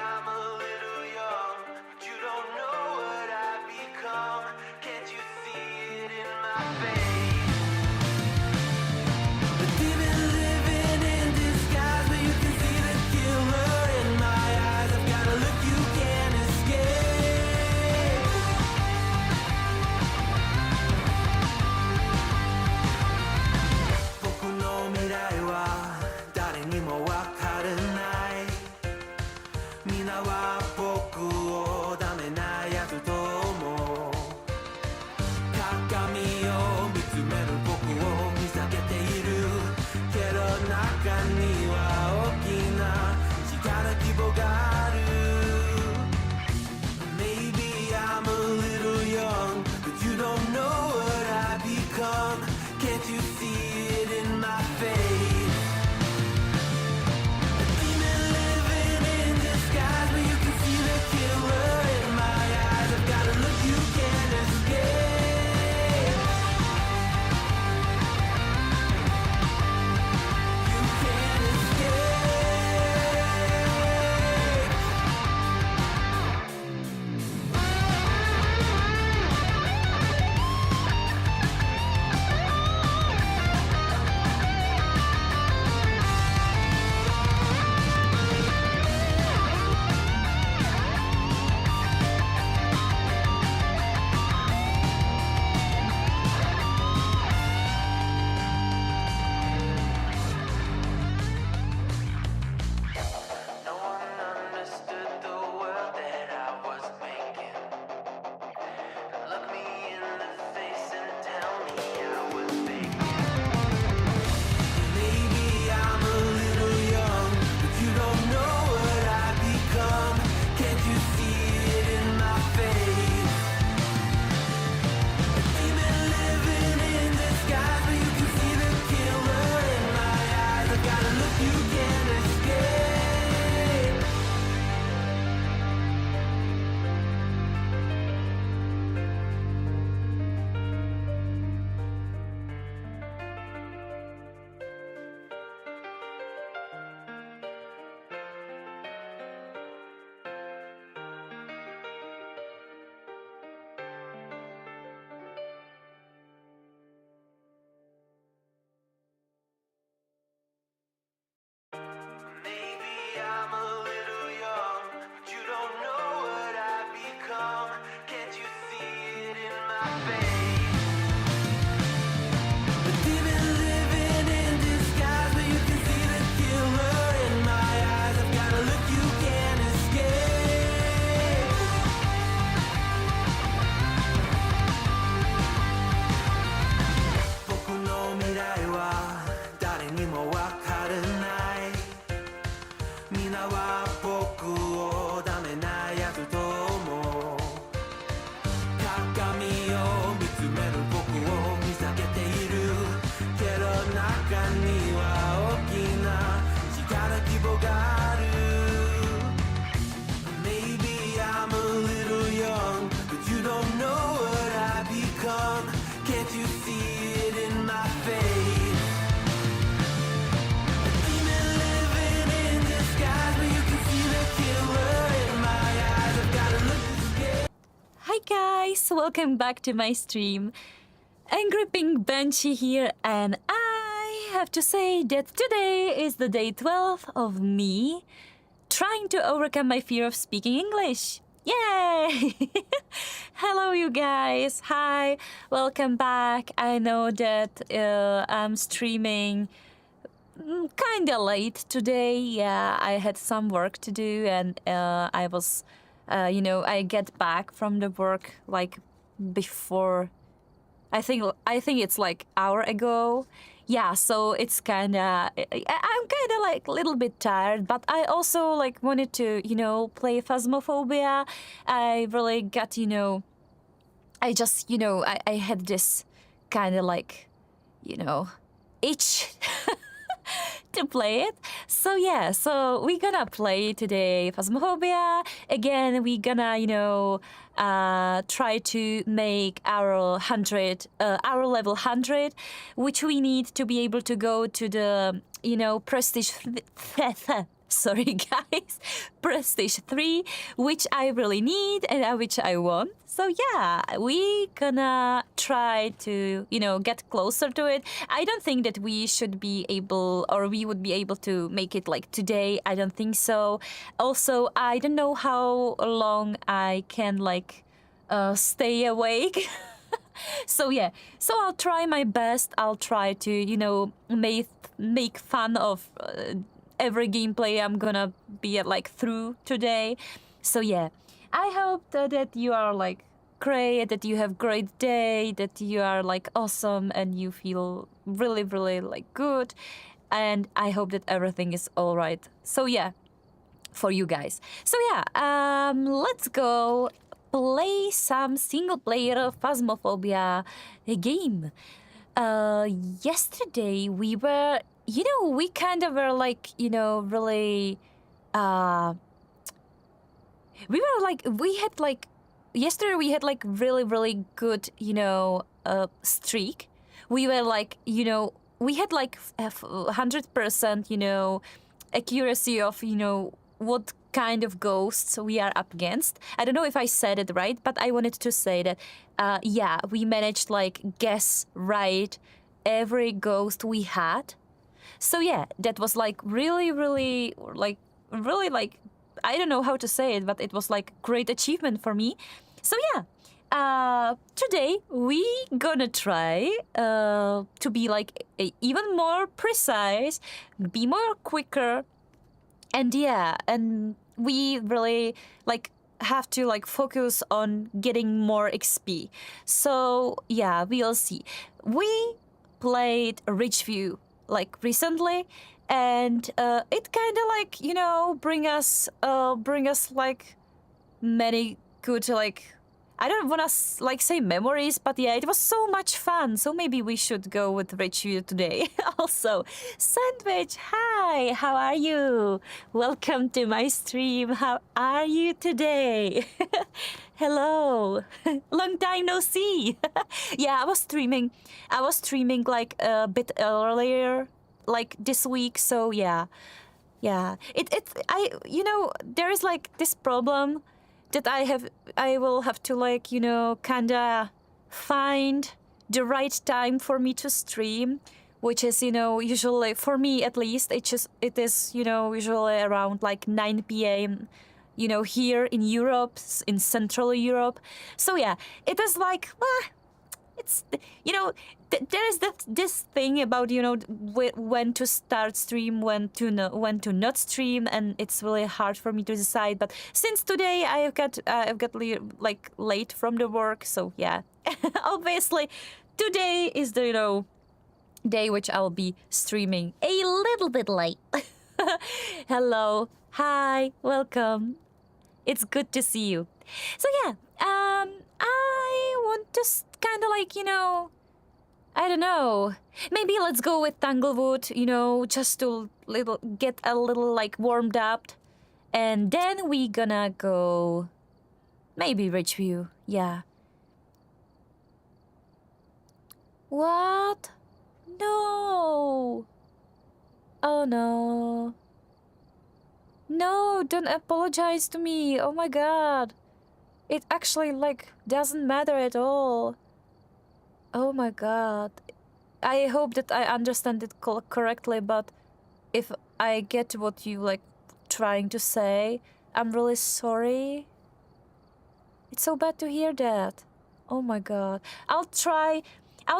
I'm a little young, but you don't know what I've become. Can't you see it in my face? The demon living in disguise, but you can see the killer in my eyes. I've got a look you can't escape. 僕の未来は誰にもわからない。皆は僕をダメなやつと思う。鏡を見つめる僕を見下げているけど中には大きな力希望がある。 Maybe I'm a little young, but you don't know what I've become. Can't you see it in my face? A demon living in disguise, but you can see the killer in my eyes. I've got a look you can't escape. You can't escape. No one understood the world that I was making. Look me in the face and tell me I was faking. Maybe I'm a little young, but you don't know what I've become. Can't you see it in my face? A demon living in disguise, but you can see the killer in my eyes. I've got a look you can't escape. Maybe I'm a little young, but you don't know what I've become. Can't you see it in my face? The demon living in disguise, but you can see the killer in my eyes. I've got a look you can't escape.僕の未来は誰にもわからない。皆は僕をダメなやつと思う。鏡を見つめる僕を見下げているけど中には大きな力希望がある。 Maybe I'm a little young, but you don't know what I've become. Can't you see it in my face? A demon living in disguise, but you can see the killer in my eyes. I've got a look that's scared. Hi guys, welcome back to my stream. Angry PinkBanshee here, and I have to say that today is the day 12 of me trying to overcome my fear of speaking English. Yay! Hello you guys, hi, welcome back. I know that I'm streaming kinda late today. Yeah, I had some work to do, and I was, I get back from the work like before. I think it's like hour ago. Yeah, so it's kinda, I'm kinda like a little bit tired, but I also like wanted to, play Phasmophobia. I really got, I just, I had this kinda like, itch to play it. So yeah, so we're gonna play today Phasmophobia. Again, we're gonna, try to make our level 100, which we need to be able to go to the, prestige Sorry, guys. Prestige 3, which I really need and which I want. So yeah, we gonna try to, get closer to it. I don't think that we should be able, or we would be able to make it like today. I don't think so. Also, I don't know how long I can stay awake. So yeah, so I'll try my best. I'll try to, make fun of every gameplay I'm gonna be through today. So yeah, I hope that you are great, that you have great day, that you are awesome and you feel really, really good. And I hope that everything is all right. So yeah, for you guys. So yeah, let's go play some single player Phasmophobia game. Yesterday we were, we kind of were really, uh, we had yesterday we had really, really good, streak. We were we had 100%, accuracy of, what kind of ghosts we are up against. I don't know if I said it right, but I wanted to say that, yeah, we managed guess right every ghost we had. So yeah, that was really, really, really I don't know how to say it, but it was great achievement for me. So yeah, today we gonna try to be even more precise, be more quicker, and yeah, and we really have to focus on getting more XP. So yeah, we'll see. We played Richview recently, and it kind of bring us many good I don't want to say memories, but yeah, it was so much fun. So maybe we should go with Richview today. Also, Sandwich, hi, how are you? Welcome to my stream. How are you today? Hello. Long time no see. Yeah, I was streaming a bit earlier this week, so yeah. Yeah. There is this problem that I will have to kinda find the right time for me to stream, which is usually for me at least it is usually around 9 p.m. Here in Europe, in Central Europe. So yeah, it is it's there is this thing about when to start stream, when to not stream, and it's really hard for me to decide. But since today I've got late from the work, so yeah, obviously today is the day which I'll be streaming a little bit late. Hello, hi, welcome. It's good to see you. So yeah, I want to kind of I don't know. Maybe let's go with Tanglewood, just to get a little warmed up, and then we gonna go maybe Ridgeview. Yeah. What? No. Oh no. No, don't apologize to me. Oh my god. It actually doesn't matter at all. Oh my god. I hope that I understand it correctly, but if I get what you trying to say, I'm really sorry. It's so bad to hear that. Oh my god. I'll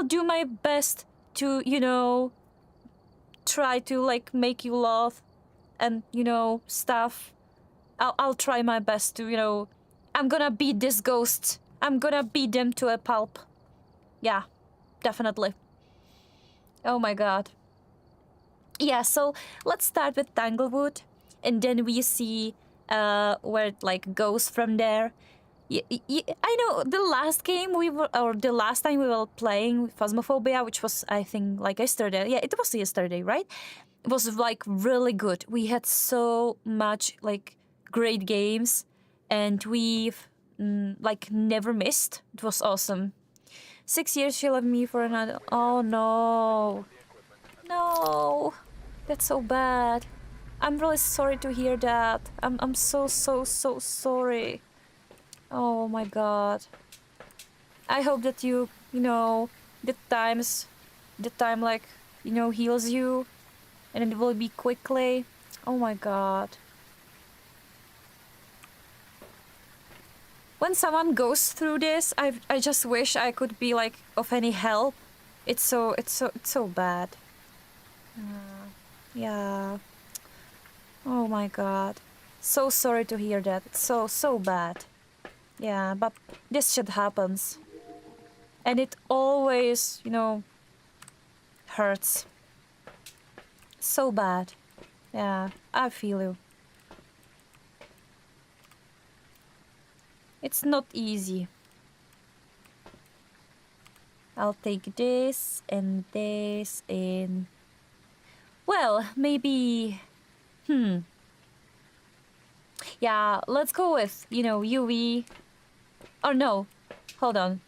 do my best to, try to make you laugh and, stuff. I'll try my best to, I'm gonna beat this ghost. I'm gonna beat them to a pulp. Yeah, definitely. Oh my god. Yeah, so let's start with Tanglewood, and then we see where it goes from there. I know the last game the last time we were playing Phasmophobia, which was I think yesterday. Yeah, it was yesterday, right? It was really good. We had so much great games, and we've never missed. It was awesome. 6 years she left me for another. Oh no. No. That's so bad. I'm really sorry to hear that. I'm so sorry. Oh my god. I hope that you know, the time like, you know, heals you and it will be quickly. Oh my god. When someone goes through this, I just wish I could be like of any help. It's so bad. Yeah. Oh my god. So sorry to hear that. It's so bad. Yeah, but this shit happens. And it always, you know, hurts. So bad. Yeah, I feel you. It's not easy. I'll take this and this and... Well, maybe... Yeah, let's go with, you know, UV. Or no, hold on.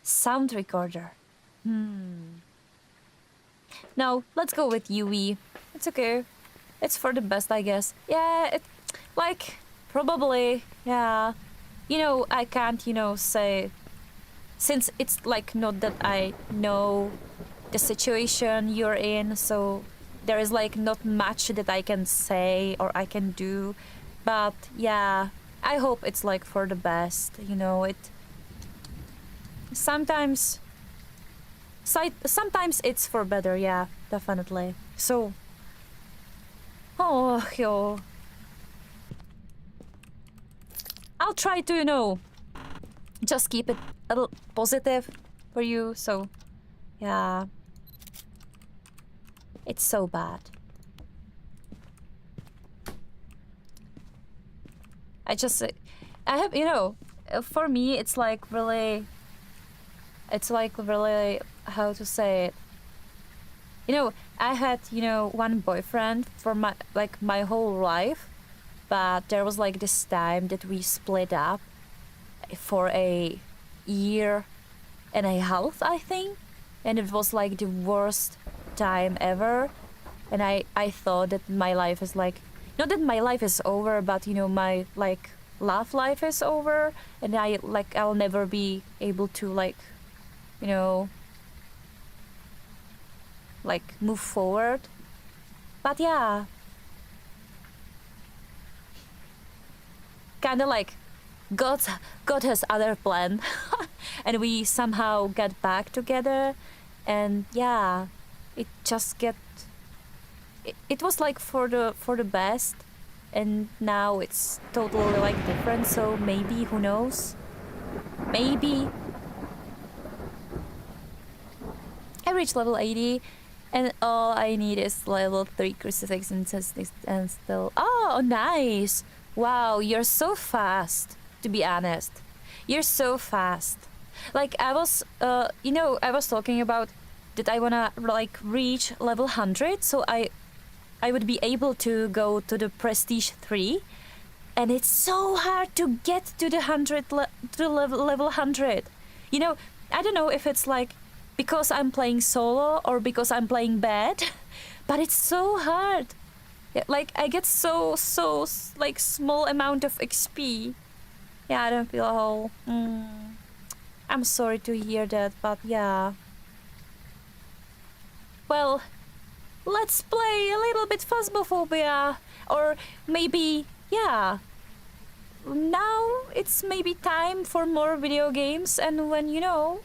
Sound recorder. No, let's go with UV. It's okay. It's for the best, I guess. Yeah, it... Like, probably, yeah. You know, I can't, you know, say... Since it's like not that I know the situation you're in, so there is like not much that I can say or I can do. But yeah, I hope it's like for the best, you know, it... Sometimes it's for better, yeah, definitely. So... Oh, yo. I'll try to, you know, just keep it a little positive for you, so... Yeah. It's so bad. I have, you know, for me, it's like really... It's like really, how to say it? You know, I had, you know, one boyfriend for my whole life, but there was like this time that we split up for a year and a half, I think, and it was like the worst time ever. And I thought that my life is like, not that my life is over, but you know, my like love life is over, and I'll never be able to like, you know, like move forward. But yeah, kind of like God has other plan, and we somehow get back together, and yeah, it just it was like for the best, and now it's totally like different. So maybe, who knows? Maybe I reached level 80, and all I need is level 3 crucifix and still... Oh, nice! Wow, you're so fast, to be honest. You're so fast. Like, I was, you know, I was talking about that I wanna, like, reach level 100, so I would be able to go to the Prestige 3, and it's so hard to get to the level 100. You know, I don't know if it's like because I'm playing solo or because I'm playing bad, but it's so hard. Yeah, like I get so like small amount of XP. Yeah, I don't feel a whole. I'm sorry to hear that, but yeah. Well, let's play a little bit Phasmophobia, or maybe, yeah. Now it's maybe time for more video games, and when, you know,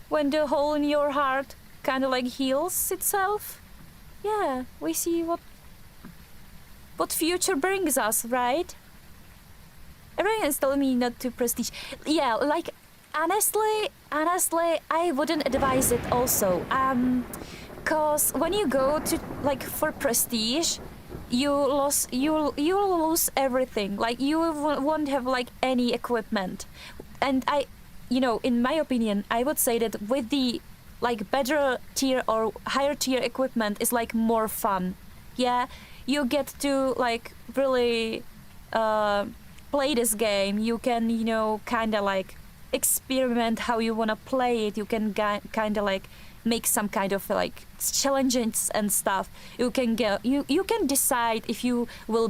when the hole in your heart kind of like heals itself, yeah, we see what future brings us, right? Everyone is telling me not to prestige. Yeah, like honestly, I wouldn't advise it also. Cause when you go to like for prestige, you'll lose everything. Like you won't have like any equipment, and you know, in my opinion, I would say that with the like better tier or higher tier equipment is like more fun. Yeah, you get to like really play this game. You can, you know, kind of like experiment how you want to play it. You can kind of like make some kind of like challenges and stuff. You can get you can decide if you will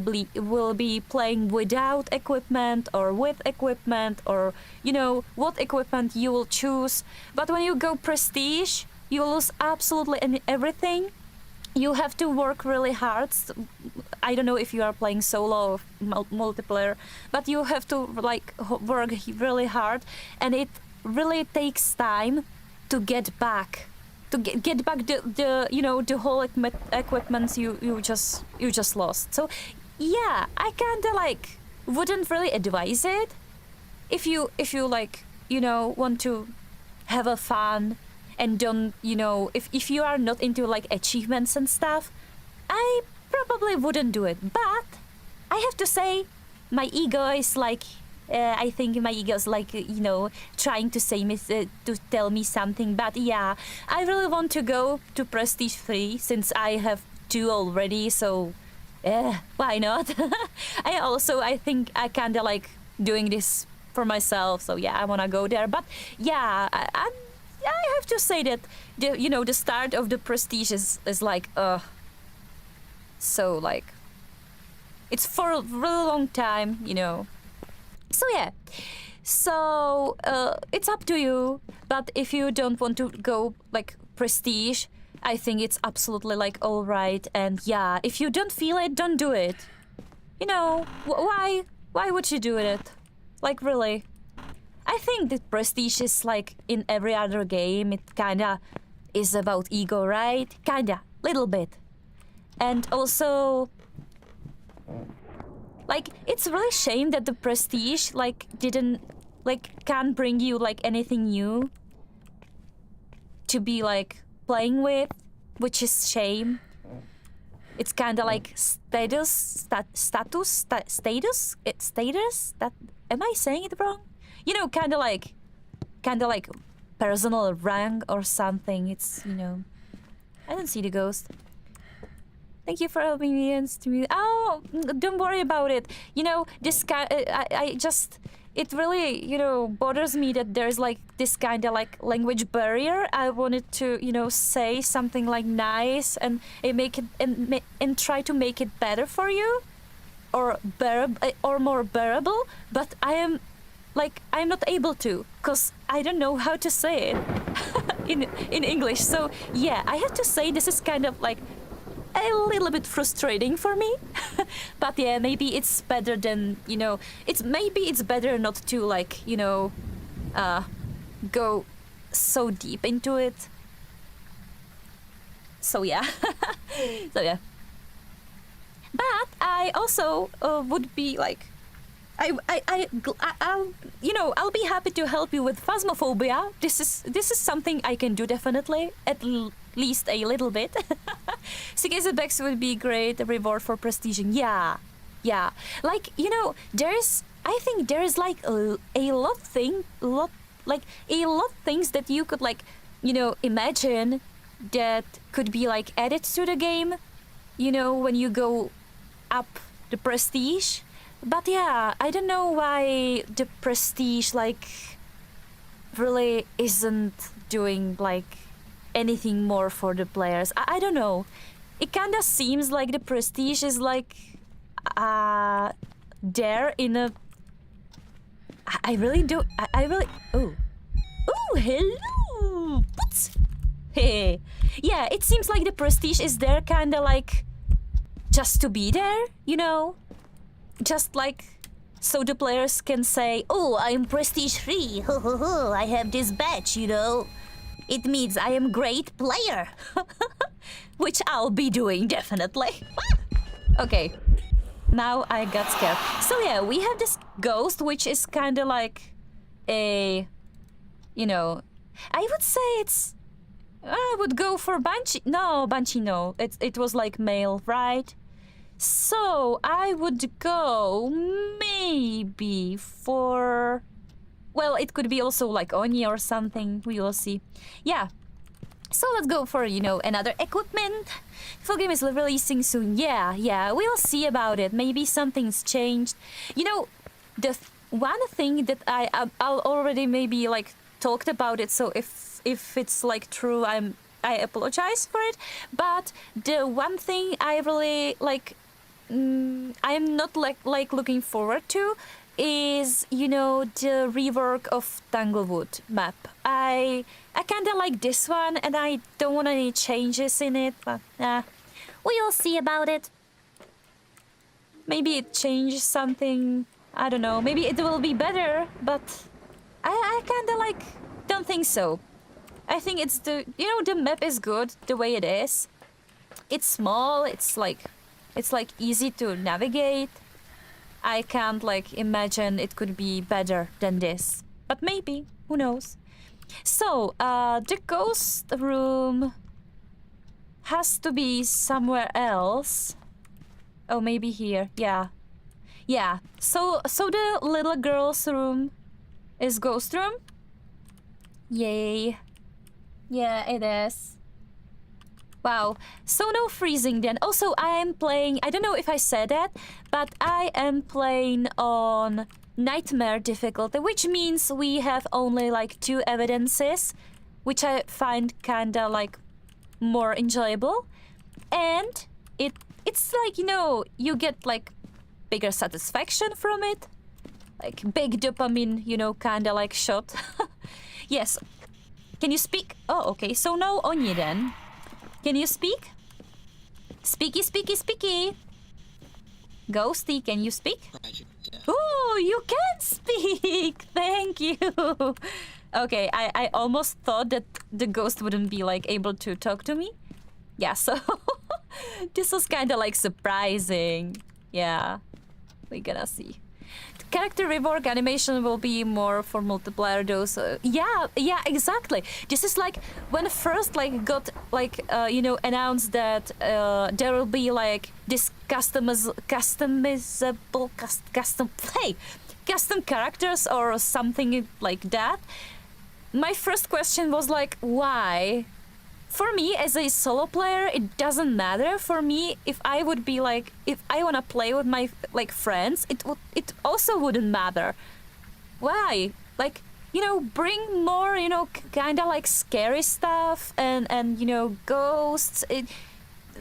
be playing without equipment or with equipment, or you know what equipment you will choose. But when you go prestige, you lose absolutely everything. You have to work really hard. I don't know if you are playing solo or multiplayer, but you have to like work really hard, and it really takes time to get back the you know the whole equipment you just lost. So yeah, I kind of like wouldn't really advise it if you like you know want to have a fun and don't you know if you are not into like achievements and stuff. I probably wouldn't do it, but I have to say my ego is like I think my ego is like you know trying to say me to tell me something. But yeah, I really want to go to prestige 3 since I have 2 already, so why not? I think I kind of like doing this for myself, so yeah, I want to go there. But yeah, I have to say that the you know the start of the prestige is like so like it's for a really long time, you know. So yeah, so it's up to you. But if you don't want to go like prestige, I think it's absolutely like all right. And yeah, if you don't feel it, don't do it. You know why would you do it? Like really? I think that prestige is like in every other game. It kinda is about ego, right? Kinda, little bit. And also, like, it's really shame that the prestige like didn't like can't bring you like anything new to be like playing with, which is shame. It's kind of like status. That am I saying it wrong? You know, kind of like personal rank or something. It's you know, I don't see the ghost. Thank you for helping me and to me. Oh, don't worry about it. You know, this guy. I just. It really, you know, bothers me that there's like this kind of like language barrier. I wanted to, you know, say something like nice and make it and try to make it better for you, or more bearable. But I'm not able to, cause I don't know how to say it in English. So yeah, I have to say this is kind of like a little bit frustrating for me. But yeah, maybe it's better than, you know, it's better not to like, you know, go so deep into it. So yeah. So yeah. But I also would be like, I'll you know, I'll be happy to help you with phasmophobia. This is something I can do definitely, at least a little bit. Sigeza Bex would be great reward for prestiging. Yeah. Like, you know, I think there is like a lot things that you could like, you know, imagine that could be like added to the game, you know, when you go up the prestige. But yeah, I don't know why the prestige like really isn't doing like anything more for the players. I don't know. It kind of seems like the prestige is like there in a. I really do. I really. Oh, hello. Putz. Hey, yeah. It seems like the prestige is there, kind of like just to be there, you know. Just like so the players can say, "Oh, I'm prestige 3. I have this badge, you know. It means I am great player." Which I'll be doing definitely. Okay. Now I got scared. So yeah, we have this ghost, which is kind of like a, you know, I would say it's. I would go for Banshee. No, Banshee. No, it was like male, right? So I would go maybe for. Well, it could be also like Oni or something. We will see. Yeah. So let's go for, you know, another equipment. Full game is releasing soon. Yeah, we'll see about it. Maybe something's changed. You know, the one thing that I'll already maybe like talked about it. So if if it's like true, I apologize for it. But the one thing I really like, I am not like looking forward to is, you know, the rework of Tanglewood map. I kind of like this one, and I don't want any changes in it, but we'll see about it. Maybe it changes something. I don't know. Maybe it will be better, but I kind of like don't think so. I think it's the, you know, the map is good the way it is. It's small. It's like easy to navigate. I can't like imagine it could be better than this, but maybe, who knows. So the ghost room has to be somewhere else. Oh, maybe here. Yeah. So the little girl's room is ghost room. Yay. Yeah, it is. Wow. So no freezing then. Also, I am playing, I don't know if I said that, but I am playing on Nightmare difficulty, which means we have only like 2 evidences, which I find kinda like more enjoyable. And it's like, you know, you get like bigger satisfaction from it. Like big dopamine, you know, kinda like shot. Yes. Can you speak? Oh, okay. So no Oni then. Can you speak? Speaky, speaky, speaky. Ghosty, can you speak? Oh, you can speak! Thank you! Okay, I almost thought that the ghost wouldn't be like able to talk to me. Yeah, so this was kind of like surprising. Yeah, we're gonna see. The character rework animation will be more for multiplayer though. So yeah, exactly. This is like when first like got like you know, announced that there will be like this custom characters or something like that. My first question was like, why? For me, as a solo player, it doesn't matter. For me, if I would be like, if I wanna play with my like friends, it also wouldn't matter. Why? Like, you know, bring more, you know, kind of like scary stuff and you know, ghosts,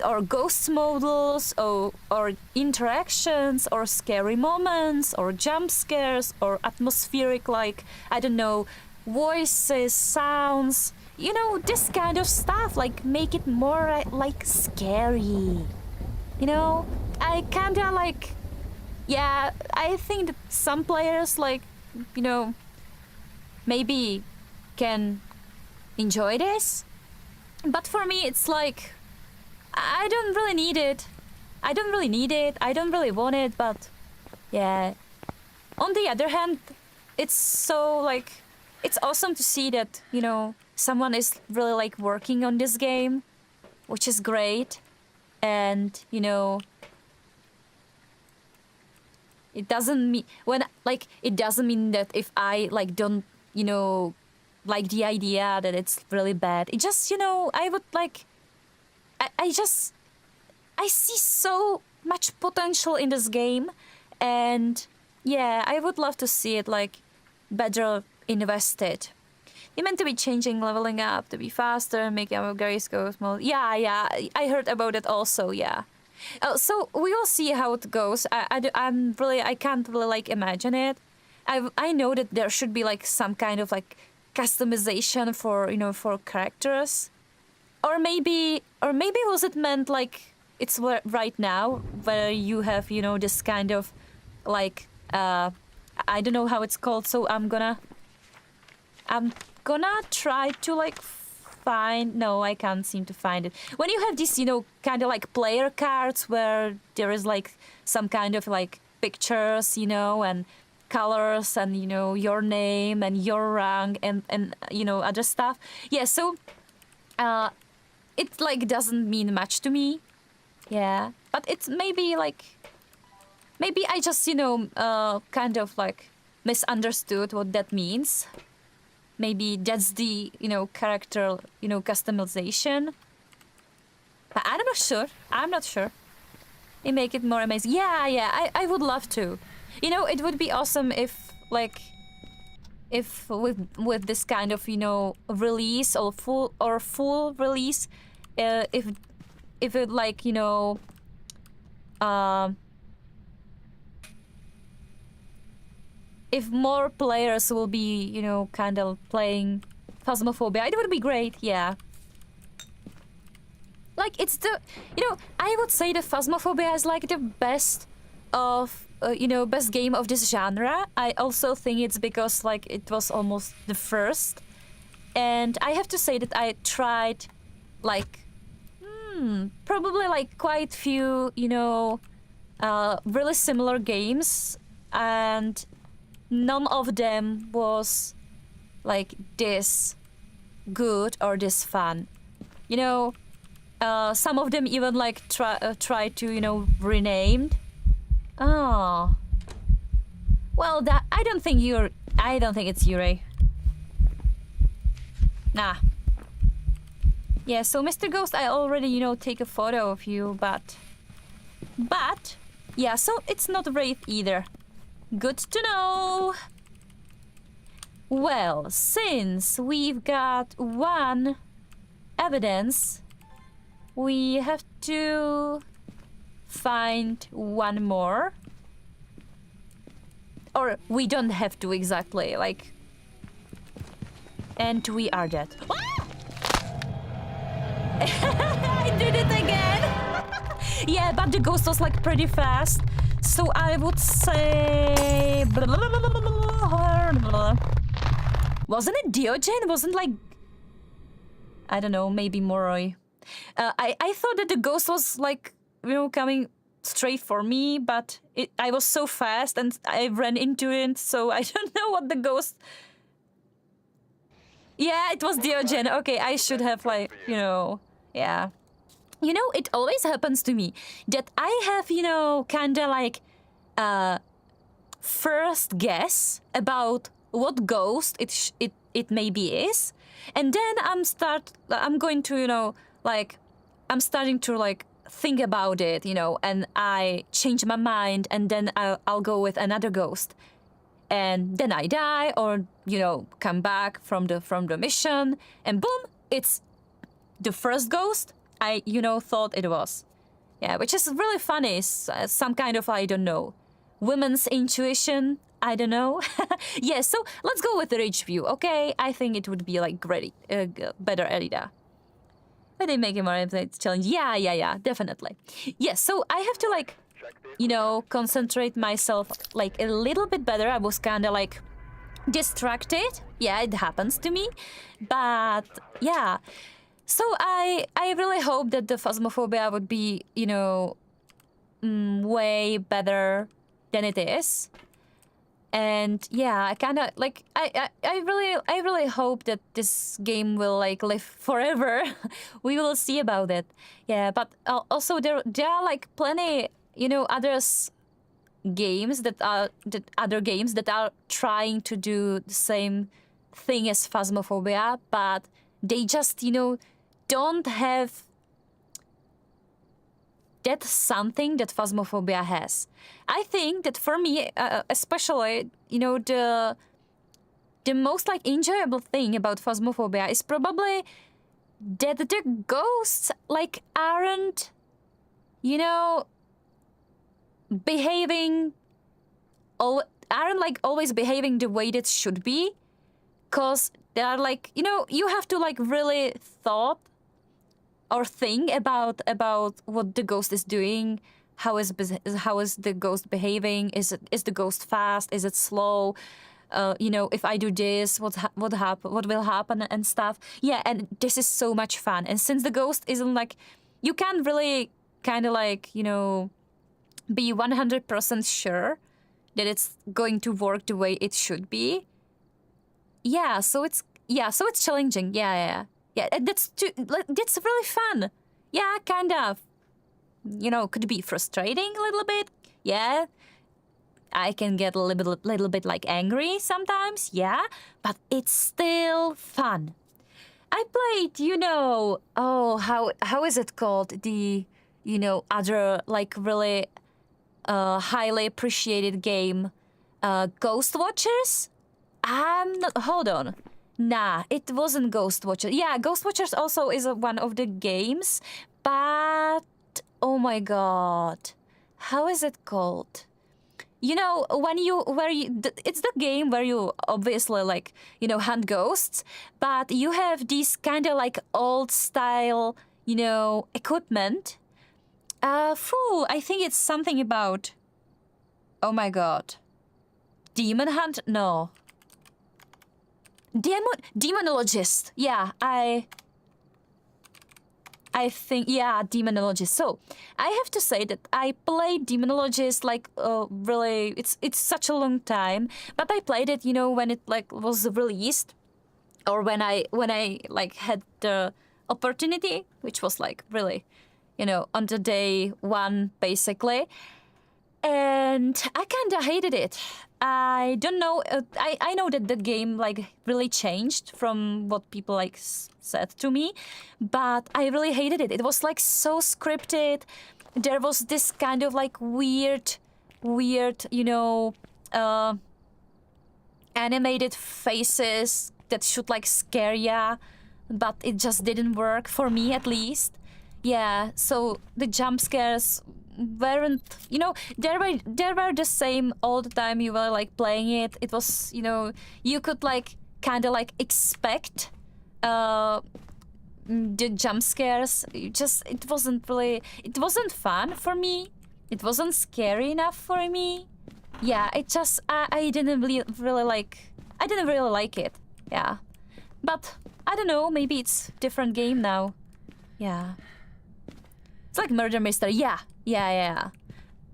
or ghost models, or interactions, or scary moments, or jump scares, or atmospheric, like, I don't know, voices, sounds. You know, this kind of stuff, like, make it more, like, scary. You know? I kinda, like... Yeah, I think that some players, like, you know, maybe can enjoy this. But for me, it's like... I don't really need it. I don't really want it, but... Yeah. On the other hand, it's so, like... It's awesome to see that, you know... Someone is really like working on this game, which is great. And you know, it doesn't mean that if I like don't, you know, like the idea that it's really bad. It just, you know, I would like I see so much potential in this game, and yeah, I would love to see it like better invested. You're meant to be changing, leveling up to be faster, make our guys go small. Yeah, I heard about it also. Yeah. So we will see how it goes. I can't really like imagine it. I know that there should be like some kind of like customization for, you know, for characters, or maybe was it meant like it's right now where you have, you know, this kind of like I don't know how it's called. So I'm gonna try to like find... No, I can't seem to find it. When you have these, you know, kind of like player cards where there is like some kind of like pictures, you know, and colors and, you know, your name and your rank and you know, other stuff. Yeah, so it like doesn't mean much to me. Yeah, but it's maybe I just, you know, kind of like misunderstood what that means. Maybe that's the, you know, character, you know, customization. But I'm not sure. They make it more amazing. Yeah, I would love to. You know, it would be awesome if, like... if with this kind of, you know, release or full release, if it like, you know, if more players will be, you know, kind of playing Phasmophobia, it would be great. Yeah. Like, it's the, you know, I would say the Phasmophobia is like the best of, you know, best game of this genre. I also think it's because like it was almost the first, and I have to say that I tried like probably like quite few, you know, really similar games, and none of them was like this good or this fun. You know, some of them even like try to, you know, renamed. Oh. Well, that I don't think it's Yurei. Nah. Yeah, so Mr. Ghost, I already, you know, take a photo of you, but yeah, so it's not Wraith either. Good to know. Well, since we've got one evidence, we have to find one more. Or we don't have to exactly, like. And we are dead. I did it again! Yeah, but the ghost was like pretty fast. So I would say... Wasn't it Diogen? Wasn't like... I don't know, maybe Moroi. I thought that the ghost was like, you know, coming straight for me, but I was so fast and I ran into it, so I don't know what the ghost... Yeah, it was Diogen. Okay, I should have like, you know, yeah. You know, it always happens to me that I have, you know, kinda like first guess about what ghost it maybe is, and then I'm going to, you know, like I'm starting to like think about it, you know, and I change my mind, and then I'll go with another ghost. And then I die, or, you know, come back from the mission, and boom, it's the first ghost I, you know, thought it was. Yeah, which is really funny. Some kind of, I don't know, women's intuition. I don't know. Yeah, so let's go with the rage view, okay? I think it would be like great, better Elida. But they make it more challenge. Yeah, definitely. Yes, so I have to like, you know, concentrate myself like a little bit better. I was kind of like distracted. Yeah, it happens to me. But yeah, so I really hope that the Phasmophobia would be, you know, way better than it is. And yeah, I kind of like I really hope that this game will like live forever. We will see about it. Yeah, but also there are like plenty, you know, other games that are trying to do the same thing as Phasmophobia, but they just, you know, don't have that something that Phasmophobia has. I think that for me, especially, you know, the most like enjoyable thing about Phasmophobia is probably that the ghosts like aren't, you know, aren't like always behaving the way that should be, cause they are like, you know, you have to like really thought or think about what the ghost is doing. How is the ghost behaving? Is the ghost fast? Is it slow? You know, if I do this, what will happen and stuff. Yeah, and this is so much fun. And since the ghost isn't like, you can't really kind of like, you know, be 100% sure that it's going to work the way it should be. Yeah, so it's challenging. Yeah, that's really fun. Yeah, kind of. You know, could be frustrating a little bit. Yeah, I can get a little bit like angry sometimes. Yeah, but it's still fun. I played, you know, how is it called? The, you know, other like really highly appreciated game, Ghost Watchers. I'm not. Hold on. Nah, it wasn't Ghost Watchers. Yeah, Ghost Watchers also is one of the games, but oh my god, how is it called? You know, it's the game where you obviously like, hunt ghosts, but you have these kind of like old style, equipment. Fool, I think it's something about, oh my god. Demon Hunt? No. Demonologist. Yeah, I think, yeah, Demonologist. So, I have to say that I played Demonologist like really, it's such a long time, but I played it, when it like was released, or when I like had the opportunity, which was like really, on the day one basically. And I kind of hated it. I don't know. I know that the game like really changed from what people like said to me, but I really hated it. It was like so scripted. There was this kind of like weird, animated faces that should like scare ya, but it just didn't work for me at least. Yeah. So the jump scares weren't, there were the same all the time you were like playing it. It was, you could like kind of like expect the jump scares. It wasn't fun for me. It wasn't scary enough for me. Yeah, I didn't really like it. Yeah, but I don't know, maybe it's different game now. Yeah, it's like murder mystery. Yeah.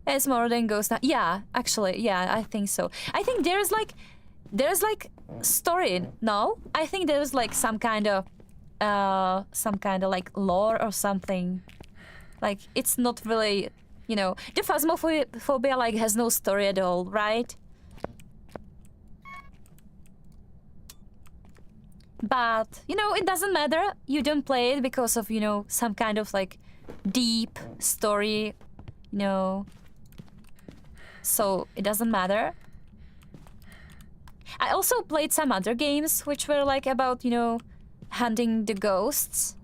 It's more than Ghost Hunt. Yeah, actually, yeah, I think so. I think there's like story. No, I think there's like some kind of like lore or something. Like it's not really, the Phasmophobia like has no story at all, right? But it doesn't matter. You don't play it because of some kind of like deep story, so it doesn't matter. I also played some other games which were like about hunting the ghosts.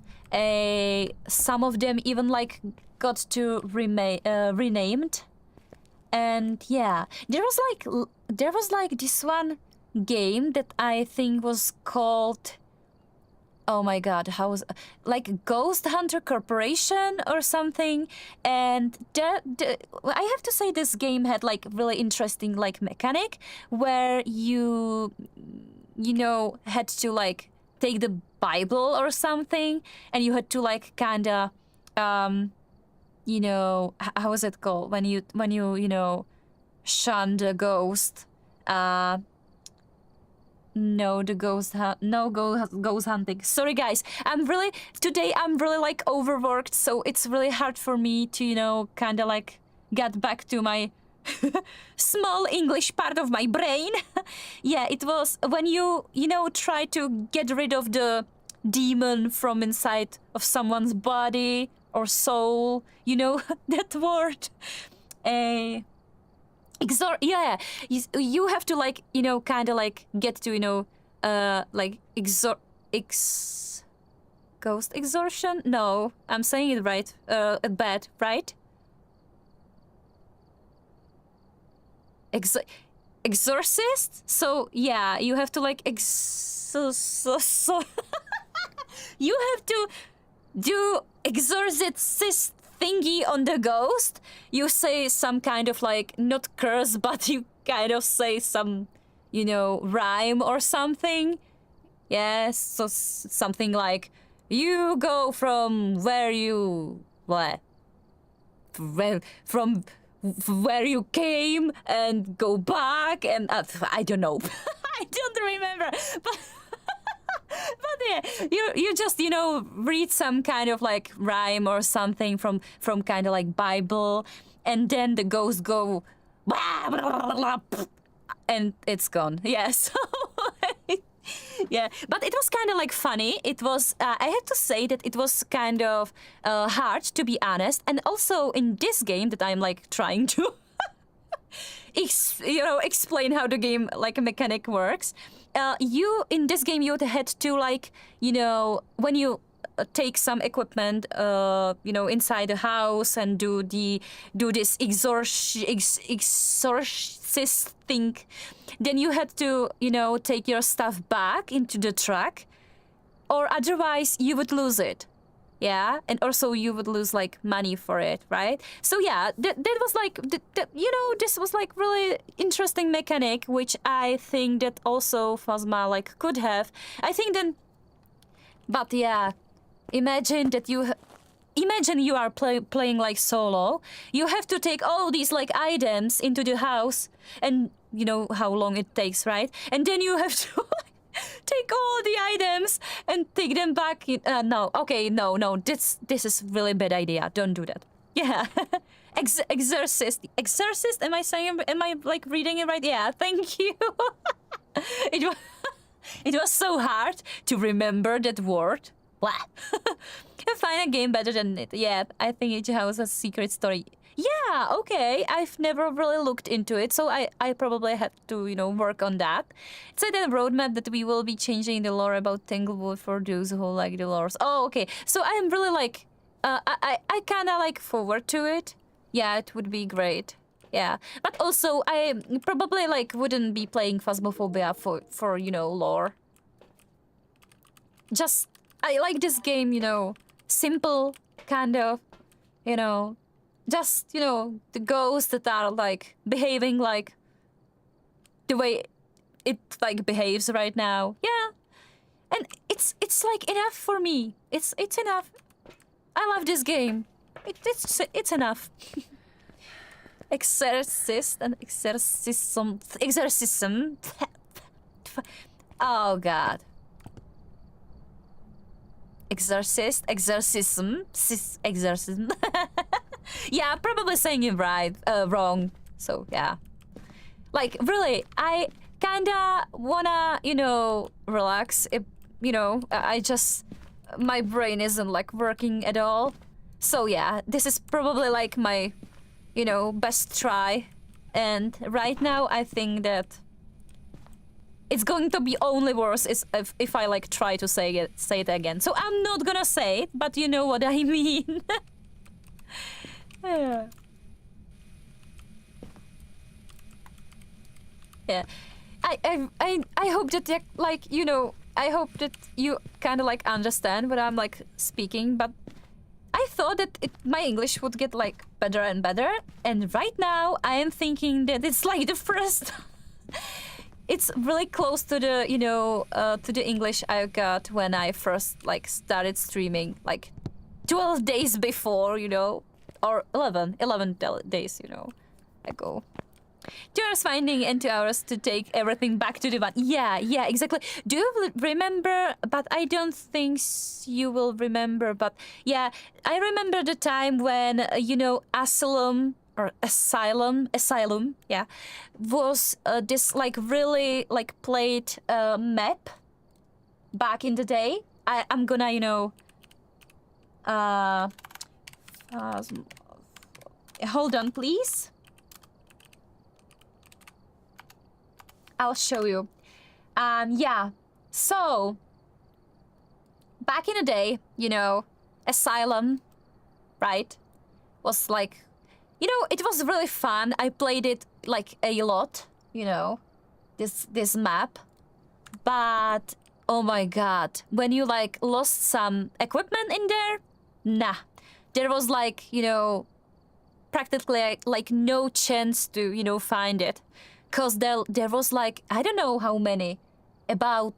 Some of them even like got to renamed, and yeah, there was like this one game that I think was called, oh my god, how was like Ghost Hunter Corporation or something. And I have to say this game had like really interesting like mechanic where you had to like take the Bible or something, and you had to like kinda how is it called when you shun the ghost. No, ghost hunting. Sorry, guys. Today I'm really like overworked, so it's really hard for me to kind of like get back to my small English part of my brain. Yeah, it was when you try to get rid of the demon from inside of someone's body or soul. That word. Yeah, you have to like kind of like get to like ghost exortion. No, I'm saying it right. Bad, right? Exorcist. So yeah, you have to like you have to do exorcist thingy on the ghost. You say some kind of like not curse, but you kind of say some rhyme or something. Yes, so something like you go from where you from where you came and go back, and I don't know. I don't remember, but yeah, you just read some kind of like rhyme or something from kind of like Bible, and then the ghosts go blah, blah, blah, blah, and it's gone. Yeah, so yeah, but it was kind of like funny. It was I have to say that it was kind of hard, to be honest, and also in this game that I'm like trying to explain how the game like mechanic works. you in this game you had to like, you know, when you take some equipment, you know, inside the house and do this exorcist thing, then you had to, you know, take your stuff back into the truck, or otherwise you would lose it. Yeah, and also you would lose like money for it, right? So yeah, that was like, you know, this was like really interesting mechanic, which I think that also Phasma like could have. I think then, but yeah, imagine that imagine you are playing like solo. You have to take all these like items into the house, and you know how long it takes, right? And then you have to take all the items and take them back. No, okay, no. This is really bad idea. Don't do that. Yeah, exorcist. Am I saying? Am I like reading it right? Yeah. Thank you. it was it was so hard to remember that word. Blah. Can find a game better than it. Yeah, I think it has a secret story. Yeah, okay. I've never really looked into it, so I probably have to, you know, work on that. It's like a roadmap that we will be changing the lore about Tanglewood for those who like the lores. Oh, okay. So I'm really like, I kind of like forward to it. Yeah, it would be great. Yeah, but also I probably like wouldn't be playing Phasmophobia for you know, lore. Just I like this game, you know, simple kind of, you know. Just, you know, the ghosts that are like behaving like the way it like behaves right now. Yeah. And it's like enough for me. It's enough. I love this game. It's enough. Exorcist and exorcism. Oh god. Exorcism. Yeah, probably saying it right, wrong. So yeah, like really, I kinda wanna, you know, relax. You know, I just my brain isn't like working at all. So yeah, this is probably like my, you know, best try. And right now, I think that it's going to be only worse if I like try to say it again. So I'm not gonna say it, but you know what I mean. Yeah. Yeah. I hope that like, you know, I hope that you kind of like understand what I'm like speaking, but I thought that my English would get like better and better, and right now I am thinking that it's like the first it's really close to the, you know, to the English I got when I first like started streaming like 12 days before, you know. Or 11 days, you know, ago. 2 hours finding and 2 hours to take everything back to the van. Yeah, exactly. Do you remember? But I don't think you will remember. But yeah, I remember the time when, you know, Asylum, yeah, was this like really like played map back in the day. I'm gonna, you know, hold on, please. I'll show you. Yeah. So, back in the day, you know, Asylum, right, was like, you know, it was really fun. I played it like a lot, you know, this map. But oh my god, when you like lost some equipment in there, nah. There was like, you know, practically like no chance to, you know, find it. Cause there was like, I don't know how many, about,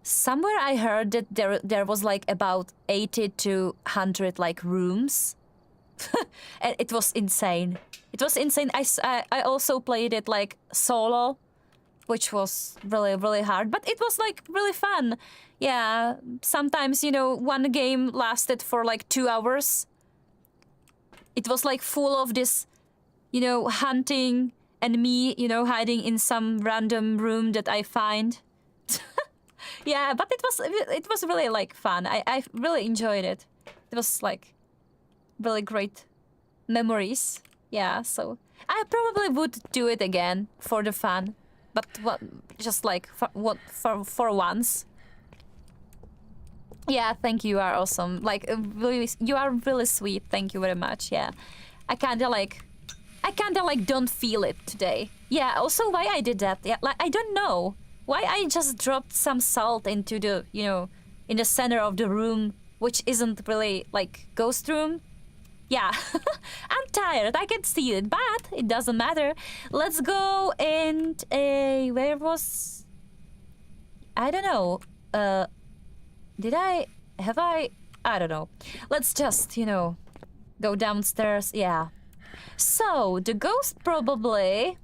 somewhere I heard that there was like about 80 to 100 like rooms. And it was insane. It was insane. I also played it like solo, which was really, really hard, but it was like really fun. Yeah, sometimes, you know, one game lasted for like 2 hours. It was like full of this, you know, hunting and me, you know, hiding in some random room that I find. Yeah, but it was really like fun. I really enjoyed it. It was like really great memories. Yeah, so I probably would do it again for the fun. but what? Just like for once. Yeah, thank you. You are awesome. Like, really, you are really sweet. Thank you very much. Yeah, I kinda like don't feel it today. Yeah. Also, why I did that? Yeah, like I don't know why I just dropped some salt into the in the center of the room, which isn't really like ghost room. Yeah, I'm tired. I can see it, but it doesn't matter. Let's go and where was? I don't know. Have I? I don't know. Let's just go downstairs. Yeah. So the ghost probably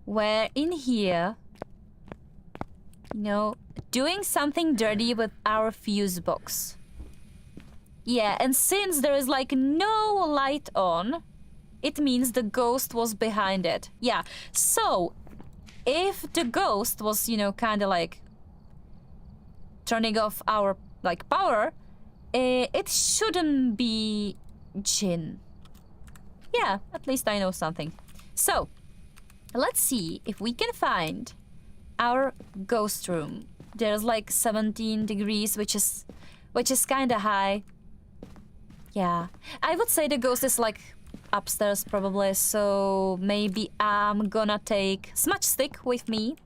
were in here. Doing something dirty with our fuse box. Yeah, and since there is like no light on, it means the ghost was behind it. Yeah, so if the ghost was, kind of like turning off our like power, it shouldn't be Jin. Yeah, at least I know something. So let's see if we can find our ghost room. There's like 17 degrees, which is kind of high. Yeah, I would say the ghost is like upstairs probably, so maybe I'm gonna take smudge stick with me.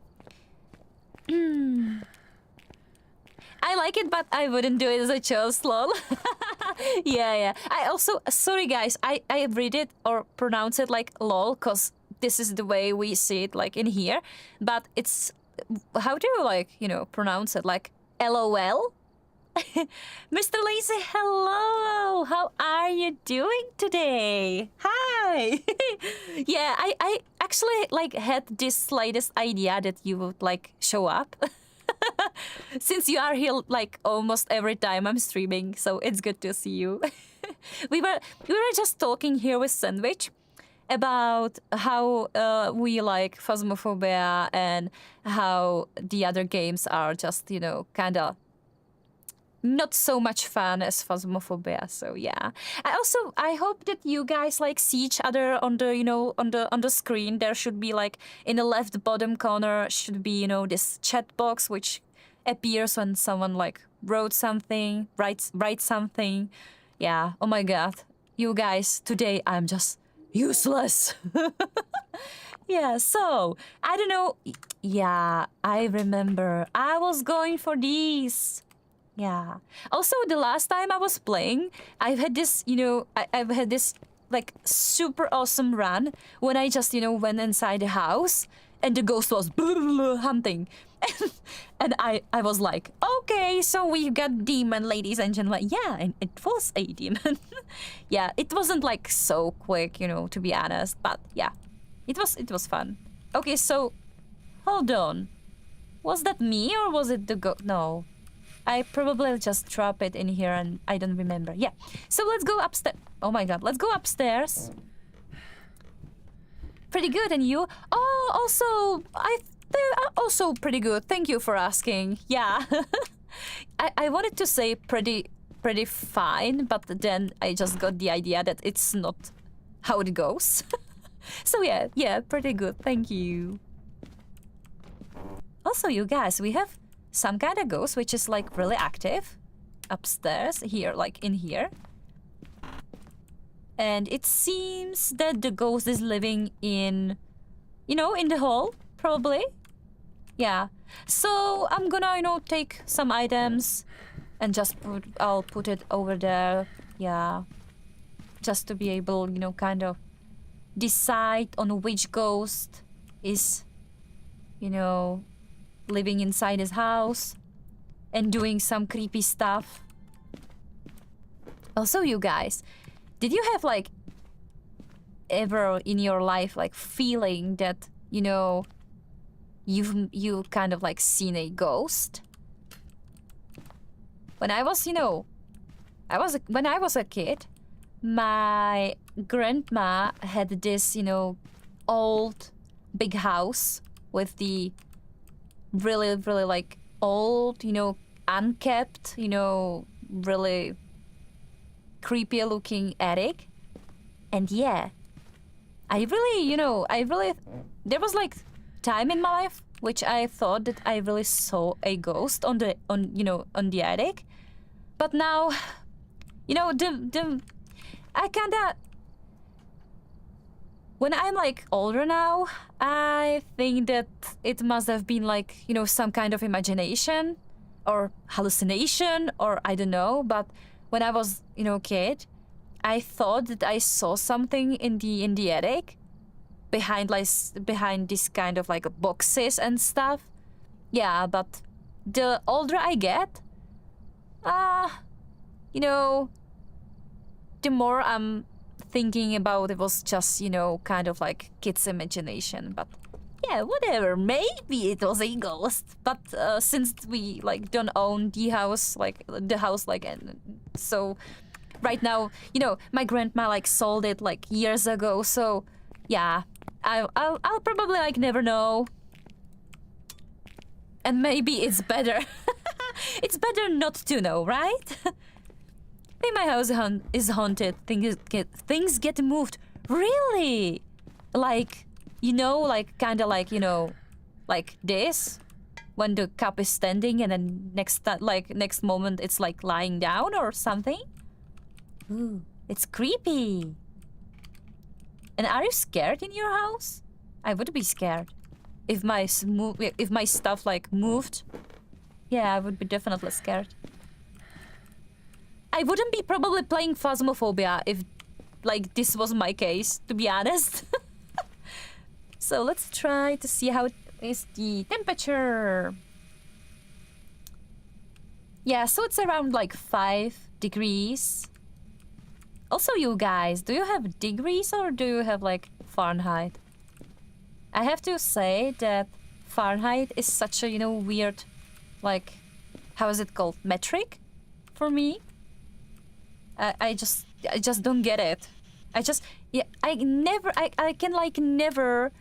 I like it, but I wouldn't do it as a chose, lol. Yeah. I also, sorry guys, I read it or pronounce it like lol, cause this is the way we see it like in here, but it's, how do you like, pronounce it, like LOL? Mr. Lazy, hello! How are you doing today? Hi! Yeah, I actually like had this slightest idea that you would like show up. Since you are here like almost every time I'm streaming, so it's good to see you. we were just talking here with Sandwich about how we like Phasmophobia and how the other games are just, kind of not so much fun as Phasmophobia. So yeah, I hope that you guys like see each other on the on the screen. There should be like in the left bottom corner should be this chat box which appears when someone like writes something. Yeah. Oh my god, you guys, today I'm just useless. Yeah. So I don't know. Yeah, I remember I was going for these. Yeah. Also, the last time I was playing, I've had this, I've had this like super awesome run when I just, went inside the house and the ghost was hunting. And I was like, okay, so we've got demon, ladies and gentlemen. Yeah, and it was a demon. Yeah, it wasn't like so quick, to be honest. But yeah, it was fun. Okay, so hold on. Was that me or was it the ghost? No. I probably just drop it in here and I don't remember. Yeah. So let's go upstairs. Oh my god, let's go upstairs. Pretty good, and you? Oh, also, they're also pretty good. Thank you for asking. Yeah. I wanted to say pretty fine, but then I just got the idea that it's not how it goes. So yeah, pretty good. Thank you. Also, you guys, we have some kind of ghost which is like really active upstairs here, like in here. And it seems that the ghost is living in, in the hall, probably. Yeah. So I'm gonna, take some items and just I'll put it over there. Yeah. Just to be able, kind of decide on which ghost is, living inside his house and doing some creepy stuff. Also, you guys, did you have like ever in your life like feeling that you kind of like seen a ghost? When I was when I was a kid, my grandma had this old big house with the really like old, unkept, really creepy looking attic. And yeah, I really there was like time in my life which I thought that I really saw a ghost on the attic, but now, I kinda, when I'm like older now, I think that it must have been like, some kind of imagination or hallucination or I don't know. But when I was, kid, I thought that I saw something in the attic behind this kind of like boxes and stuff. Yeah, but the older I get, the more I'm thinking about it was just, kind of like kids' imagination. But yeah, whatever. Maybe it was a ghost. But since we like don't own the house, and so right now, my grandma like sold it like years ago. So yeah, I'll probably like never know. And maybe it's better. It's better not to know, right? I think my house is haunted. Things get moved. Really? Like, like kind of like, like this, when the cup is standing and then next moment it's like lying down or something. Ooh, it's creepy. And are you scared in your house? I would be scared if my stuff like moved. Yeah, I would be definitely scared. I wouldn't be probably playing Phasmophobia if, like, this was my case, to be honest. So let's try to see how is the temperature. Yeah, so it's around like 5 degrees. Also, you guys, do you have degrees or do you have like Fahrenheit? I have to say that Fahrenheit is such a, weird, like, how is it called? Metric for me. I just don't get it. I can like never,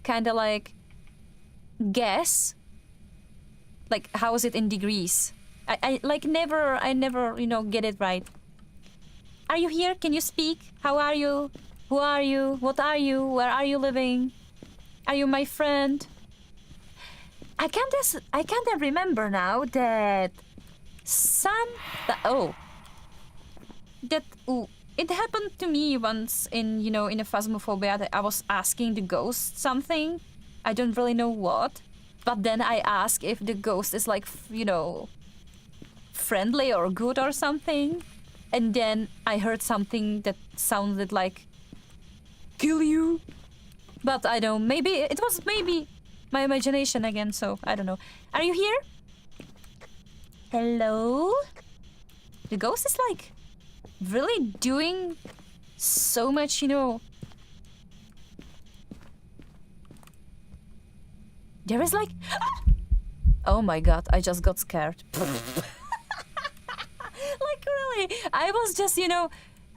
kind of like guess, like how is it in degrees? I never, get it right. Are you here? Can you speak? How are you? Who are you? What are you? Where are you living? Are you my friend? I can't remember now that it happened to me once in a Phasmophobia that I was asking the ghost something. I don't really know what, but then I asked if the ghost is like, friendly or good or something. And then I heard something that sounded like, kill you. But I don't know, maybe it was my imagination again, so I don't know. Are you here? Hello? The ghost is like really doing so much, There is like... Oh my god, I just got scared. Like really, I was just,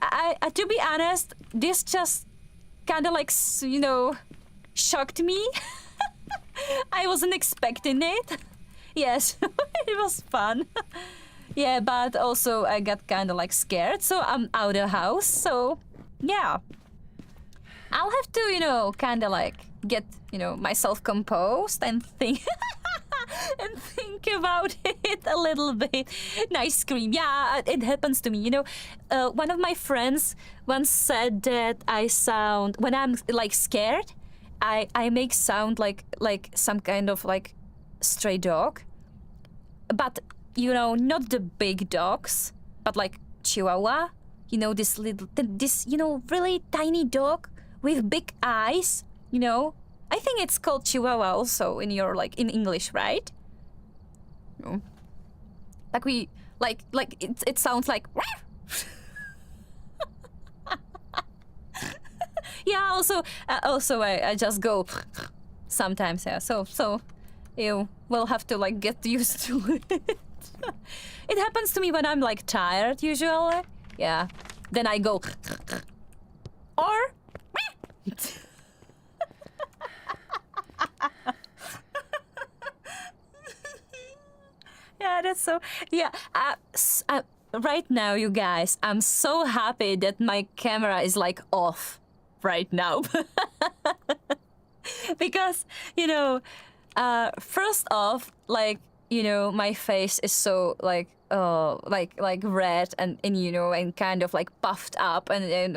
I to be honest, this just kind of like, shocked me. I wasn't expecting it. Yes, it was fun. Yeah, but also I got kind of like scared, so I'm out of the house. So yeah, I'll have to, kind of like get, myself composed and think and think about it a little bit. Nice scream. Yeah, it happens to me. One of my friends once said that I sound, when I'm like scared, I make sound like some kind of like stray dog. But, not the big dogs, but like Chihuahua. This really tiny dog with big eyes, I think it's called Chihuahua also in in English, right? No. It sounds like... Yeah, also I just go sometimes, yeah. So you will have to like get used to it. It happens to me when I'm like tired usually. Yeah. Then I go or yeah, that's so... Yeah, right now, you guys, I'm so happy that my camera is like off right now. Because first off, like my face is so like like red and and kind of like puffed up and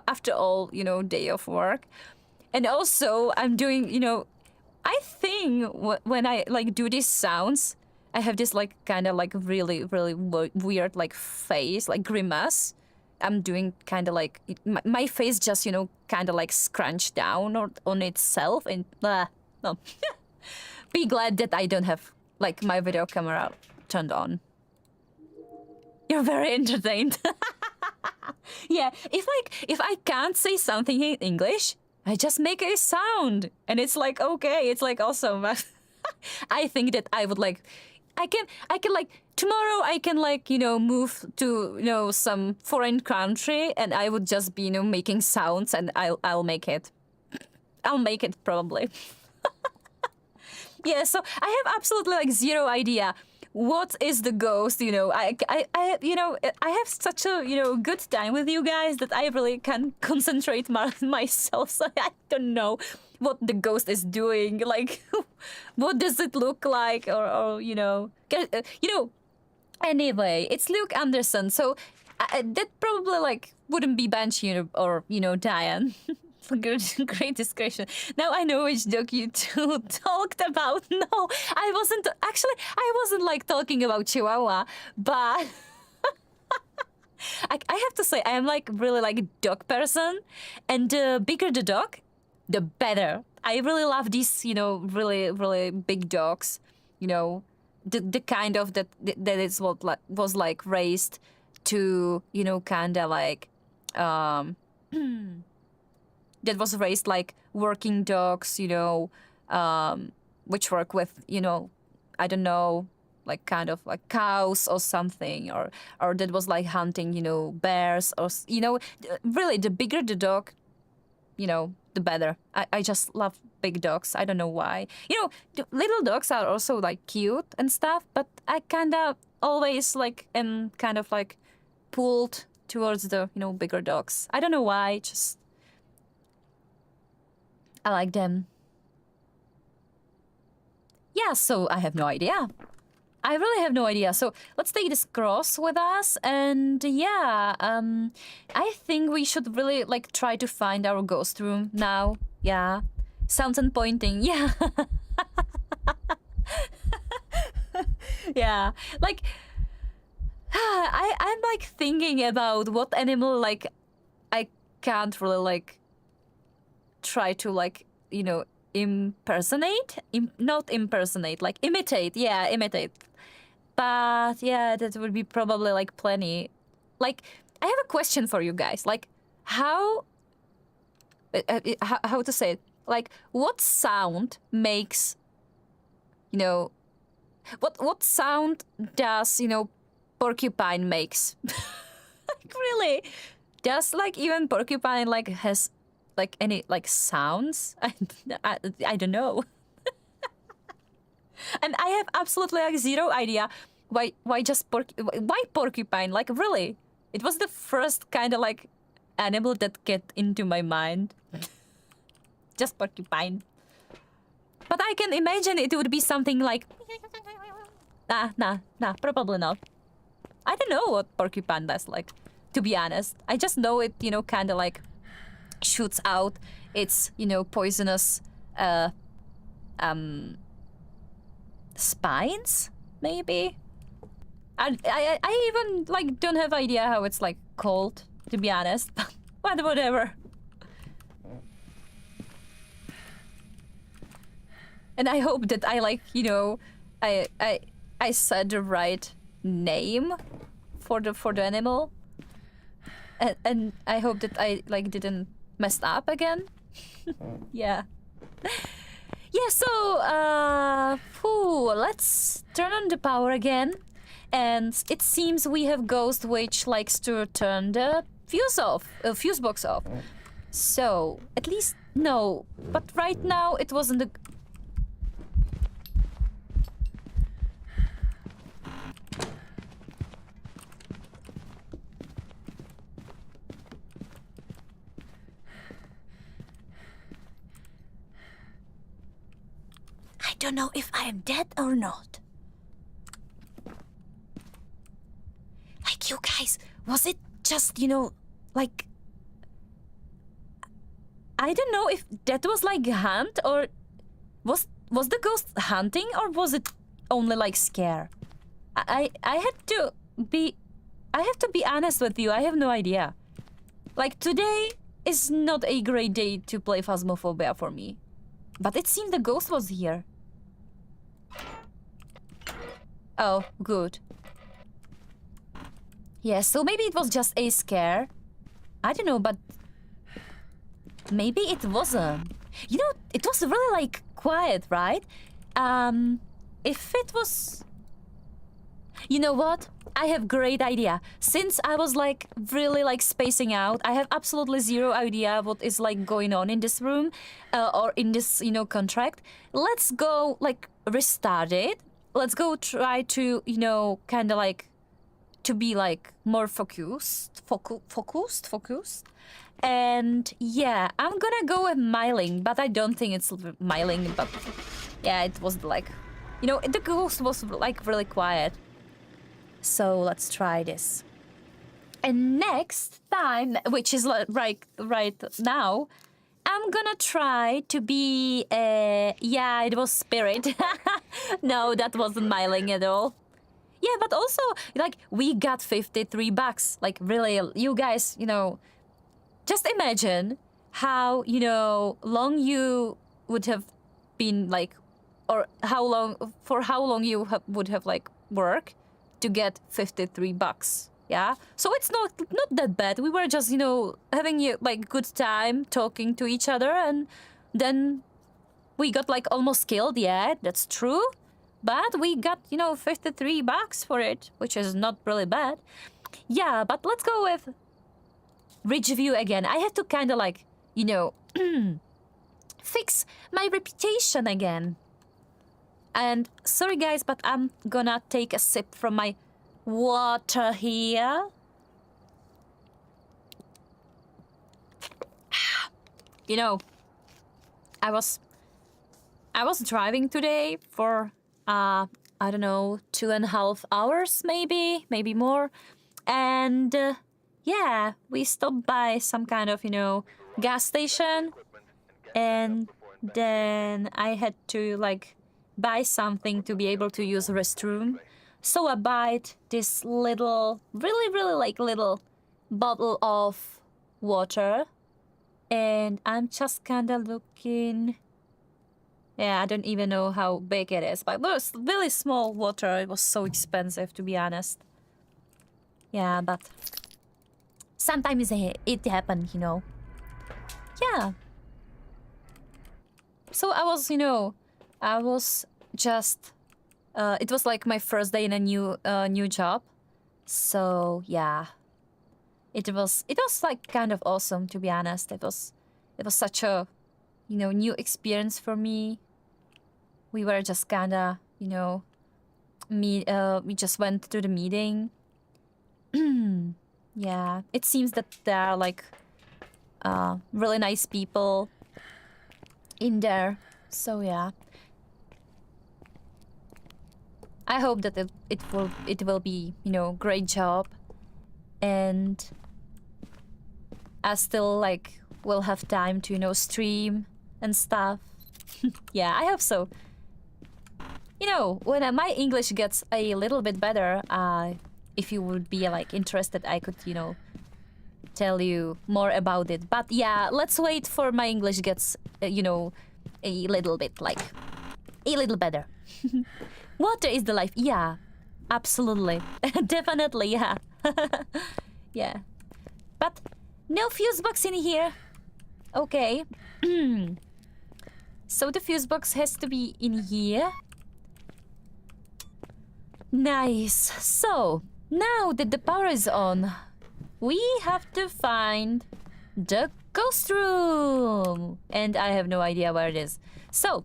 after all day of work, and also I'm doing I think when I like do these sounds, I have this like kind of like really really weird like face like grimace. I'm doing kind of like my face just kind of like scrunched down or on itself and no. Be glad that I don't have like my video camera turned on. You're very entertained. Yeah, if I can't say something in English, I just make a sound and it's like okay, it's like awesome. I think that I would like I can like tomorrow I can like move to some foreign country and I would just be making sounds and I'll make it. I'll make it probably. Yeah, so I have absolutely like zero idea what is the ghost. I have such a good time with you guys that I really can concentrate myself. So I don't know what the ghost is doing. Like, what does it look like, or Anyway, it's Luke Anderson, so that probably like wouldn't be Banshee or Diane. Great discretion. Now I know which dog you two talked about. No, I wasn't. Actually, I wasn't like talking about Chihuahua, but I have to say I am like really like a dog person, and the bigger the dog, the better. I really love these, really really big dogs. The kind of that is what like was like raised to kind of like that was raised like working dogs, which work with, I don't know, like kind of like cows or something, or that was like hunting, bears or, really the bigger the dog, the better. I just love big dogs. I don't know why. The little dogs are also like cute and stuff, but I kind of always like am kind of like pulled towards the, bigger dogs. I don't know why, just I like them. Yeah, so I have no idea. I really have no idea. So let's take this cross with us, and yeah, I think we should really like try to find our ghost room now. Yeah, sounds and pointing. Yeah, yeah. Like, I'm like thinking about what animal like I can't really like try to like impersonate, not impersonate, like imitate. Yeah, imitate. But yeah, that would be probably like plenty. Like, I have a question for you guys. Like, how to say it? Like, what sound makes what sound does porcupine makes? Like, really? Does like even porcupine like has like any like sounds? I don't know. And I have absolutely like zero idea why just why porcupine? Like, really? It was the first kind of like animal that get into my mind. Just porcupine. But I can imagine it would be something like nah, probably not. I don't know what porcupine does, like, to be honest. I just know it, kind of like shoots out its, poisonous spines, maybe. I even like don't have idea how it's like called, to be honest. But whatever. And I hope that I like I said the right name for the animal, and I hope that I like didn't mess up again. Yeah. Yeah, so let's turn on the power again. And it seems we have Ghost which likes to turn the fuse box off. So, at least no, but right now it wasn't the don't know if I am dead or not. Like, you guys, was it just, like... I don't know if that was like a hunt or... Was the ghost hunting or was it only like scare? I have to be honest with you, I have no idea. Like, today is not a great day to play Phasmophobia for me. But it seemed the ghost was here. Oh, good. Yeah, so maybe it was just a scare. I don't know, but... Maybe it wasn't. You know, it was really, like, quiet, right? If it was... You know what? I have great idea. Since I was, like, really, like, spacing out, I have absolutely zero idea what is, like, going on in this room or in this, contract. Let's go, like, restart it. Let's go try to, kind of, like, to be, like, more focused. And, yeah, I'm gonna go with Myling, but I don't think it's Myling, but... Yeah, it was, like... the ghost was, like, really quiet. So let's try this. And next time, which is right now, I'm gonna try to be yeah, it was Spirit. No, that wasn't Myling at all. Yeah, but also, like, we got $53. Like, really, you guys, just imagine how, long you would have been, like, or how long you would have, like, worked to get $53, yeah? So it's not that bad. We were just, having a, like, good time talking to each other, and then we got, like, almost killed, yeah, that's true. But we got, $53 for it, which is not really bad. Yeah, but let's go with Ridgeview again. I have to kind of, like, fix my reputation again. And sorry guys, but I'm gonna take a sip from my water here. I was driving today for I don't know, 2.5 hours maybe more, and yeah, we stopped by some kind of gas station, and then I had to like buy something to be able to use the restroom. So I bought this little, really like little bottle of water, and I'm just kind of looking. Yeah, I don't even know how big it is, but it was really small water. It was so expensive, to be honest. Yeah, but sometimes it happened, Yeah. So I was, I was just, it was like my first day in a new job. So yeah, it was like kind of awesome, to be honest. It was such a, new experience for me. We were just kinda, we just went to the meeting. Yeah, it seems that there are like really nice people in there. So yeah, I hope that it will be, great job, and I still like will have time to, stream and stuff. Yeah, I hope so. When my English gets a little bit better, if you would be like interested, I could, tell you more about it. But yeah, let's wait for my English gets, a little bit like a little better. Water is the life. Yeah, absolutely. Definitely, yeah. Yeah. But no fuse box in here. Okay. So the fuse box has to be in here. Nice. So, now that the power is on, we have to find the ghost room. And I have no idea where it is. So,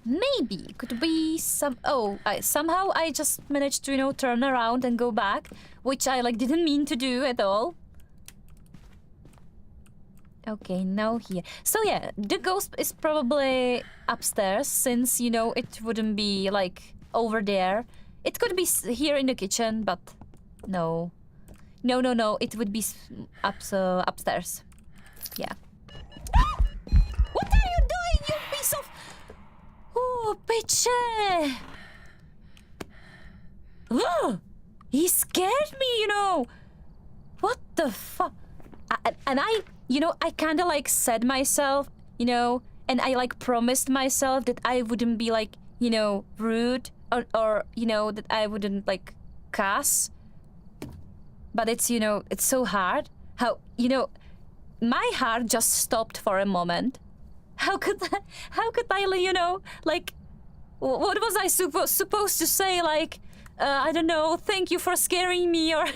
maybe it could be some... Oh, somehow I just managed to, turn around and go back, which I, like, didn't mean to do at all. Okay, now here. So yeah, the ghost is probably upstairs since, you know, it wouldn't be like over there. It could be here in the kitchen, but no. No, no, no, it would be upstairs. Yeah. What are you doing, you piece of... Oh, bitch! Ugh! He scared me, you know! What the fuck? And I, you know, I kind of like said myself, you know, and I like promised myself that I wouldn't be like, you know, rude or you know, that I wouldn't like cuss. But it's, you know, it's so hard. How, you know, my heart just stopped for a moment. How could I, you know, like, what was I supposed to say? Like, I don't know, thank you for scaring me, or...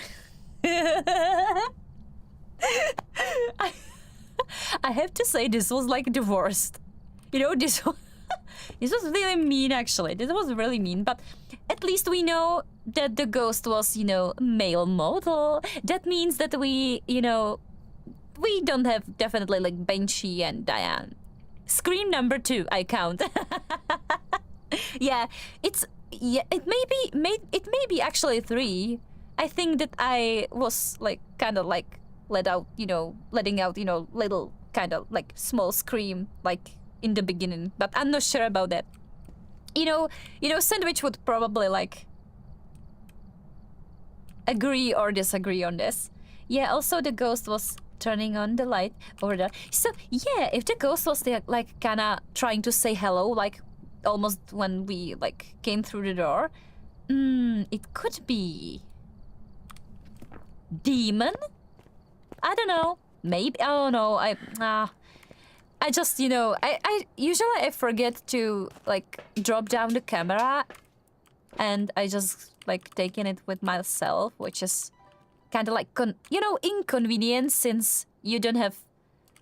I have to say, this was like the worst. You know, this was, this was really mean, actually. This was really mean, but at least we know that the ghost was, you know, male model. That means that we, you know, we don't have definitely like Banshee and Diane. Scream number 2, I count. Yeah, it may be actually 3. I think that I was like kind of like letting out, you know, little kind of like small scream like in the beginning, but I'm not sure about that. You know, Sandwich would probably like agree or disagree on this. Yeah, also the ghost was turning on the light over there. So yeah, if the ghost was there, like kinda trying to say hello, like almost when we like came through the door, it could be demon. I don't know. Maybe I don't know. I just, you know, I usually I forget to like drop down the camera, and I just like taking it with myself, which is kind of like you know, inconvenience since you don't have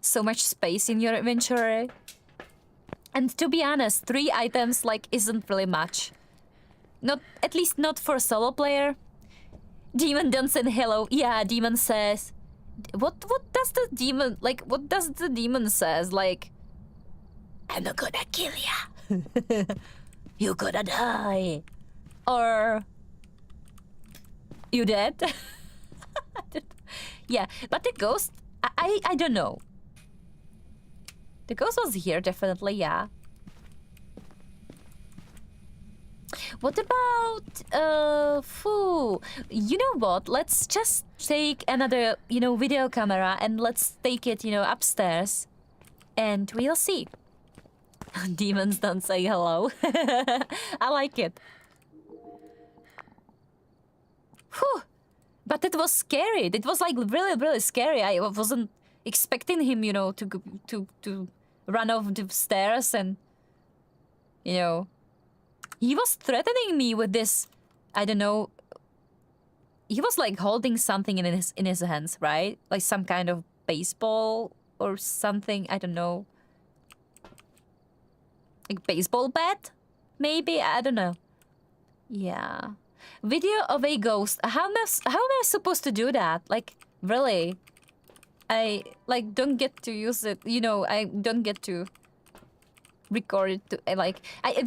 so much space in your inventory. And to be honest, 3 items like isn't really much. Not, at least not for a solo player. Demon don't say hello. Yeah, demon says. What does the demon like? What does the demon says? Like, I'm not gonna kill ya. You gonna die, or you dead. Yeah, but the ghost, I don't know. The ghost was here, definitely, yeah. What about, you know what? Let's just take another, you know, video camera and let's take it, you know, upstairs. And we'll see. Demons don't say hello. I like it. Whew. But it was scary. It was like really, really scary. I wasn't expecting him, you know, to run off the stairs, and, you know, he was threatening me with this. I don't know. He was like holding something in his hands, right? Like some kind of baseball or something. I don't know. Like baseball bat, maybe. I don't know. Yeah. Video of a ghost. How am I supposed to do that? Like, really? I like don't get to use it. You know, I don't get to record it. I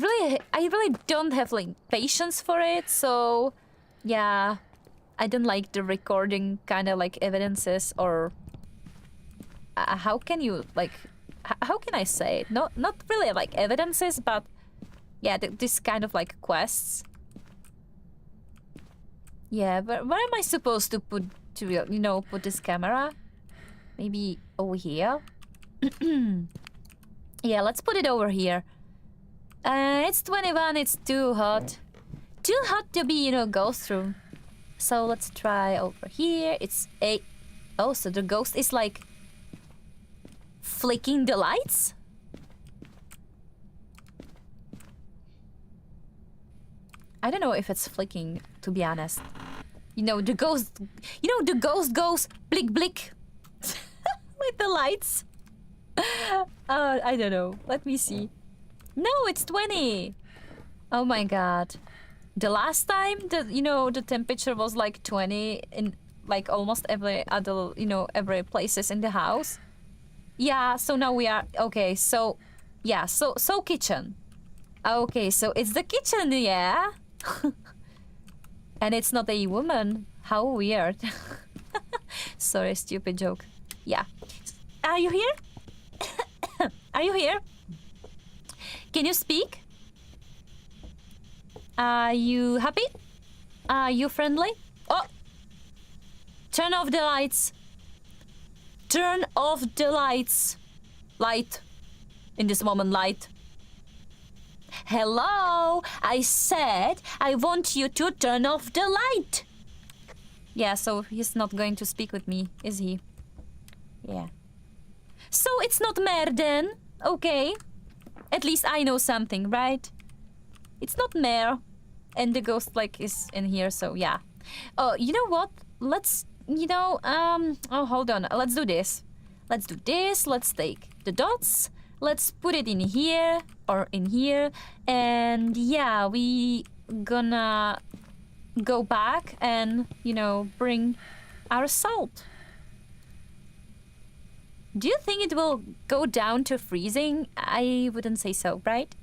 really don't have like patience for it. So, yeah, I don't like the recording kind of like evidences, or how can you like? How can I say it? Not really like evidences, but yeah, this kind of like quests. Yeah, but where am I supposed to put this camera? Maybe over here? Yeah, let's put it over here. It's 21, it's too hot. Too hot to be, you know, go through. So let's try over here. It's a... Oh, so the ghost is like... flicking the lights? I don't know if it's flicking, to be honest. You know, the ghost goes blick blick with the lights. I don't know. Let me see. No, it's 20. Oh my god. The last time the temperature was like 20 in like almost every other, every places in the house. Yeah, so now we are okay, so yeah, so kitchen. Okay, so it's the kitchen, yeah. And it's not a woman. How weird. Sorry, stupid joke. Yeah. Are you here? Are you here? Can you speak? Are you happy? Are you friendly? Oh! Turn off the lights. Turn off the lights. Light. In this moment, light. Hello? I said I want you to turn off the light. Yeah, so he's not going to speak with me, is he? Yeah. So it's not Mer then? Okay. At least I know something, right? It's not Mer. And the ghost, like, is in here, so yeah. Oh, you know what? Let's, oh, hold on. Let's do this. Let's do this. Let's take the dots. Let's put it in here or in here. And yeah, we gonna go back and, bring our salt. Do you think it will go down to freezing? I wouldn't say so, right?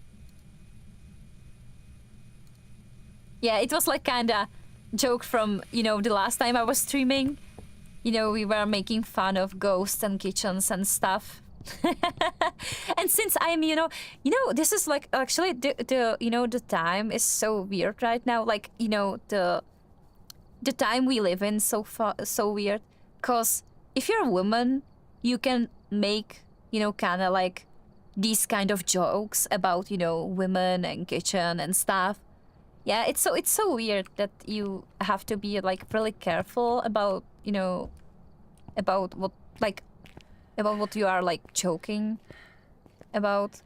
Yeah, it was like kinda joke from, the last time I was streaming. We were making fun of ghosts and kitchens and stuff. And since I'm, this is like actually the time is so weird right now. Like, the time we live in so weird. 'Cause if you're a woman, you can make, kind of like these kind of jokes about, women and kitchen and stuff. Yeah, it's so weird that you have to be like really careful about, about what you are like joking about.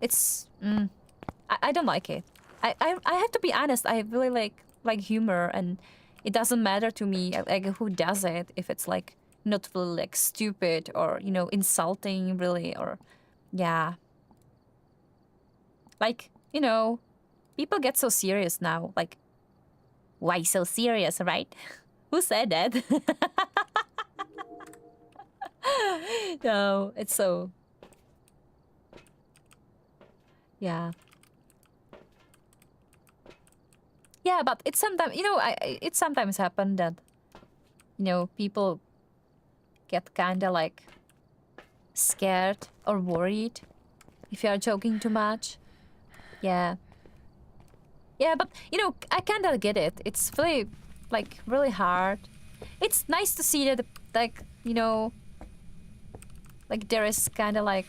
It's I don't like it. I have to be honest. I really like humor, and it doesn't matter to me like who does it, if it's like not really like stupid or insulting really, or yeah, like people get so serious now. Like, why so serious, right? Who said that? No, it's so yeah. Yeah, but it's sometimes it sometimes happen that people get kind of like scared or worried if you are joking too much. Yeah. Yeah, but I kind of get it. It's really like really hard. It's nice to see that like like there is kind of like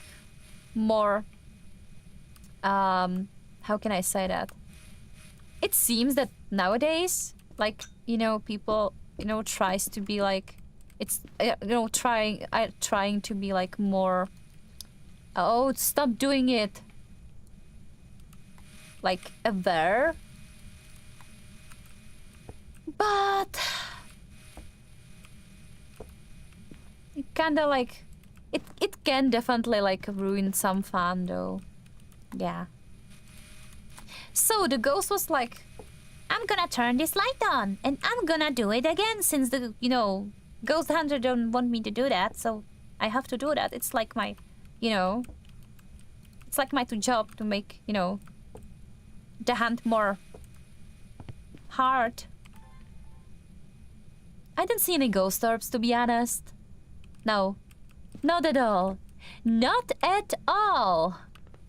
more how can I say that? It seems that nowadays like people tries to be like it's trying to be like more oh, stop doing it, like aware, but it kind of like it can definitely like ruin some fun though. Yeah. So the ghost was like, I'm gonna turn this light on and I'm gonna do it again, since the ghost hunter don't want me to do that, so I have to do that. It's like my it's like my job to make the hunt more hard. I didn't see any ghost orbs, to be honest. No, not at all. Not at all.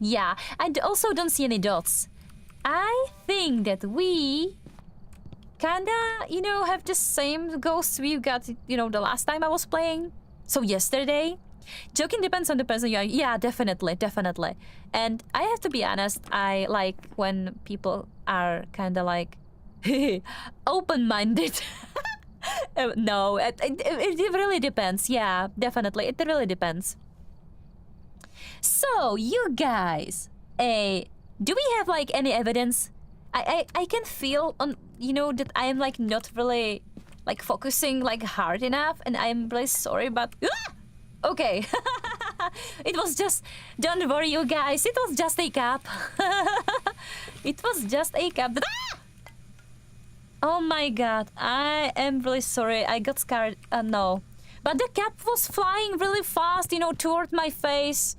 Yeah, I also don't see any dots. I think that we kinda, have the same ghosts we got, the last time I was playing. So yesterday. Joking depends on the person you are. Yeah, definitely. And I have to be honest, I like when people are kinda like open-minded. No, it really depends. Yeah, definitely. It really depends. So, you guys, do we have like any evidence? I can feel on that I am like not really like focusing like hard enough, and I'm really sorry, but okay. It was just, don't worry you guys, it was just a cup. It was just a cup. Oh my god, I am really sorry. I got scared. No. But the cat was flying really fast, you know, toward my face.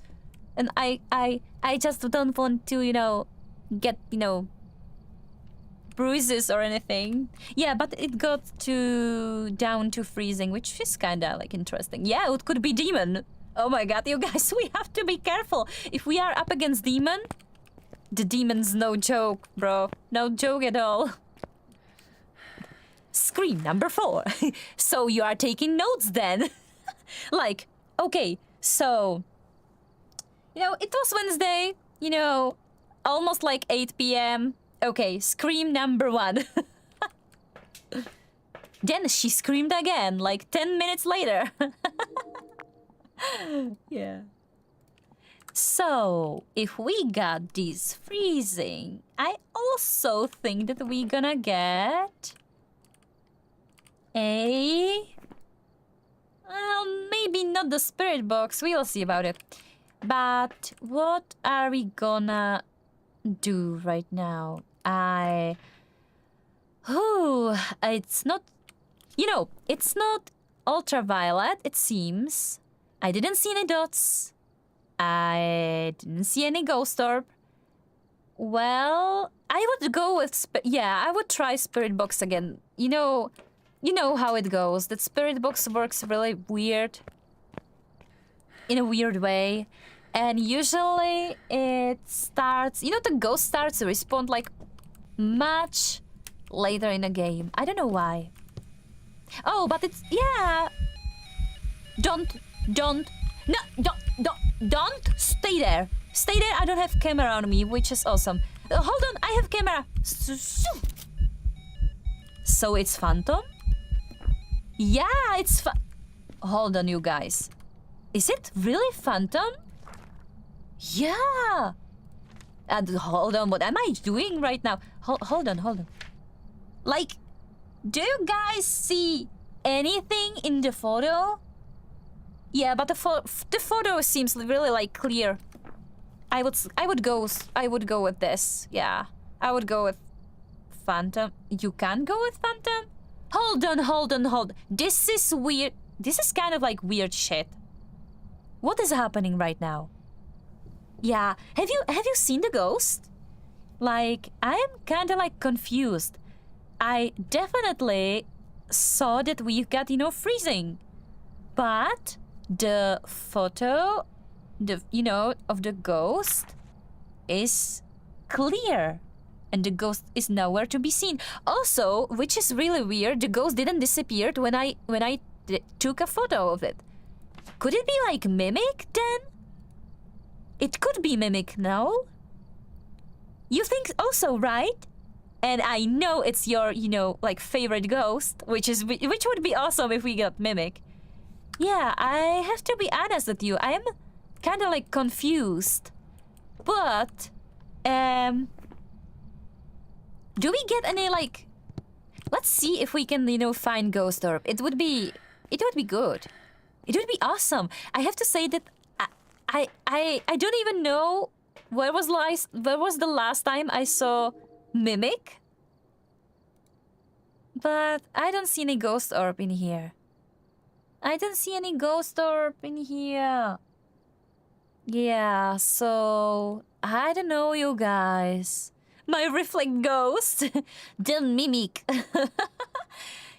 And I just don't want to, you know, get, you know, bruises or anything. Yeah, but it got down to freezing, which is kinda like interesting. Yeah, it could be demon. Oh my god, you guys, we have to be careful. If we are up against demon, the demon's no joke, bro. No joke at all. Screen number 4. So you are taking notes then. Like, okay, so, you know, it was Wednesday, you know, almost like 8 p.m. Okay, scream number 1. Then she screamed again, like 10 minutes later. Yeah. So, if we got this freezing, I also think that we gonna get well, maybe not the spirit box, we'll see about it. But what are we gonna do right now? It's not, you know, it's not ultraviolet, it seems. I didn't see any dots. I didn't see any ghost orb. Well, I would go with, I would try spirit box again. You know how it goes. That spirit box works really weird. In a weird way. And usually it starts, you know, the ghost starts to respawn like much later in a game. I don't know why. Oh, but it's, yeah. Don't stay there. Stay there, I don't have camera on me, which is awesome. Hold on, I have camera. So it's Phantom? Yeah, it's hold on, you guys. Is it really Phantom? Yeah. Hold on, what am I doing right now? Hold on. Like, do you guys see anything in the photo? Yeah, but the photo seems really like clear. I would go with this. Yeah, I would go with Phantom. You can go with Phantom? Hold on. This is weird. This is kind of like weird shit. What is happening right now? Yeah, have you seen the ghost? Like, I am kind of like confused. I definitely saw that we got, you know, freezing. But the photo, of the ghost is clear. And the ghost is nowhere to be seen. Also, which is really weird, the ghost didn't disappear when I took a photo of it. Could it be like Mimic then? It could be Mimic, no? You think also, right? And I know it's your, like favorite ghost, which would be awesome if we got Mimic. Yeah, I have to be honest with you. I am kind of like confused. But, do we get any like? Let's see if we can, find Ghost Orb. It would be good. It would be awesome. I have to say that I don't even know where was the last time I saw Mimic. But I don't see any Ghost Orb in here. I don't see any Ghost Orb in here. Yeah, so I don't know, you guys. My reflect ghost, the Mimic.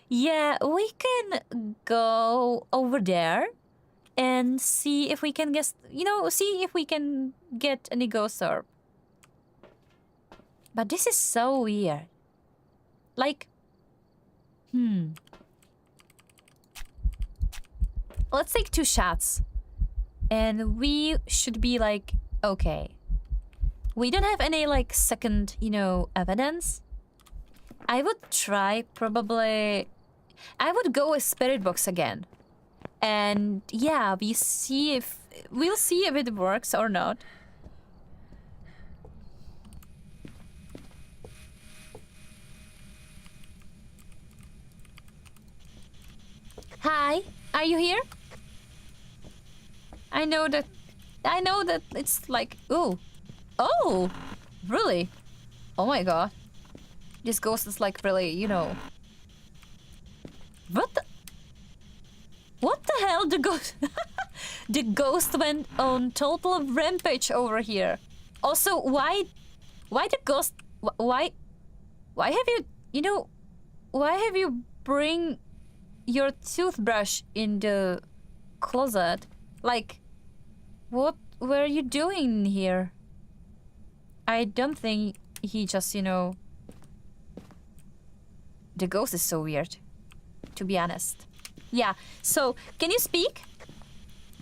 Yeah, we can go over there and see if we can see if we can get any Ghost Orb. But this is so weird. Like, let's take 2 shots. And we should be like, okay. We don't have any like second, evidence. I would try probably. I would go with Spirit Box again. And yeah, we'll see if it works or not. Hi, are you here? I know that it's like, ooh. Oh, really? Oh my god. This ghost is like really, What the? What the hell? The ghost... the ghost went on total rampage over here. Also, why the ghost... Why have you... You know... Why have you bring your toothbrush in the closet? Like, what were you doing here? I don't think he just, you know... The ghost is so weird, to be honest. Yeah, so, can you speak?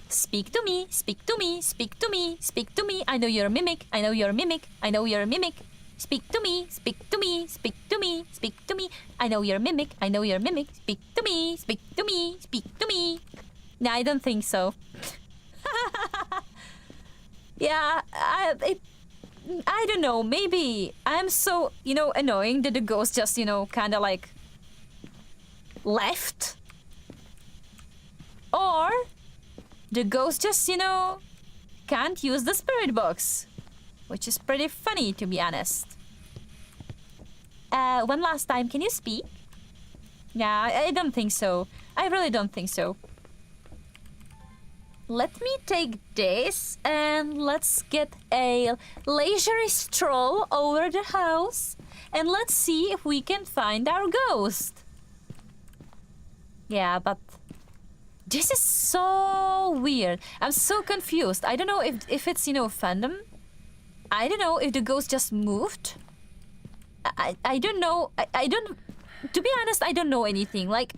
Speak to me, speak to me, speak to me, speak to me. I know you're a mimic, I know you're a mimic, I know you're a mimic. Speak to me, speak to me, speak to me, speak to me. I know you're a mimic, I know you're a mimic. Speak to me, speak to me, speak to me. No, I don't think so. Yeah, I don't know, maybe I'm so, you know, annoying that the ghost just, you know, kind of like left. Or the ghost just, you know, can't use the spirit box, which is pretty funny, to be honest. One last time, can you speak? Yeah, I don't think so. I really don't think so. Let me take this and let's get a leisurely stroll over the house and let's see if we can find our ghost. Yeah, but this is so weird. I'm so confused. I don't know if it's, you know, fandom. I don't know if the ghost just moved. I don't know. I don't... To be honest, I don't know anything. Like,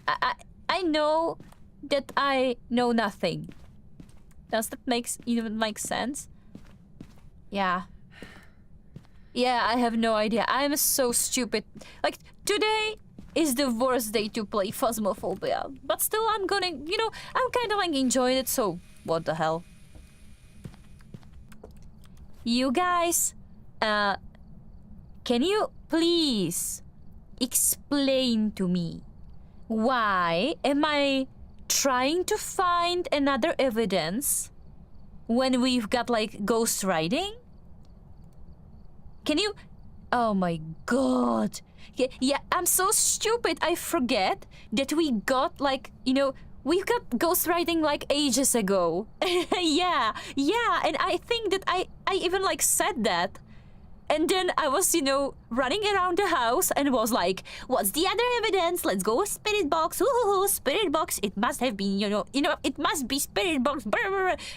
I know that I know nothing. Does that even make sense? Yeah. Yeah, I have no idea. I'm so stupid. Like, today is the worst day to play Phasmophobia. But still, I'm gonna, you know, I'm kind of like enjoying it, so what the hell. You guys, can you please explain to me why am I trying to find another evidence when we've got like ghost writing? Can you... Oh my god. Yeah, I'm so stupid. I forget that we got like, you know, we've got ghostwriting like ages ago. yeah, and I think that I even like said that. And then I was, you know, running around the house and was like, what's the other evidence? Let's go with spirit box. Ooh, spirit box. It must have been, you know, it must be spirit box.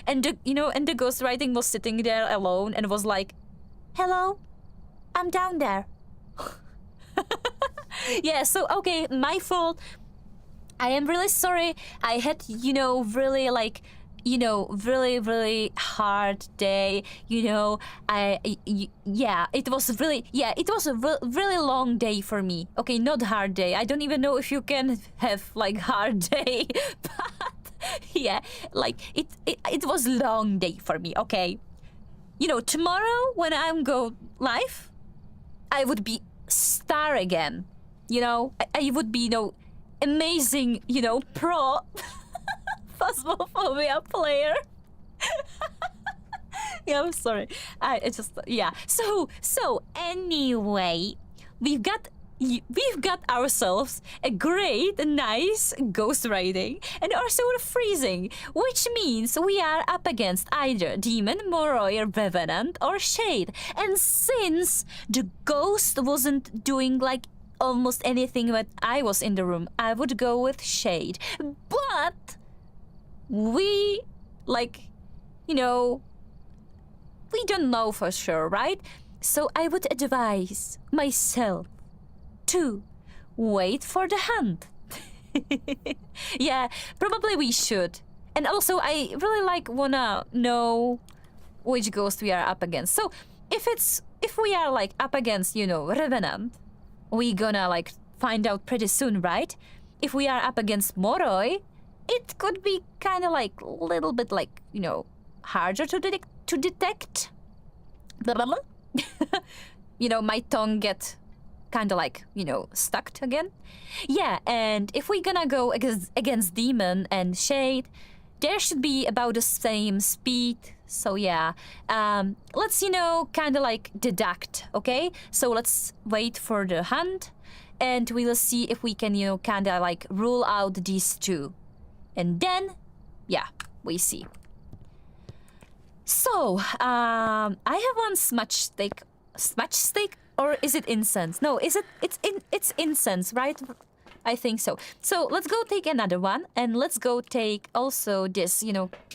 And the, you know, and the ghostwriting was sitting there alone and was like, hello, I'm down there. Yeah, so okay, my fault. I am really sorry. I had, you know, really like, you know, really hard day. You know, yeah, it was really, yeah, it was a really long day for me. Okay, not hard day. I don't even know if you can have like hard day, but yeah, like it was long day for me. Okay, you know, tomorrow when I'm go live, I would be star again. You know, I would be, you know, amazing, you know, pro Phasmophobia player. Yeah, I'm sorry. It's just, yeah. So anyway, we've got ourselves a great, nice ghost riding and also freezing, which means we are up against either Demon, Moroi, Revenant, or Shade. And since the ghost wasn't doing like almost anything when I was in the room, I would go with Shade. But we, like, you know, we don't know for sure, right? So I would advise myself to wait for the hunt. Yeah, probably we should. And also, I really like wanna know which ghost we are up against. So if we are like up against, you know, Revenant, we gonna like find out pretty soon, right? If we are up against Moroi, it could be kind of like a little bit like, you know, harder to detect. Blah, blah, blah. You know, my tongue get kind of like, you know, stuck again. Yeah, and if we're gonna go against Demon and Shade, there should be about the same speed. So yeah, let's, you know, kind of like deduct, okay? So let's wait for the hunt and we'll see if we can, you know, kind of like rule out these two. And then, yeah, we see. So, I have one smudge stick. Smudge stick? Or is it incense? No, is it? It's incense, right? I think so. So let's go take another one, and let's go take also this,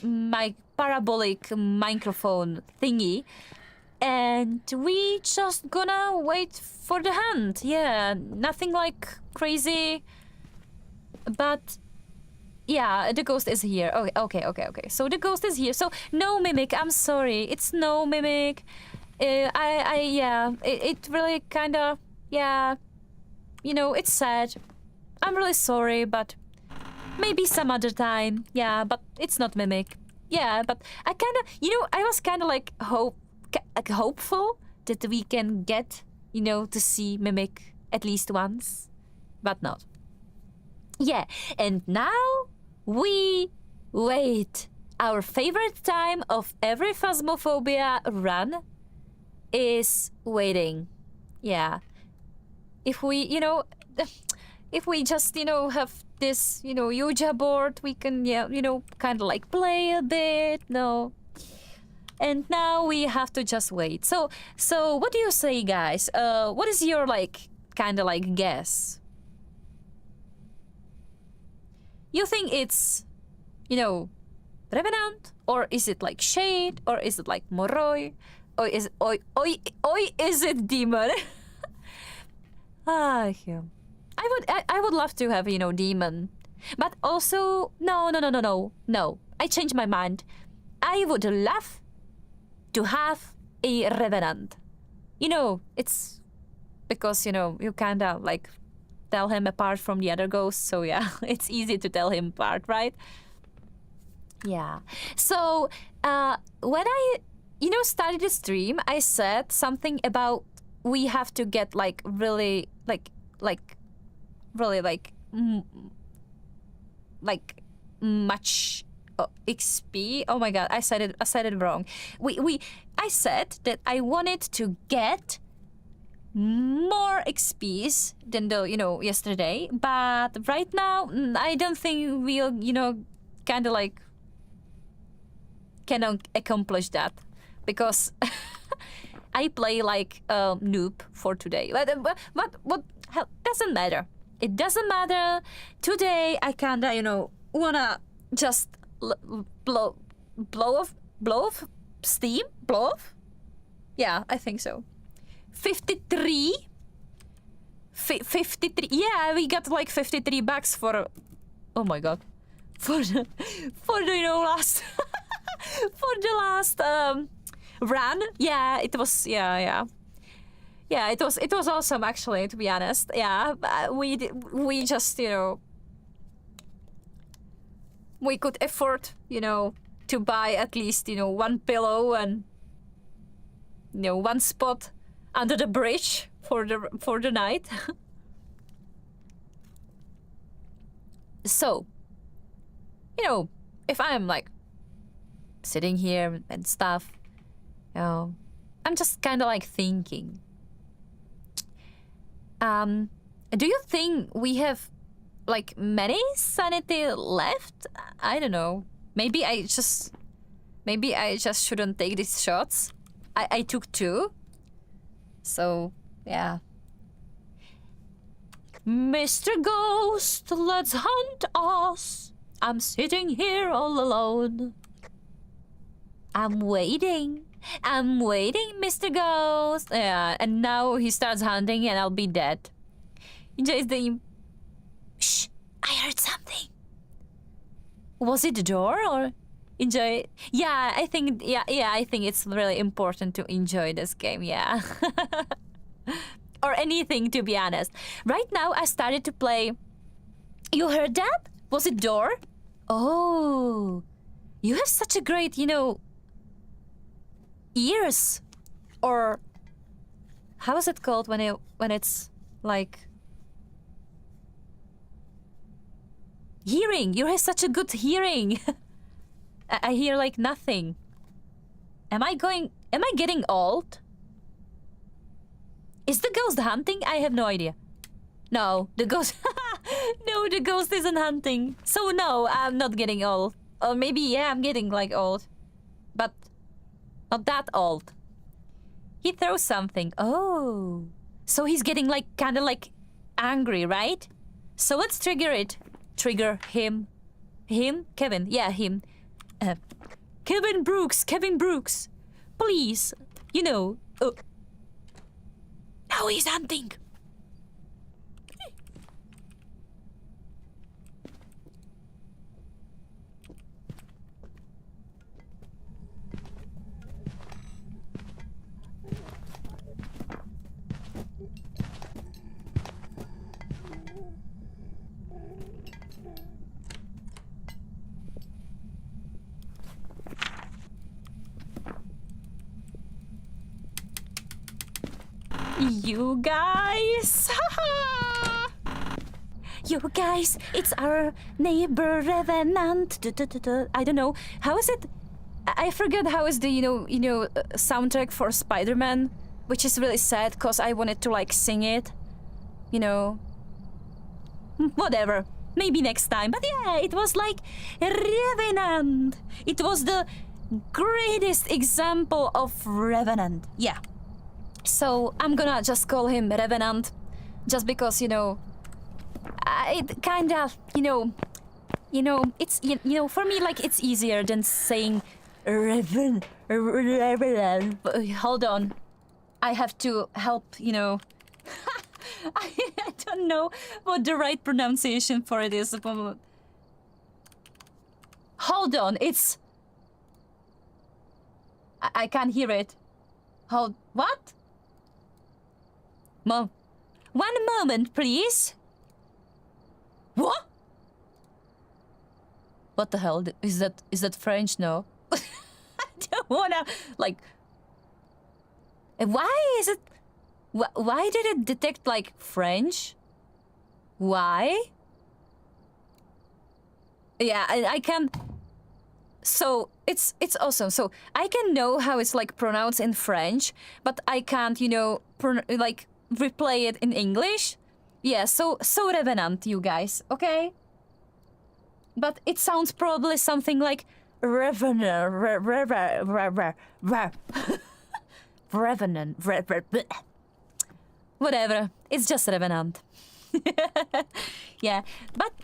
my parabolic microphone thingy, and we just gonna wait for the hand. Yeah, nothing like crazy, but yeah, the ghost is here. Okay. So the ghost is here. So no mimic. I'm sorry. It's no mimic. It really kind of, yeah, it's sad. I'm really sorry, but maybe some other time. Yeah, but it's not mimic. Yeah, but I kind of, I was kind of like hopeful that we can get, to see mimic at least once, but not. Yeah, and now we wait. Our favorite time of every Phasmophobia run is waiting. Yeah. If we, if we just, have this, Ouija board, we can, kind of like play a bit. No. And now we have to just wait. So what do you say, guys? What is your, like, kind of like guess? You think it's, Revenant? Or is it like Shade? Or is it like Moroi? Or is it, is it Demon? Yeah. I would love to have, Demon. But also, no. I changed my mind. I would love to have a Revenant. It's because, you kind of like tell him apart from the other ghosts. So yeah, it's easy to tell him apart, right? Yeah. So when I, started the stream, I said something about we have to get like really much XP. Oh my god, I said it wrong. I said that I wanted to get more XPs than the yesterday, but right now I don't think we'll kind of like can accomplish that because I play like a noob for today. But what hell, doesn't matter. It doesn't matter. Today I kinda wanna just blow off steam. Blow off. Yeah, I think so. 53. 53. Yeah, we got like 53 bucks for. Oh my god. For the last for the last run. Yeah, it was. Yeah, it was awesome actually, to be honest. Yeah, we just we could afford to buy at least one pillow and one spot under the bridge for the night. So if I'm like sitting here and stuff, I'm just kind of like thinking. Do you think we have like many sanity left? I don't know. Maybe I just shouldn't take these shots. I took 2. So, yeah. Mr. Ghost, let's hunt us. I'm sitting here all alone. I'm waiting, Mr. Ghost. Yeah, and now he starts hunting and I'll be dead. Enjoy the... Shh, I heard something. Was it the door or... Enjoy it? Yeah, I think I think it's really important to enjoy this game, yeah. Or anything, to be honest. Right now I started to play. You heard that? Was it door? Oh. You have such a great, ears. Or how is it called when it's like hearing. You have such a good hearing. I hear like nothing. Am I getting old? Is the ghost hunting? I have no idea. No, the ghost No, the ghost isn't hunting. So no, I'm not getting old. Or maybe, yeah, I'm getting like old. But not that old. He throws something. Oh. So he's getting like kind of like angry, right? So let's trigger it. Trigger him. Him? Kevin. Yeah, him. Kevin Brooks. Kevin Brooks. Please. You know. Now he's hunting. You guys! You guys, it's our neighbor Revenant. I don't know. How is it? I forgot how is the, soundtrack for Spider-Man, which is really sad because I wanted to like sing it. You know. Whatever. Maybe next time. But yeah, it was like Revenant. It was the greatest example of Revenant. Yeah. So I'm gonna just call him Revenant, just because it kind of it's for me like it's easier than saying Revenant. Hold on, I have to help. I don't know what the right pronunciation for it is. Hold on, it's I can't hear it. What? Mom, one moment, please. What? What the hell is that? Is that French? No. I don't wanna like. Why is it? Why did it detect like French? Why? Yeah, I can. So it's awesome. So I can know how it's like pronounced in French, but I can't, like replay it in English. Yeah, so Revenant, you guys, okay? But it sounds probably something like Revenant, Revenant, whatever. It's just Revenant. Yeah, but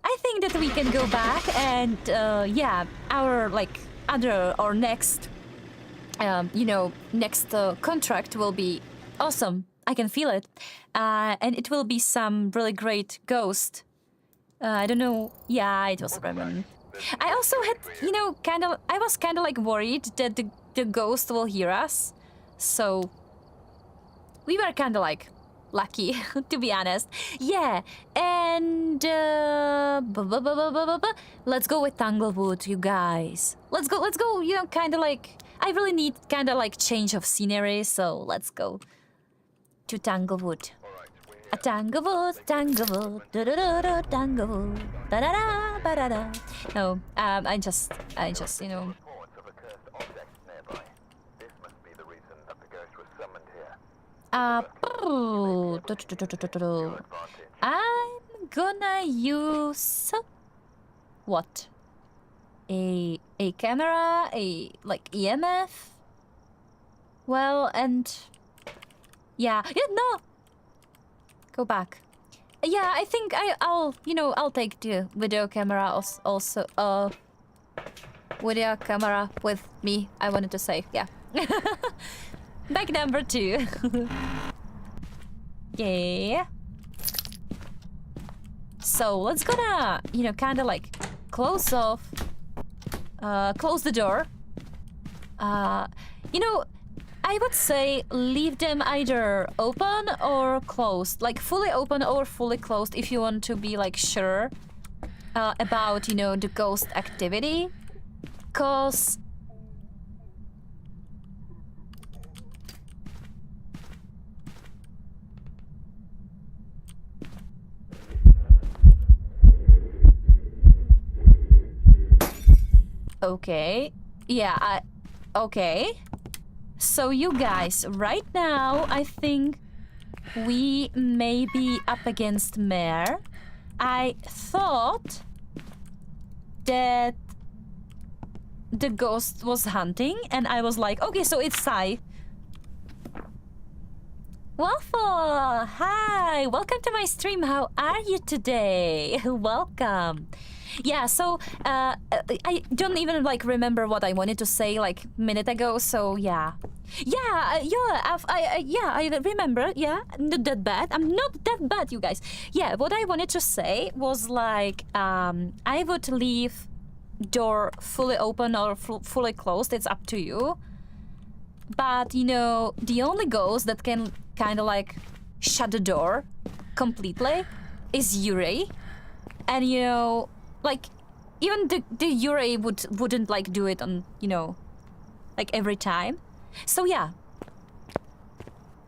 I think that we can go back and our like other or next, next contract will be awesome. I can feel it, and it will be some really great ghost. I don't know. Yeah, it was Revenant. I also had, I was kind of like worried that the ghost will hear us, so we were kind of like lucky, to be honest. Yeah, and let's go with Tanglewood, you guys. Let's go. Kind of like I really need kind of like change of scenery, so let's go to Tanglewood. A Tanglewood, Tanglewood, da da da da, Tanglewood, da da da ba da da. No, I just, Reports of a cursed object nearby. This must be the reason that the ghost was summoned here. I'm gonna use what? A camera, a like EMF. Well, and yeah, no. Go back. Yeah, I think I'll take the video camera also. Video camera with me. I wanted to say, yeah. Back number 2. Yeah. So let's gonna, kind of like close the door. I would say leave them either open or closed, like fully open or fully closed if you want to be like sure about, the ghost activity. 'Cause okay. Yeah, okay. So you guys, right now, I think we may be up against Mare. I thought that the ghost was hunting, and I was like, okay, so it's Sai. Waffle, hi, welcome to my stream. How are you today? Welcome. Yeah, so I don't even like remember what I wanted to say like minute ago. So yeah, I remember. Yeah, not that bad. I'm not that bad, you guys. Yeah, what I wanted to say was like I would leave door fully open or fully closed. It's up to you. But you know, the only ghost that can kind of like shut the door completely is Yurei, and you know. Like, even the Yurei wouldn't like do it on, you know, like every time. So yeah,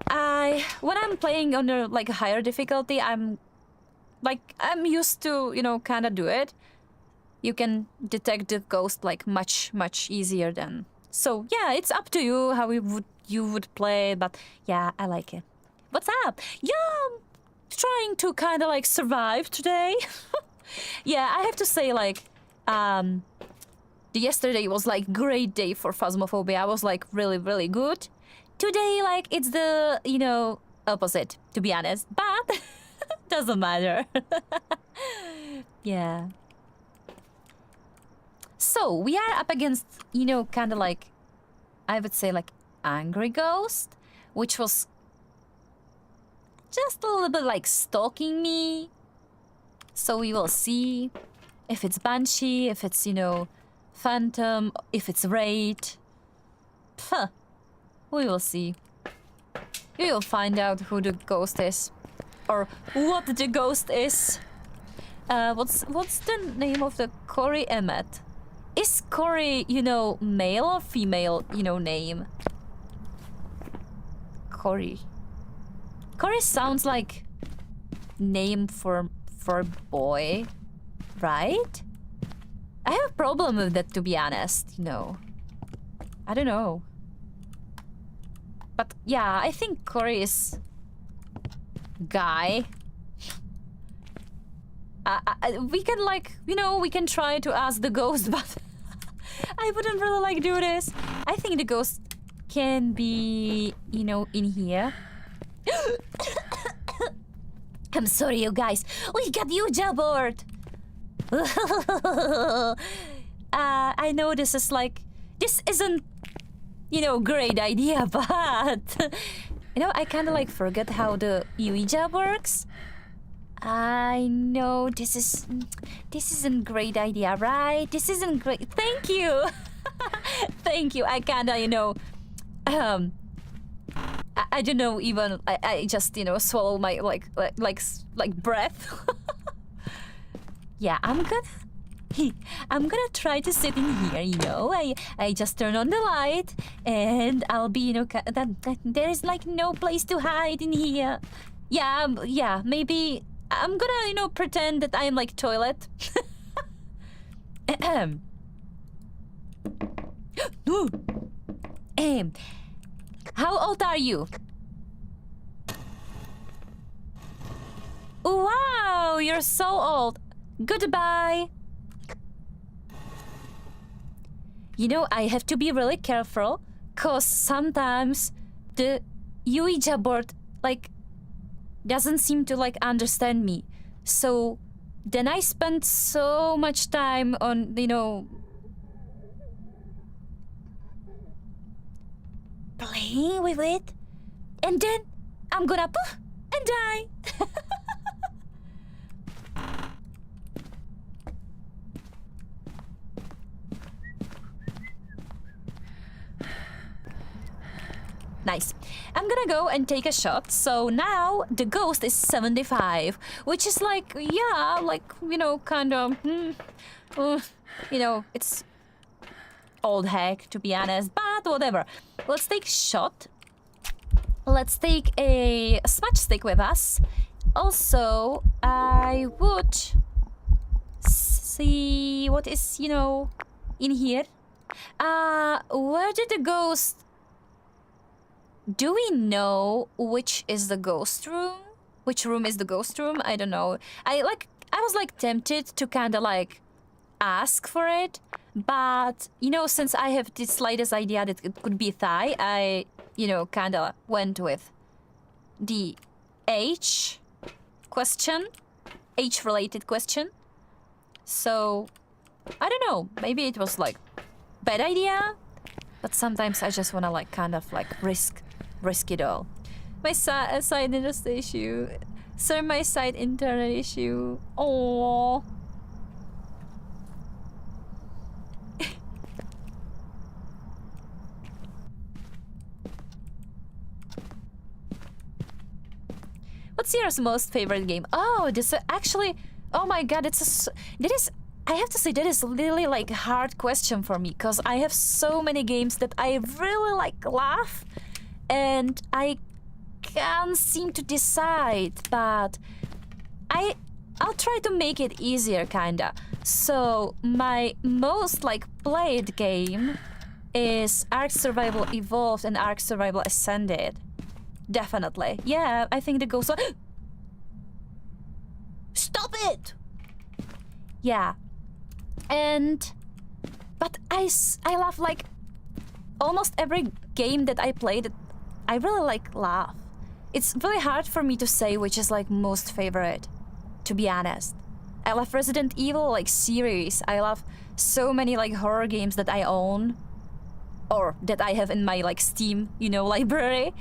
when I'm playing on a like a higher difficulty, I'm used to, you know, kind of do it. You can detect the ghost like much easier than. So yeah, it's up to you how you would play, but yeah, I like it. What's up? Yeah, I'm trying to kind of like survive today. Yeah, I have to say, like, yesterday was like great day for Phasmophobia. I was like really good. Today, like, it's the, you know, opposite, to be honest. But doesn't matter. Yeah. So we are up against, you know, kind of like, I would say like angry ghost, which was just a little bit like stalking me. So we will see if it's Banshee, if it's, you know, Phantom, if it's Raid. Huh. We will see. We will find out who the ghost is. Or what the ghost is. What's the name of the Cory Emmett? Is Cory, you know, male or female, you know, name? Cory. Cory sounds like name for a boy, right? I have a problem with that, to be honest, you know. I don't know. But yeah, I think Cory is guy. We can like, you know, we can try to ask the ghost, but I wouldn't really like do this. I think the ghost can be, you know, in here. I'm sorry, you guys. We got you jailboard. I know this isn't, you know, great idea, but you know, I kind of like forget how the Ouija works. I know this isn't great idea, right? This isn't great. Thank you. Thank you. I kind of, you know, I don't know, even I just, you know, swallow my like breath. Yeah, I'm gonna try to sit in here, you know. I just turn on the light and I'll be, you know, that there is like no place to hide in here. Yeah, yeah, maybe I'm gonna, you know, pretend that I am like toilet. How old are you? Wow, you're so old. Goodbye. You know, I have to be really careful, cause sometimes the Ouija board like doesn't seem to like understand me. So then I spend so much time on, you know, playing with it, and then I'm gonna poof and die. Nice. I'm gonna go and take a shot. So now the ghost is 75, which is like, yeah, like, you know, kind of, you know, it's old hack, to be honest, but whatever. Let's take a shot. Let's take a smudge stick with us. Also, I would see what is, you know, in here. Where did the ghost... Do we know which is the ghost room? Which room is the ghost room? I don't know. I I was like tempted to kind of like ask for it, but you know, since I have the slightest idea that it could be Thai, I, you know, kind of went with the age question, age-related question. So I don't know, maybe it was like bad idea, but sometimes I just wanna like kind of like risk it all. My side interest issue. Sir, my side internet issue. Oh. What's your most favorite game? Oh, this actually. Oh my god, I have to say that is really like a hard question for me because I have so many games that I really like love, and I can't seem to decide. But I'll try to make it easier, kinda. So my most like played game is Ark Survival Evolved and Ark Survival Ascended. Definitely. Yeah, I think that goes on. Stop it! Yeah. But I love like almost every game that I play that I really like love. It's really hard for me to say which is like most favorite, to be honest. I love Resident Evil like series. I love so many like horror games that I own or that I have in my like Steam, you know, library.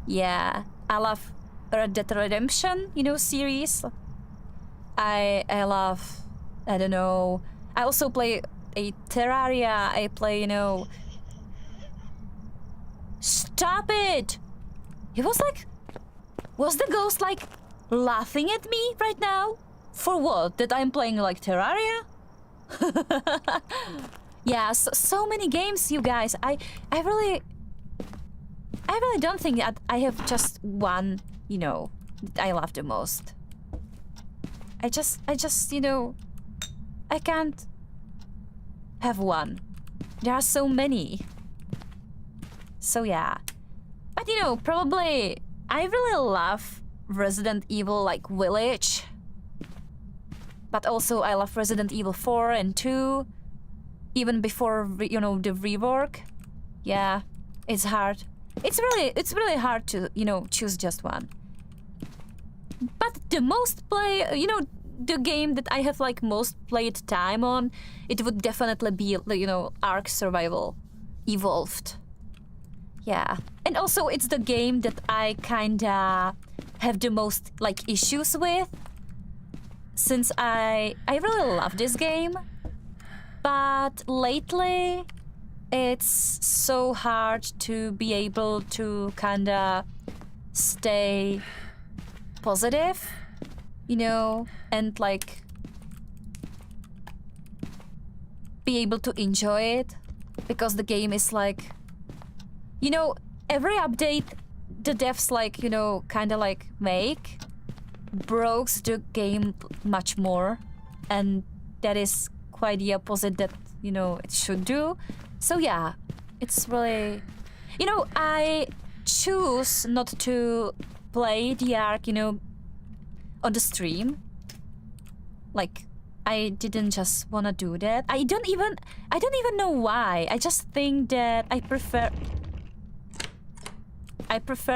Yeah, I love Red Dead Redemption, you know, series. I love, I don't know. I also play a Terraria. I play, you know. Stop it! It was like, was the ghost like laughing at me right now? For what? That I'm playing like Terraria? Yeah, so many games, you guys. I really don't think that I have just one, you know, that I love the most. I just, you know, I can't have one. There are so many. So yeah. But you know, probably I really love Resident Evil like Village. But also I love Resident Evil 4 and 2. Even before, you know, the rework. Yeah, it's hard. It's really hard to, you know, choose just one. But the most you know, the game that I have like most played time on, it would definitely be, you know, Ark Survival Evolved. Yeah. And also it's the game that I kinda have the most like issues with. Since I really love this game. But lately it's so hard to be able to kinda stay positive, you know, and like be able to enjoy it because the game is like, you know, every update the devs like, you know, kind of like make breaks the game much more, and that is quite the opposite that, you know, it should do. So yeah, it's really, you know, I choose not to play the Ark, you know, on the stream. Like, I didn't just wanna do that. I don't even know why. I just think that I prefer,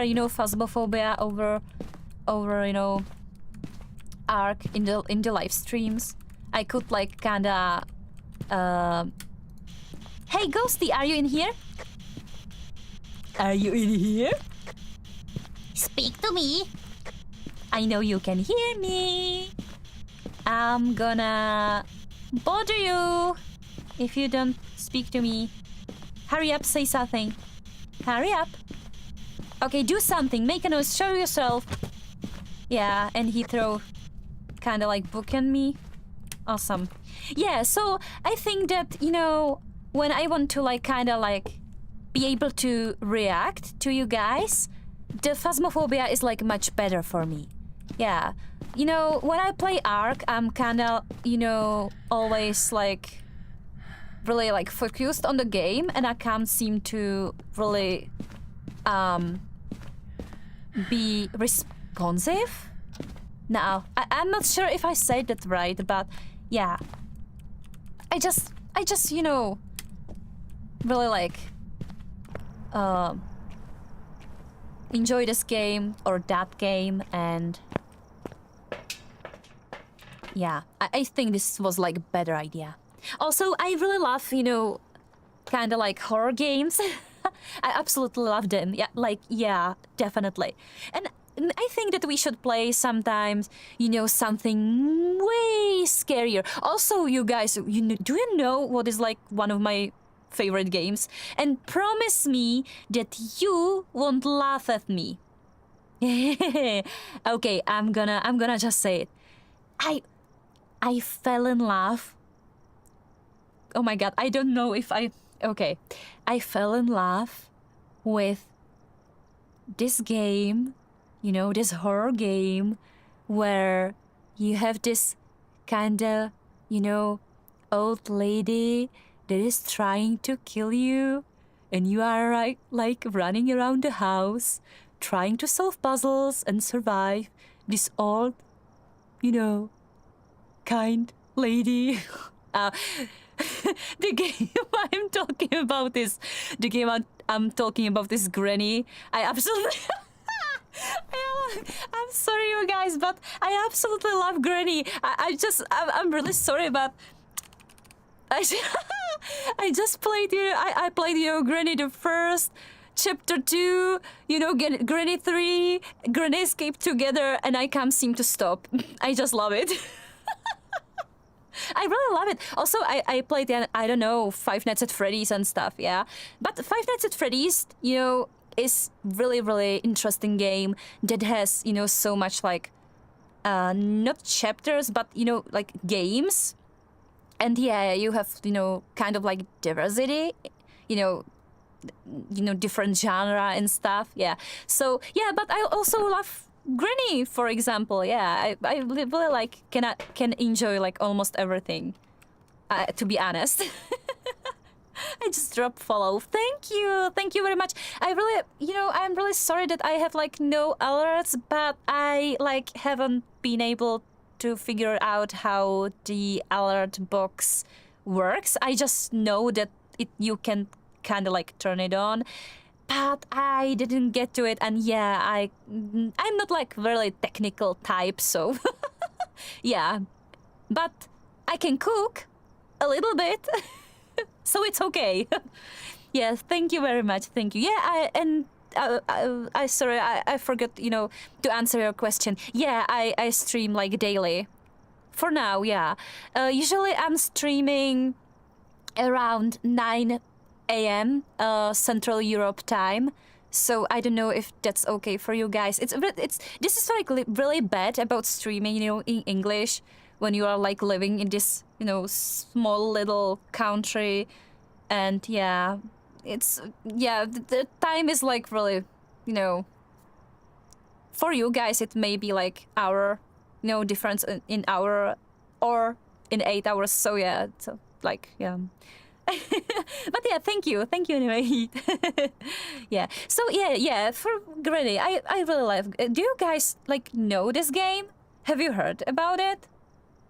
you know, Phasmophobia over, you know, Ark in the live streams. I could like kinda, hey Ghosty, are you in here? Are you in here? Speak to me. I know you can hear me. I'm gonna bother you if you don't speak to me. Hurry up, say something. Hurry up. Okay, do something. Make a noise. Show yourself. Yeah, and he throw kinda like book on me. Awesome. Yeah, so I think that, you know, when I want to like kinda like be able to react to you guys, the Phasmophobia is like much better for me. Yeah. You know, when I play Ark, I'm kinda, you know, always like really like focused on the game, and I can't seem to really be responsive No, I'm not sure if I said that right, but yeah. I just, you know, really like, enjoy this game or that game, and yeah, I think this was like a better idea. Also, I really love, you know, kind of like horror games. I absolutely love them. Yeah, like, yeah, definitely. And I think that we should play sometimes, you know, something way scarier. Also, you guys, you know, do you know what is like one of my favorite games? And promise me that you won't laugh at me. Okay, I'm gonna just say it. I fell in love. Oh my god, I don't know if I... Okay. I fell in love with this game, you know, this horror game where you have this kinda, you know, old lady that is trying to kill you, and you are like running around the house trying to solve puzzles and survive this old, you know, kind lady. uh, the game I'm talking about is the game I'm talking about is Granny. I absolutely I'm sorry, you guys, but I absolutely love Granny. I'm really sorry, but I just played, you know, I played, you know, Granny the first, chapter 2, you know, Granny 3, Granny Escape together, and I can't seem to stop. I just love it. I really love it. Also, I played, I don't know, Five Nights at Freddy's and stuff, yeah. But Five Nights at Freddy's, you know, is really, really interesting game that has, you know, so much like, not chapters, but, you know, like games. And yeah, you have, you know, kind of like diversity, you know, different genre and stuff, yeah. So, yeah, but I also love Granny, for example, yeah. I really like, can enjoy like almost everything, to be honest. I just dropped follow. Thank you very much. I really, you know, I'm really sorry that I have like no alerts, but I like haven't been able to figure out how the alert box works. I just know that you can kind of like turn it on, but I didn't get to it. And yeah, I'm not like really technical type, so yeah, but I can cook a little bit. So it's okay. Yeah, thank you very much. Thank you. Yeah, I sorry, I forgot, you know, to answer your question. Yeah, I stream like daily. For now, yeah. Usually I'm streaming around 9 a.m. Central Europe time. So I don't know if that's okay for you guys. This is like really bad about streaming, you know, in English when you are like living in this, you know, small little country. And yeah, the time is like really, you know, for you guys it may be like hour, you know, difference in hour or in 8 hours. So yeah, so like, yeah. But yeah, thank you anyway. Yeah, so yeah, for Granny, I really love. Do you guys like know this game? Have you heard about it?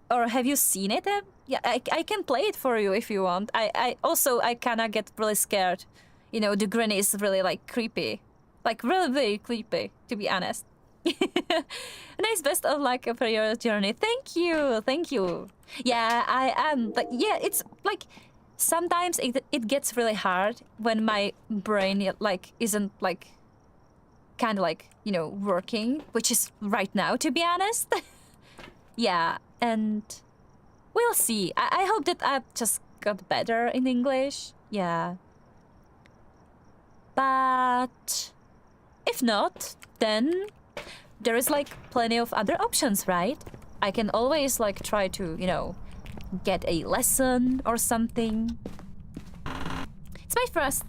Or have you seen it? Yeah, I can play it for you if you want. I also, I kinda get really scared. You know, the Granny is really like creepy. Like really, very creepy, to be honest. Nice, best of luck for your journey. Thank you. Yeah, I am, but yeah, it's like sometimes it gets really hard when my brain like isn't like kind of like, you know, working, which is right now, to be honest. Yeah, and we'll see. I hope that I've just got better in English. Yeah. But if not, then there is like plenty of other options, right? I can always like try to, you know, get a lesson or something. It's my first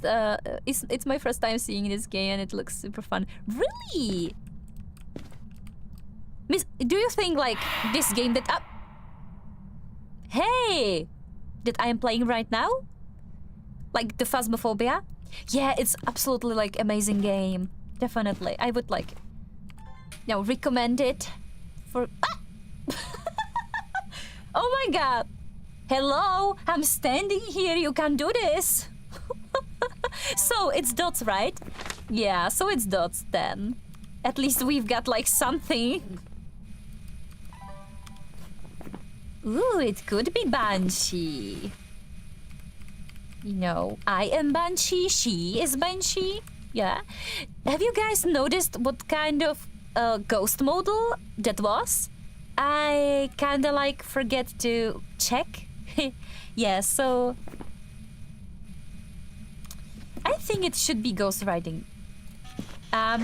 it's my first time seeing this game and it looks super fun. Really? Miss, do you think like this game that hey, that I am playing right now? Like the Phasmophobia? Yeah, it's absolutely like amazing game. Definitely. I would like, you know, recommend it for... Ah! Oh my god! Hello? I'm standing here, you can do this! So, it's dots, right? Yeah, so it's dots then. At least we've got like something. Ooh, it could be Banshee. You know, I am Banshee, she is Banshee. Yeah. Have you guys noticed what kind of ghost model that was? I kinda like forget to check. Yeah, so... I think it should be ghost riding. Are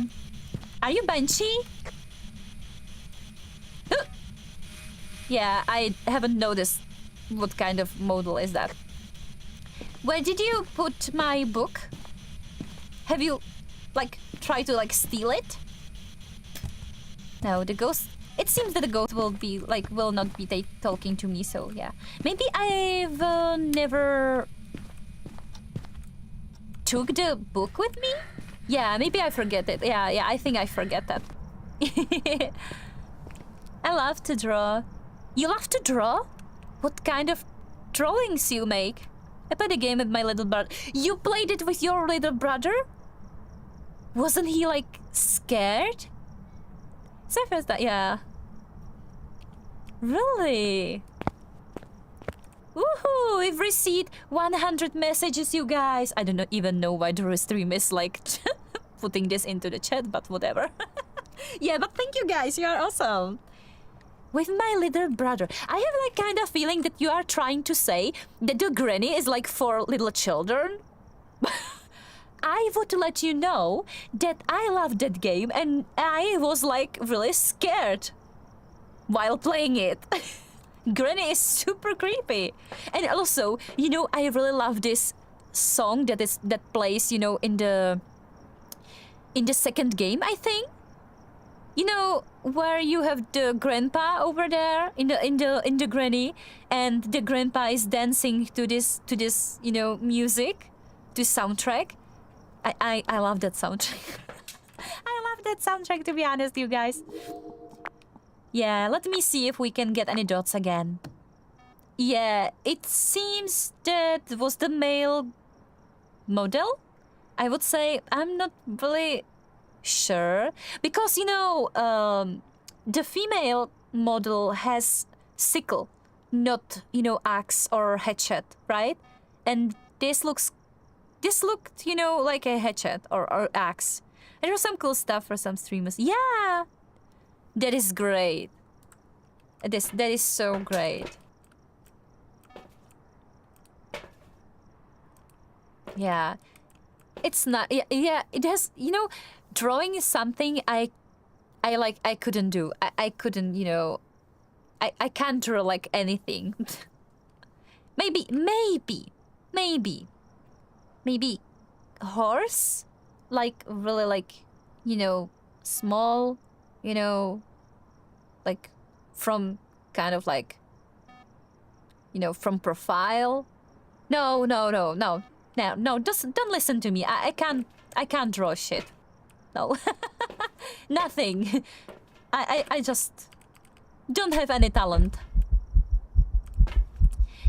you Banshee? Yeah, I haven't noticed what kind of model is that. Where did you put my book? Have you, like, tried to, like, steal it? No, the ghost... It seems that the ghost will be, like, will not be talking to me, so yeah. Maybe I've never... took the book with me? Yeah, maybe I forget it. Yeah, I think I forget that. I love to draw. You love to draw? What kind of drawings you make? I played a game with my little brother. You played it with your little brother? Wasn't he, like, scared? It's my first time, yeah. Really? Woohoo! We've received 100 messages, you guys. I don't even know why the stream is, like, putting this into the chat, but whatever. Yeah, but thank you guys, you are awesome. With my little brother. I have like kind of feeling that you are trying to say that the granny is like for little children. I would let you know that I love that game and I was like really scared while playing it. Granny is super creepy. And also, you know, I really love this song that plays, you know, in the second game, I think. You know, where you have the grandpa over there in the granny, and the grandpa is dancing to this you know music, to soundtrack. I love that soundtrack. I love that soundtrack, to be honest, you guys. Yeah, let me see if we can get any dots again. Yeah, it seems that was the male model. I would say I'm not really sure, because you know the female model has sickle, not, you know, axe or hatchet, right? And this looked, you know, like a hatchet or axe. And there was some cool stuff for some streamers. Yeah, that is great. That is so great. Yeah, it's not. Yeah, it has. You know, drawing is something I couldn't do. I couldn't, you know, I can't draw like anything. maybe horse, like really like, you know, small, you know, like from kind of like, you know, from profile. No, don't listen to me. I can't draw shit. No. Nothing. I just don't have any talent.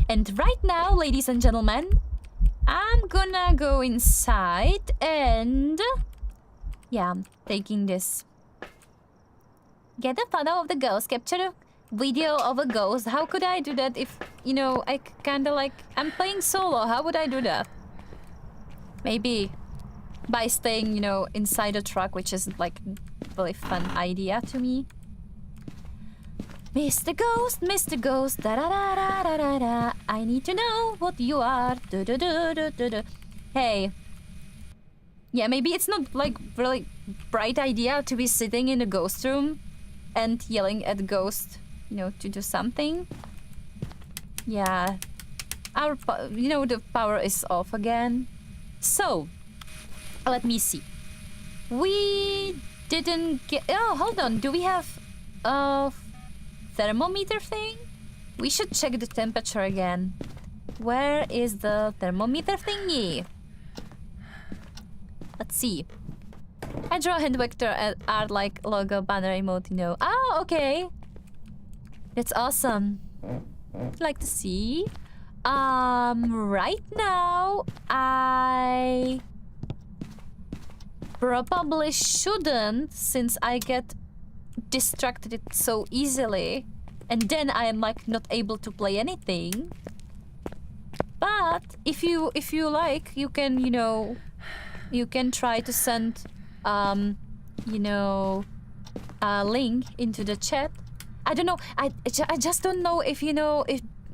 And right now, ladies and gentlemen, I'm gonna go inside and... Yeah, I'm taking this. Get a photo of the ghost, capture a video of a ghost. How could I do that if, you know, I kinda like... I'm playing solo, how would I do that? Maybe by staying, you know, inside a truck, which is like a really fun idea to me. Mr. Ghost, da da da da da da da. I need to know what you are. Du, du, du, du, du, du. Hey. Yeah, maybe it's not like really bright idea to be sitting in a ghost room and yelling at the ghost, you know, to do something. Yeah. You know, the power is off again. So, let me see. We didn't get... Oh, hold on. Do we have a thermometer thing? We should check the temperature again. Where is the thermometer thingy? Let's see. I draw hand vector art like logo banner emote, you know. Oh, okay. That's awesome. Like to see. Right now, I probably shouldn't, since I get distracted so easily, and then I am like not able to play anything. But if you like, you can, you know, you can try to send you know, a link into the chat. I don't know. I just don't know if, you know,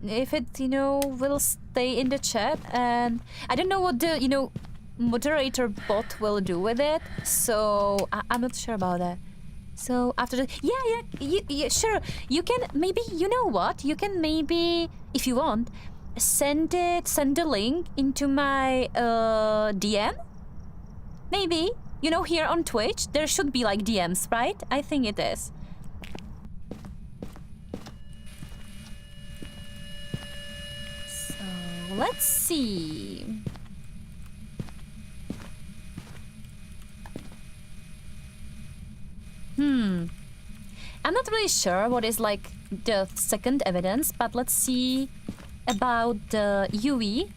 if it, you know, will stay in the chat, and I don't know what the, you know, moderator bot will do with it. So I'm not sure about that. So after the yeah, sure, you can maybe, you know what, you can maybe, if you want, send the link into my DM. Maybe, you know, here on Twitch there should be like DMs, right? I think it is. So let's see. I'm not really sure what is like the second evidence, but let's see about the UE.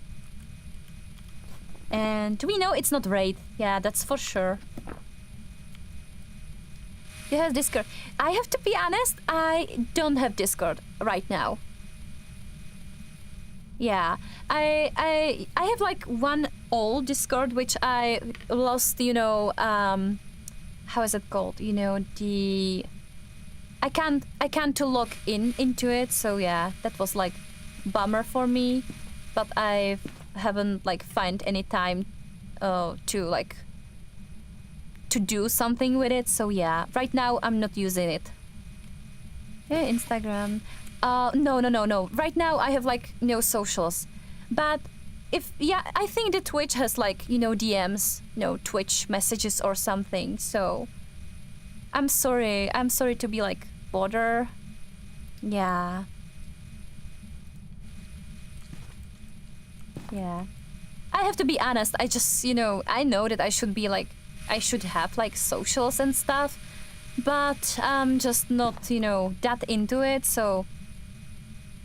And we know it's not raid. Yeah, that's for sure. You have Discord. I have to be honest, I don't have Discord right now. Yeah, I have like one old Discord which I lost, you know, how is it called? You know, the I can't to log into it, so yeah, that was like bummer for me, but I haven't like find any time to like to do something with it, so yeah, right now I'm not using it. Yeah, Instagram. No. Right now I have like no socials, but if, yeah, I think the Twitch has like, you know, DMs, you know, Twitch messages or something, so I'm sorry to be like bother. Yeah. Yeah. I have to be honest, I just, you know, I know that I should be like, I should have like socials and stuff, but I'm just not, you know, that into it, so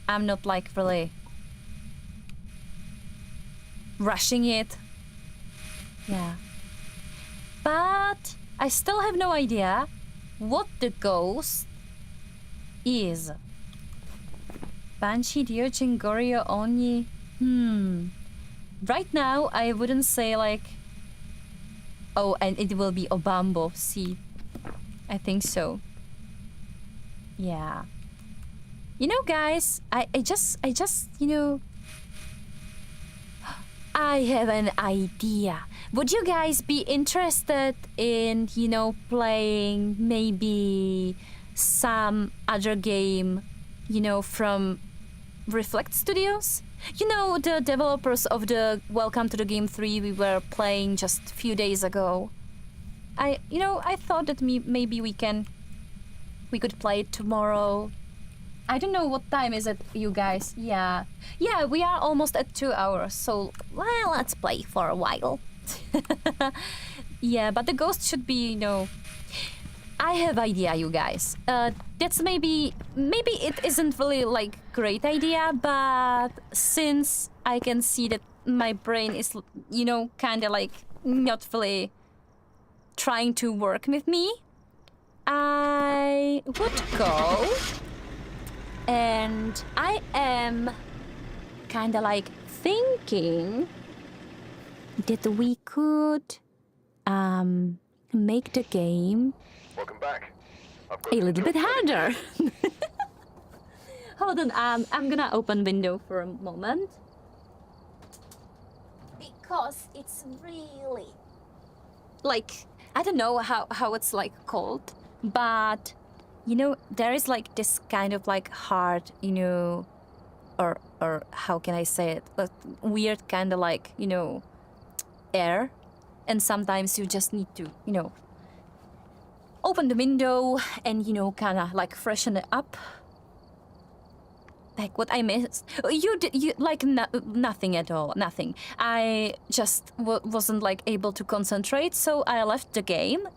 I'm not like really rushing it. Yeah. But I still have no idea what the ghost is. Banshee, Ryujin, Goryo, Oni. Right now, I wouldn't say like... Oh, and it will be Obambo. See, I think so. Yeah. You know, guys, I just, you know... I have an idea. Would you guys be interested in, you know, playing maybe some other game, you know, from Reflect Studios? You know, the developers of the Welcome to the Game 3 we were playing just a few days ago. I thought that maybe we could play it tomorrow. I don't know what time is it, you guys. Yeah, we are almost at 2 hours, so well, let's play for a while. Yeah, but the ghost should be, you know... I have idea, you guys. That's maybe it isn't really like great idea, but since I can see that my brain is, you know, kind of like not really trying to work with me, I would go, and I am kind of like thinking that we could make the game Welcome back. I've got a some little bit jobs ready. harder. Hold on, I'm gonna open window for a moment. Because it's really... like, I don't know how it's like called, but, you know, there is like this kind of like hard, you know, or how can I say it? Like weird kind of like, you know, air. And sometimes you just need to, you know, open the window and, you know, kind of like freshen it up. Like what I missed. You like nothing at all, nothing. I just wasn't like able to concentrate, so I left the game.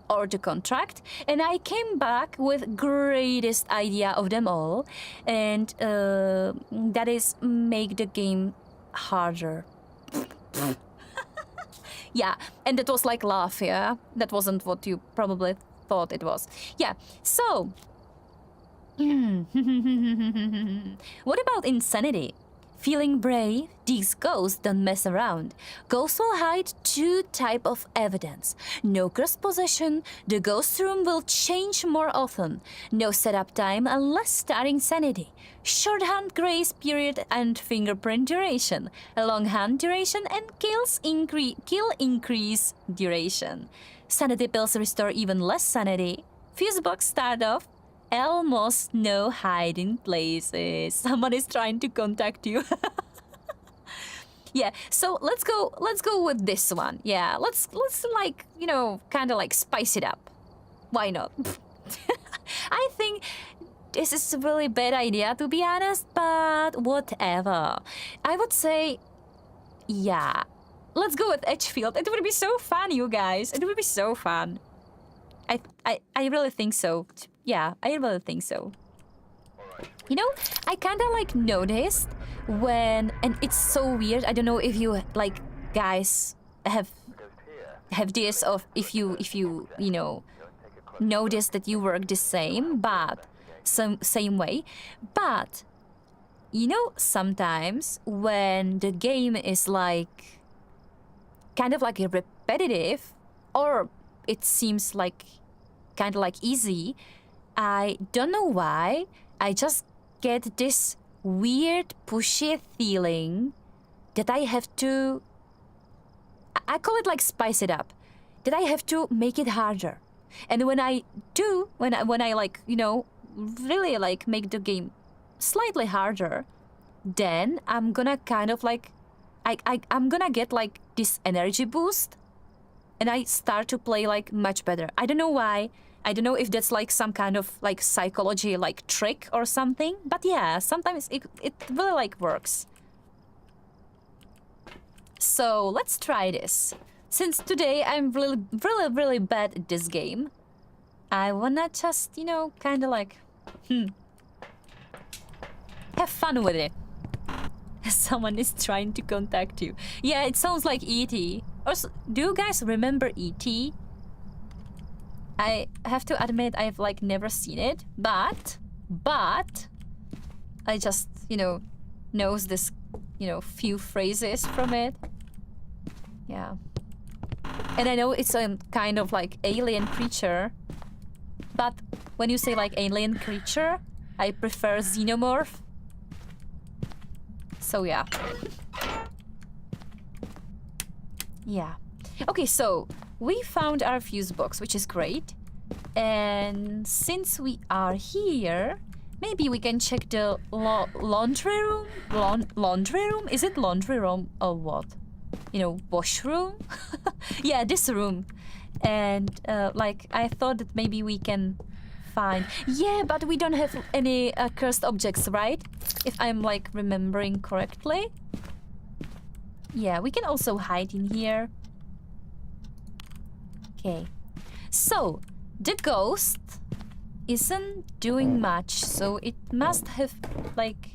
or the contract, and I came back with greatest idea of them all, and that is make the game harder. Yeah, and that was like laugh, yeah? That wasn't what you probably thought it was. Yeah, so... What about insanity? Feeling brave, these ghosts don't mess around. Ghosts will hide two types of evidence. No cursed possession, the ghost room will change more often. No setup time unless starting sanity. Shorthand grace period and fingerprint duration. Longhand duration and kill increase duration. Sanity pills restore even less sanity. Fuse box start off. Almost no hiding places. Someone is trying to contact you. Yeah, so let's go with this one. Yeah, let's like, you know, kind of like spice it up. Why not? I think this is a really bad idea, to be honest, but whatever. I would say, yeah, let's go with Edgefield. It would be so fun, you guys. It would be so fun. I really think so. Yeah, I really think so. You know, I kind of like noticed when, and it's so weird. I don't know if you like guys have this, of if you you know notice that you work the same, but same way. But you know, sometimes when the game is like kind of like repetitive, or it seems like kind of like easy, I don't know why, I just get this weird pushy feeling that I have to, I call it like spice it up, that I have to make it harder. And when I do, when I like, you know, really like make the game slightly harder, then I'm gonna kind of like, I'm gonna get like this energy boost, and I start to play like much better. I don't know why. I don't know if that's like some kind of like psychology like trick or something, but yeah, sometimes it really like works. So let's try this. Since today I'm really bad at this game, I wanna just, you know, kind of like have fun with it. Someone is trying to contact you. Yeah, it sounds like E.T. Also, do you guys remember E.T.? I have to admit I've like never seen it, but I just, you know, knows this, you know, few phrases from it. Yeah. And I know it's a kind of like alien creature, but when you say like alien creature, I prefer xenomorph. So yeah. Yeah. Okay, so we found our fuse box, which is great. And since we are here, maybe we can check the laundry room? Laundry room? Is it laundry room or what? You know, washroom? Yeah, this room. And like, I thought that maybe we can find... Yeah, but we don't have any cursed objects, right? If I'm like remembering correctly. Yeah, we can also hide in here. Okay, so the ghost isn't doing much, so it must have like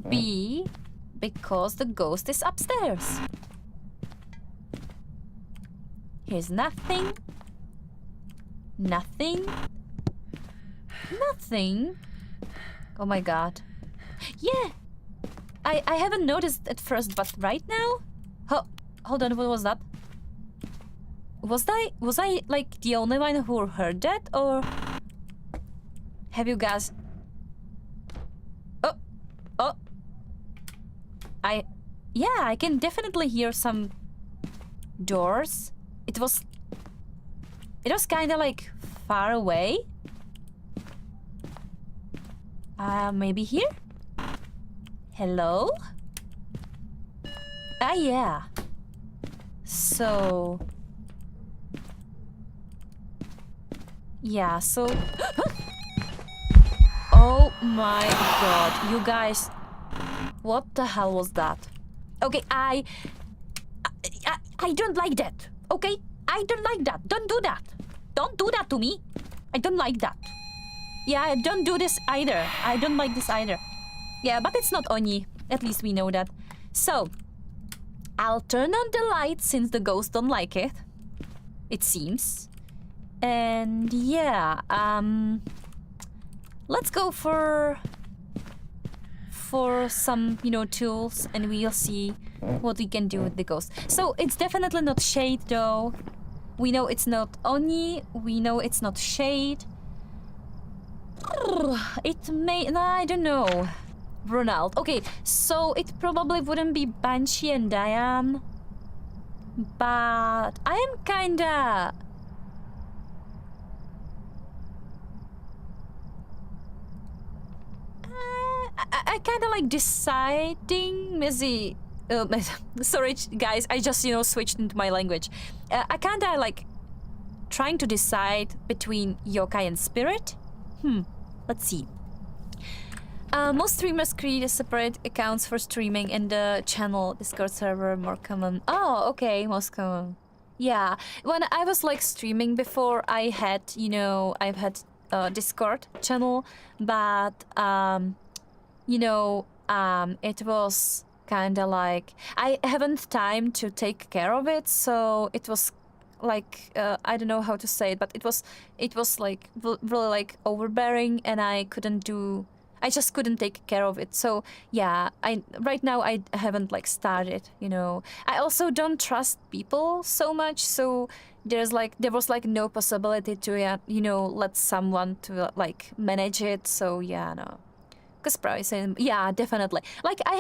be because the ghost is upstairs. Here's nothing. Nothing. Nothing. Oh my god. Yeah. I haven't noticed at first, but right now? Hold on, what was that? Was I like the only one who heard that, or have you guys? Oh, yeah, I can definitely hear some doors. It was kind of like far away. Maybe here? Hello? Ah, yeah. So... Yeah, so... Oh my god, you guys... What the hell was that? Okay, I don't like that, okay? I don't like that. Don't do that. don't do that to me. I don't like that. Yeah, I don't do this either. I don't like this either. Yeah, but it's not Oni. At least we know that. So, I'll turn on the light since the ghosts don't like it. It seems. And yeah, let's go for some, you know, tools, and we'll see what we can do with the ghost. So it's definitely not Shade though. We know it's not Oni. We know it's not Shade. It may... Nah, I don't know. Ronald. Okay, so it probably wouldn't be Banshee and Diane. But I am kinda... I kinda like deciding, Mizzy. Sorry, guys, I just, you know, switched into my language. I kinda like trying to decide between yokai and spirit. Let's see. Most streamers create separate accounts for streaming, and the channel Discord server more common. Oh, okay, most common. Yeah, when I was like streaming before, I had, you know, I've had a Discord channel, but you know, it was kind of like I haven't time to take care of it, so it was like I don't know how to say it, but it was like really like overbearing, and I just couldn't take care of it. So yeah, right now I haven't like started, you know. I also don't trust people so much, so there was like no possibility to you know, let someone to like manage it. So yeah, no. Cause pricing, yeah, definitely. Like I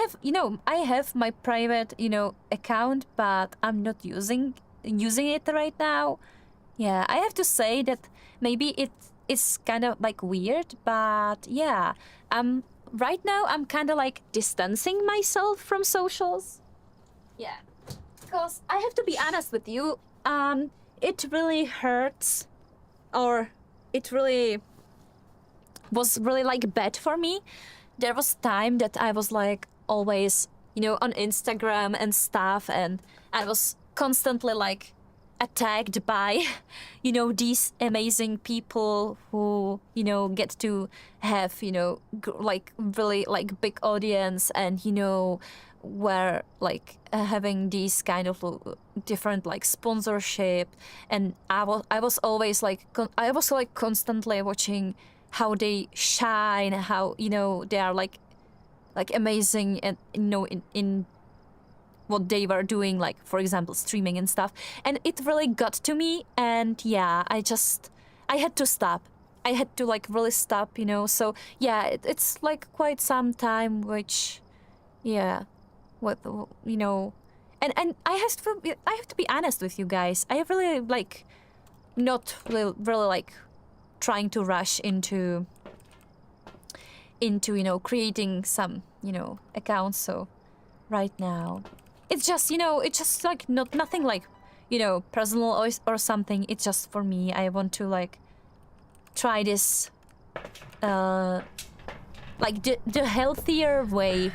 have my private, you know, account, but I'm not using it right now. Yeah, I have to say that maybe it is kind of like weird, but yeah, right now I'm kind of like distancing myself from socials. Yeah, because I have to be honest with you, it really hurts, or it really was really like bad for me. There was time that I was like always, you know, on Instagram and stuff, and I was constantly like attacked by, you know, these amazing people who, you know, get to have, you know, like really like big audience, and you know, were like having these kind of different like sponsorship, and I was always like I was like constantly watching how they shine, how, you know, they are like amazing, and you know, in what they were doing, like for example streaming and stuff, and it really got to me, and yeah, I had to stop. I had to like really stop, you know. So yeah, it's like quite some time, which yeah, what, you know, and I have to be honest with you guys, I really like not really like trying to rush into you know, creating some, you know, accounts. So right now it's just, you know, it's just like nothing like, you know, personal or something. It's just for me. I want to like try this like the healthier way,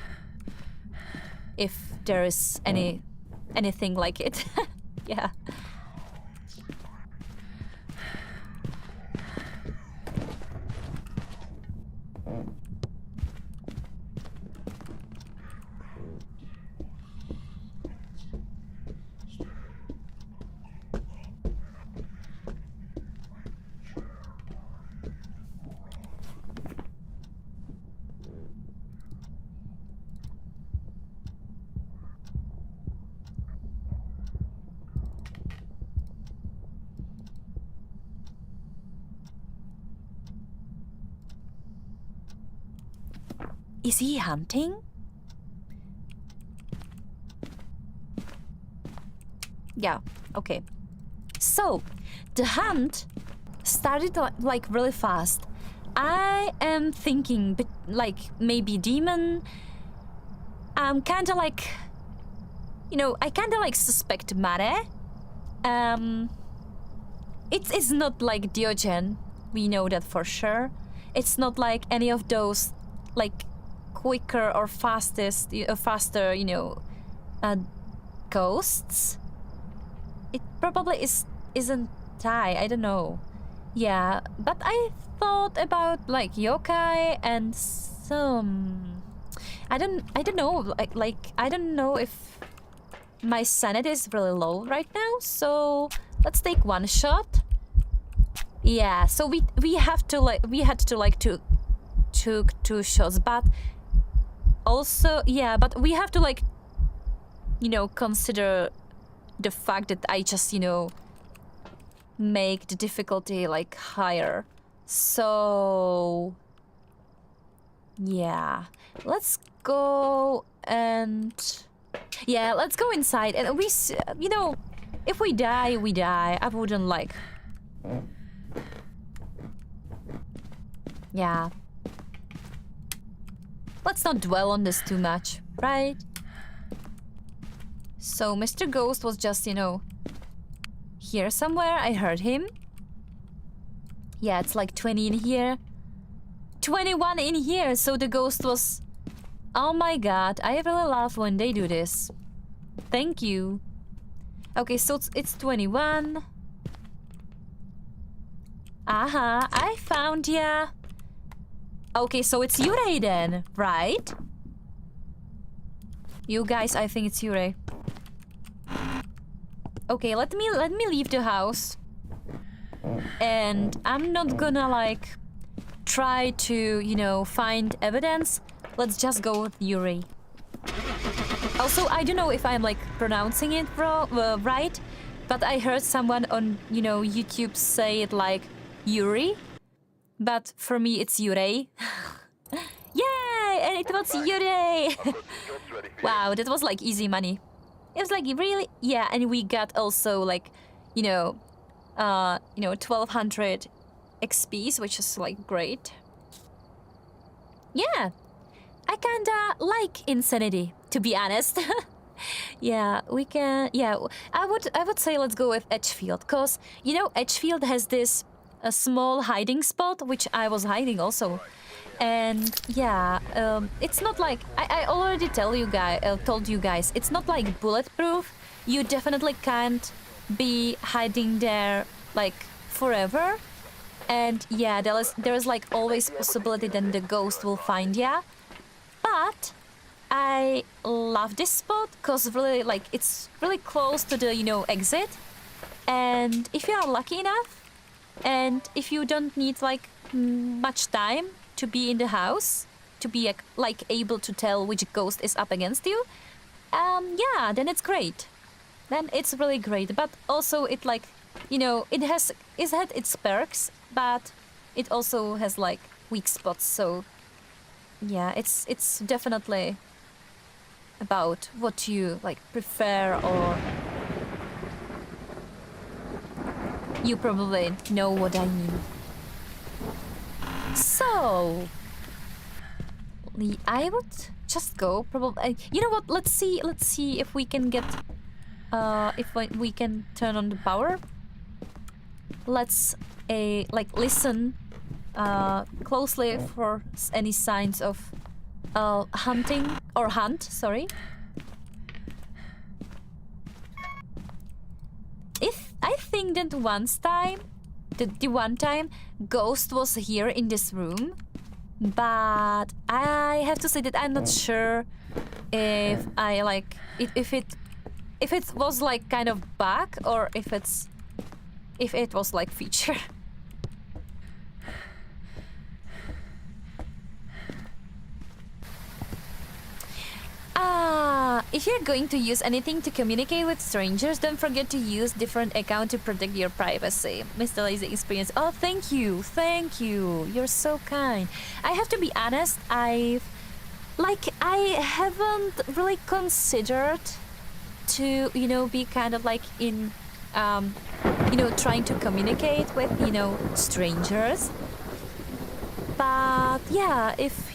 if there is anything like it. Yeah. Is he hunting? Yeah, okay. So, the hunt started like really fast. I am thinking like maybe demon. I'm kinda like, you know, I kinda like suspect Mare. It's not like Diogen. We know that for sure. It's not like any of those like quicker or faster, you know, ghosts. It probably isn't Tai. I don't know. Yeah, but I thought about like yokai and some. I don't know. I don't know if my sanity is really low right now. So let's take one shot. Yeah. So we have to like we had to like took 2 shots, but also yeah. But we have to like consider the fact that I just make the difficulty like higher. So yeah, let's go and yeah, let's go inside and if we die, we die. I wouldn't like. Yeah. Let's not dwell on this too much, right? So Mr. Ghost was just, here somewhere. I heard him. Yeah, it's like 20 in here. 21 in here, so the ghost was... Oh my god, I really love when they do this. Thank you. Okay, so it's 21. Aha, I found ya. Okay, so it's Yurei then, right? You guys, I think it's Yurei. Okay, let me leave the house. And I'm not gonna like try to, find evidence. Let's just go with Yuri. Also, I don't know if I'm like pronouncing it right, but I heard someone on, YouTube say it like Yuri. But for me, it's Yurei. Yay! And it was Yurei! Wow, that was like easy money. It was like really, yeah, and we got also like, 1200 XPs, which is like great. Yeah, I kinda like Insanity, to be honest. Yeah, we can. Yeah, I would say let's go with Edgefield, cause Edgefield has this a small hiding spot, which I was hiding also. And yeah, it's not like I already told you guys, it's not like bulletproof. You definitely can't be hiding there like forever. And yeah, there is like always possibility that the ghost will find ya. But I love this spot because really like it's really close to the exit. And if you are lucky enough, and if you don't need like much time to be in the house, to be like able to tell which ghost is up against you, yeah, then it's great. Then it's really great. But also it like, it had its perks, but it also has like weak spots. So yeah, it's definitely about what you like prefer, or you probably know what I mean. So I would just go probably. You know what? Let's see if we can get if we can turn on the power. Let's like listen closely for any signs of hunting or hunt. Sorry. If I think that the one time ghost was here in this room, but I have to say that I'm not sure if I like if it was like kind of bug, or if it was like feature. If you're going to use anything to communicate with strangers, don't forget to use different account to protect your privacy. Mr. Lazy Experience. Oh, thank you. You're so kind. I have to be honest, I haven't really considered to, be kind of like in, trying to communicate with, strangers. But yeah, if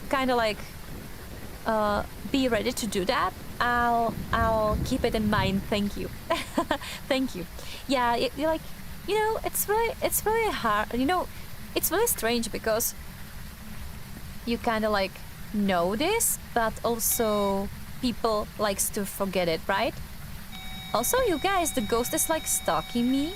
kind of like, be ready to do that, I'll keep it in mind. Thank you. Thank you. Yeah, it's really hard. It's really strange because you kind of like know this, but also people likes to forget it, right? Also, you guys, the ghost is like stalking me.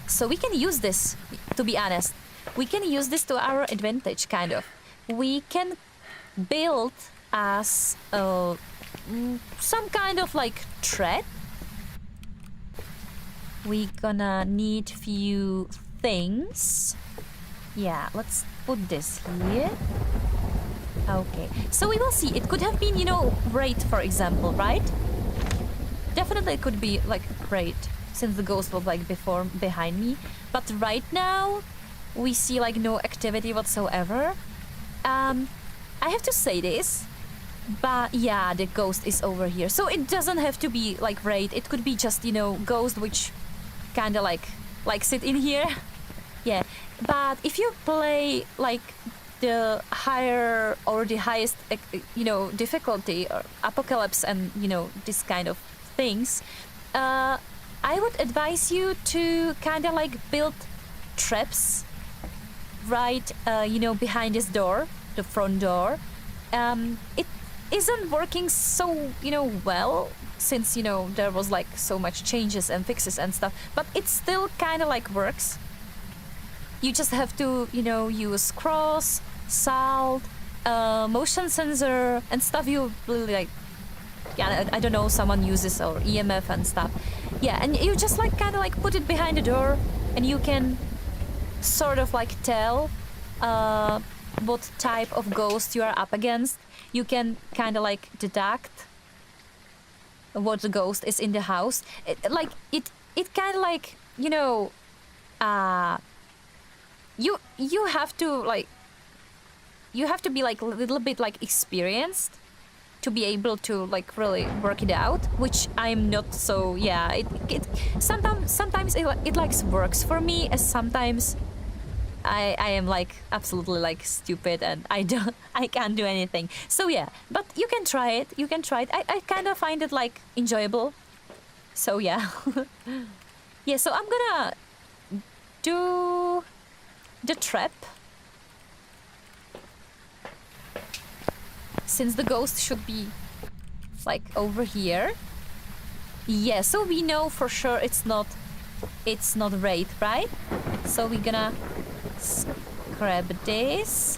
So we can use this, to be honest. We can use this to our advantage, kind of. We can build as some kind of like thread. We gonna need few things. Yeah, let's put this here. Okay, so we will see. It could have been, you know, Wraith, for example, right? Definitely it could be like Wraith, since the ghost was like behind me. But right now, we see like no activity whatsoever. I have to say this, but yeah, the ghost is over here. So it doesn't have to be like Wraith. It could be just, you know, ghost which kind of like sit in here. Yeah, but if you play like the higher or the highest, you know, difficulty or apocalypse and, you know, this kind of things, I would advise you to kind of like build traps right, you know, behind this door, the front door. It isn't working so, you know, well, since, you know, there was like so much changes and fixes and stuff, but it still kind of like works. You just have to, you know, use cross, salt, motion sensor and stuff you really like. Yeah, I don't know, someone uses, or EMF and stuff. Yeah, and you just like kind of like put it behind the door and you can sort of like tell what type of ghost you are up against. You can kind of like deduct what the ghost is in the house. It kind of like, you know, you have to like, you have to be like a little bit like experienced to be able to like really work it out, which I'm not. So yeah, it sometimes it like works for me, as sometimes I am like absolutely like stupid and I can't do anything. So yeah, but you can try it. I kind of find it like enjoyable. So yeah. Yeah, so I'm gonna do the trap, since the ghost should be like over here. Yeah, so we know for sure it's not Wraith, right? So we're gonna grab this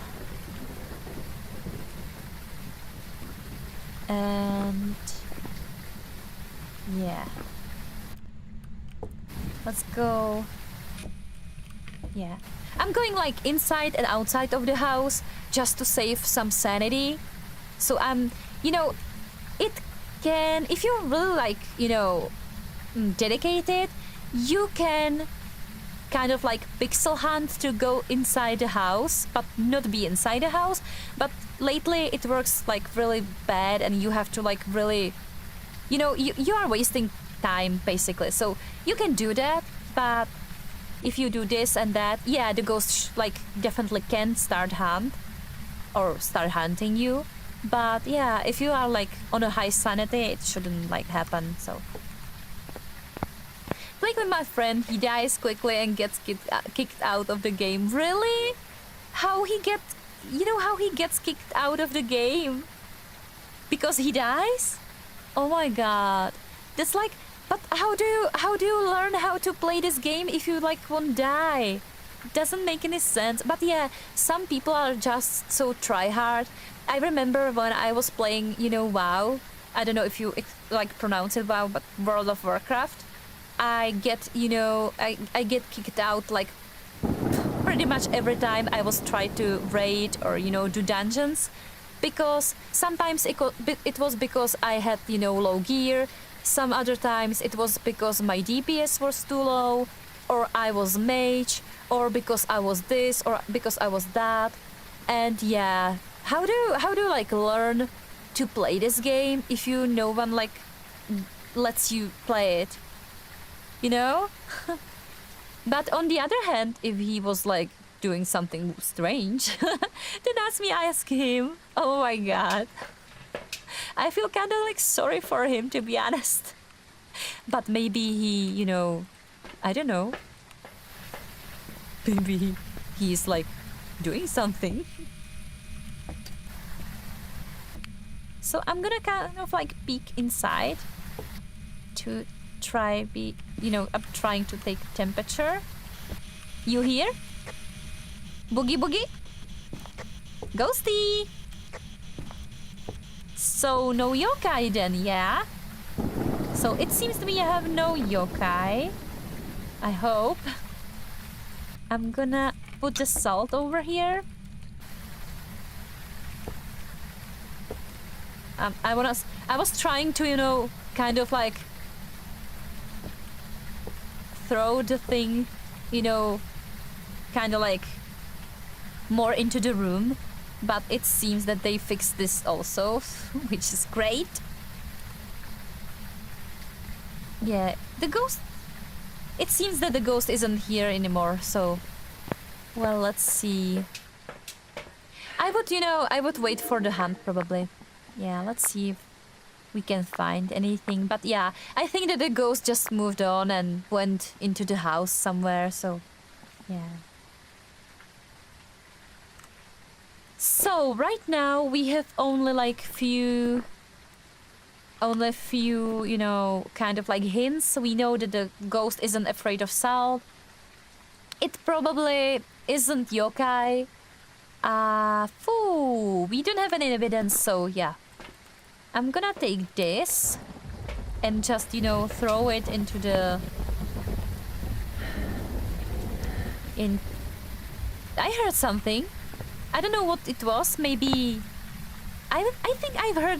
and yeah, let's go. Yeah, I'm going like inside and outside of the house just to save some sanity. So I'm, you know, it can, if you're really like, you know, dedicated, you can kind of like pixel hunt to go inside the house, but not be inside the house. But lately it works like really bad and you have to like really, you know, you are wasting time basically. So you can do that, but if you do this and that, yeah, the ghost like definitely can start hunting you. But yeah, if you are like on a high sanity, it shouldn't like happen. So playing with my friend, he dies quickly and gets kicked out of the game. Really? How he gets kicked out of the game? Because he dies? Oh my god. That's like, but how do you learn how to play this game if you like won't die? It doesn't make any sense. But yeah, some people are just so try hard. I remember when I was playing, you know, WoW. I don't know if you like pronounce it WoW, but World of Warcraft. I get, you know, I get kicked out like pretty much every time I was trying to raid or, you know, do dungeons, because sometimes it was because I had, you know, low gear. Some other times it was because my DPS was too low, or I was mage, or because I was this, or because I was that. And yeah, how do like learn to play this game if you no one like lets you play it, you know? But on the other hand, if he was like doing something strange, then ask him. Oh my god. I feel kind of like sorry for him, to be honest. But maybe he, you know, I don't know. Maybe he's like doing something. So I'm gonna kind of like peek inside to try be I'm trying to take temperature. You here? Boogie boogie? Ghosty! So no yokai then, yeah? So it seems to me I have no yokai. I hope. I'm gonna put the salt over here. I was trying to, kind of like throw the thing, kind of like more into the room, but it seems that they fixed this also, which is great. Yeah, the ghost. It seems that the ghost isn't here anymore, so well, let's see. I would wait for the hunt probably. Yeah, let's see if we can find anything. But yeah, I think that the ghost just moved on and went into the house somewhere, so yeah. So right now we have only like few, kind of like hints. We know that the ghost isn't afraid of salt. It probably isn't yokai. We don't have any evidence, so yeah. I'm gonna take this and just, throw it into the... I heard something. I don't know what it was. Maybe... I think I've heard,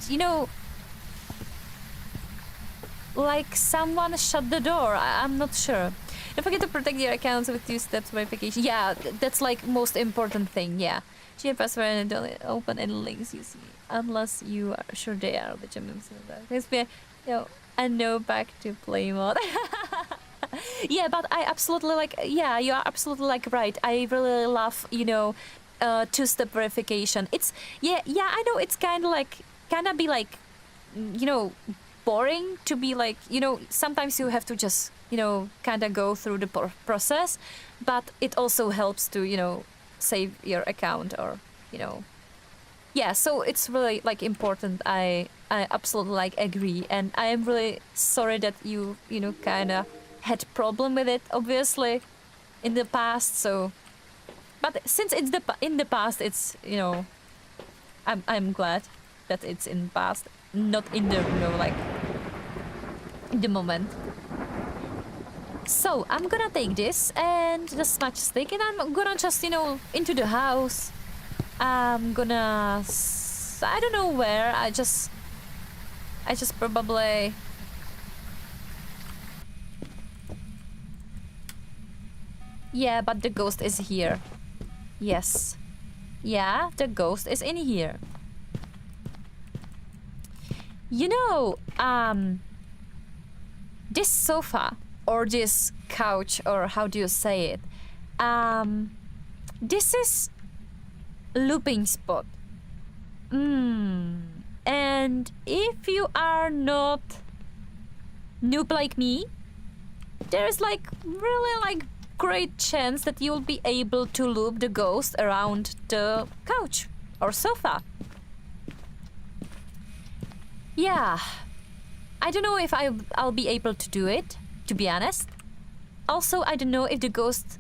like someone shut the door. I'm not sure. Don't forget to protect your accounts with 2-step verification. Yeah, that's like most important thing, yeah. Share password and don't open any links you see. Unless you are sure they are legit. I know back to play mode. Yeah, but I absolutely like, yeah, you are absolutely like right. I really love, 2-step verification. It's, yeah, I know it's kind of be like, boring to be like, sometimes you have to just, kind of go through the process, but it also helps to, save your account or, yeah, so it's really like important. I absolutely like agree, and I am really sorry that you kind of had problem with it, obviously, in the past. So, but since it's in the past, it's I'm glad that it's in the past, not in the like in the moment. So I'm gonna take this and the smudge stick, and I'm gonna just into the house. I'm gonna I don't know where. I just probably yeah, but the ghost is here. Yes. Yeah, the ghost is in here. This sofa or this couch, or how do you say it? This is looping spot. And if you are not noob like me, there's like really like great chance that you'll be able to loop the ghost around the couch or sofa. Yeah, I don't know if I'll be able to do it, to be honest. Also, I don't know if the ghost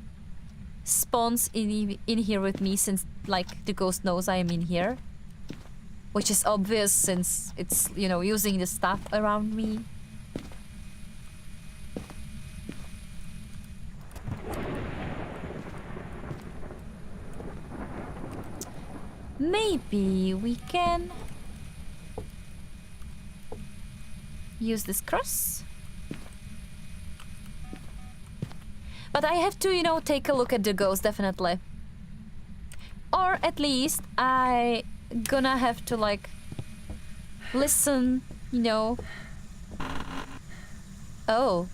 spawns in here with me, since like the ghost knows I am in here, which is obvious since it's using the stuff around me. Maybe we can use this cross. But I have to, take a look at the ghost, definitely. Or at least I gonna have to, like, listen, Oh,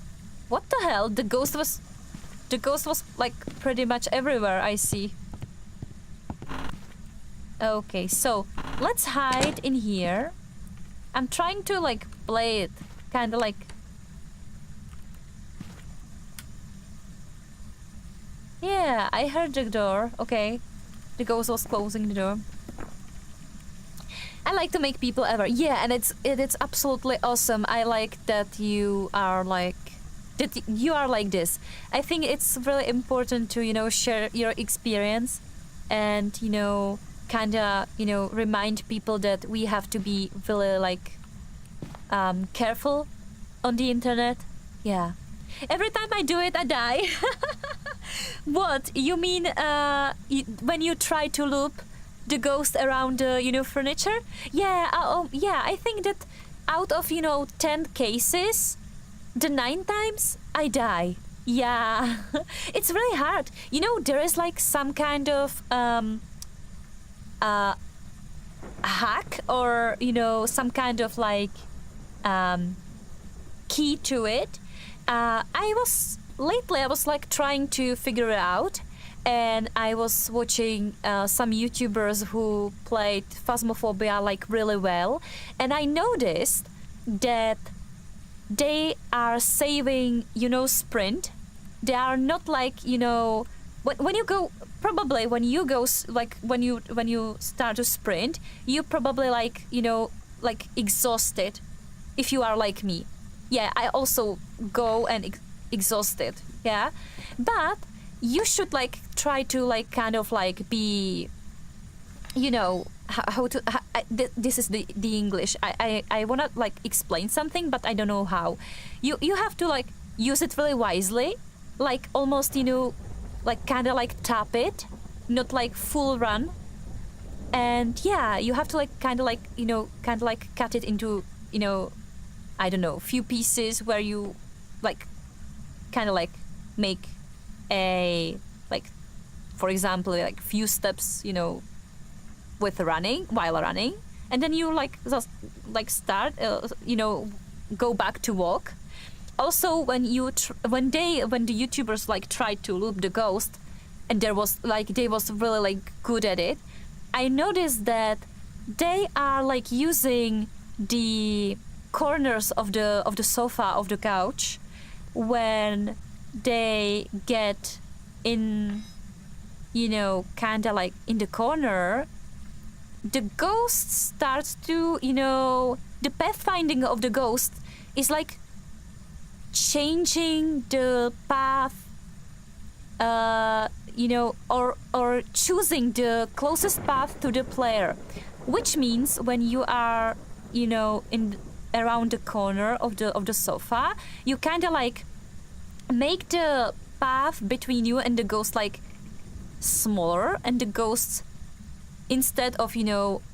what the hell? The ghost was, like, pretty much everywhere, I see. Okay, so let's hide in here. I'm trying to, like, play it, kind of like... Yeah, I heard the door. Okay. The ghost was closing the door. I like to make people ever. Yeah, and it's absolutely awesome. I like that you are like that you are like this. I think it's really important to, share your experience and, kind of, remind people that we have to be really like careful on the internet. Yeah. Every time I do it, I die. What? You mean when you try to loop the ghost around the, furniture? Yeah, yeah, I think that out of, 10 cases, the 9 times I die. Yeah. It's really hard. There is like some kind of hack or, some kind of like key to it. I was like trying to figure it out, and I was watching some YouTubers who played Phasmophobia like really well, and I noticed that they are saving, sprint. They are not like, when you go, probably when you go like when you start to sprint, you probably like, like exhausted. If you are like me, yeah, I also go and exhausted, yeah, but you should like try to like kind of like be, this is the English. I wanna like explain something, but I don't know how. You have to like use it really wisely, like almost, like kind of like tap it, not like full run, and yeah, you have to like kind of like, kind of like cut it into, I don't know, few pieces where you like kind of like make a like, for example, like few steps, with running, while running, and then you like just like start, go back to walk. Also, when the YouTubers like tried to loop the ghost, and they was really like good at it, I noticed that they are like using the corners of the sofa, of the couch, when they get in, kind of like in the corner, the ghost starts to, the pathfinding of the ghost is like changing the path, or choosing the closest path to the player, which means when you are, in around the corner of the sofa, you kind of like make the path between you and the ghost like smaller, and the ghost, instead of,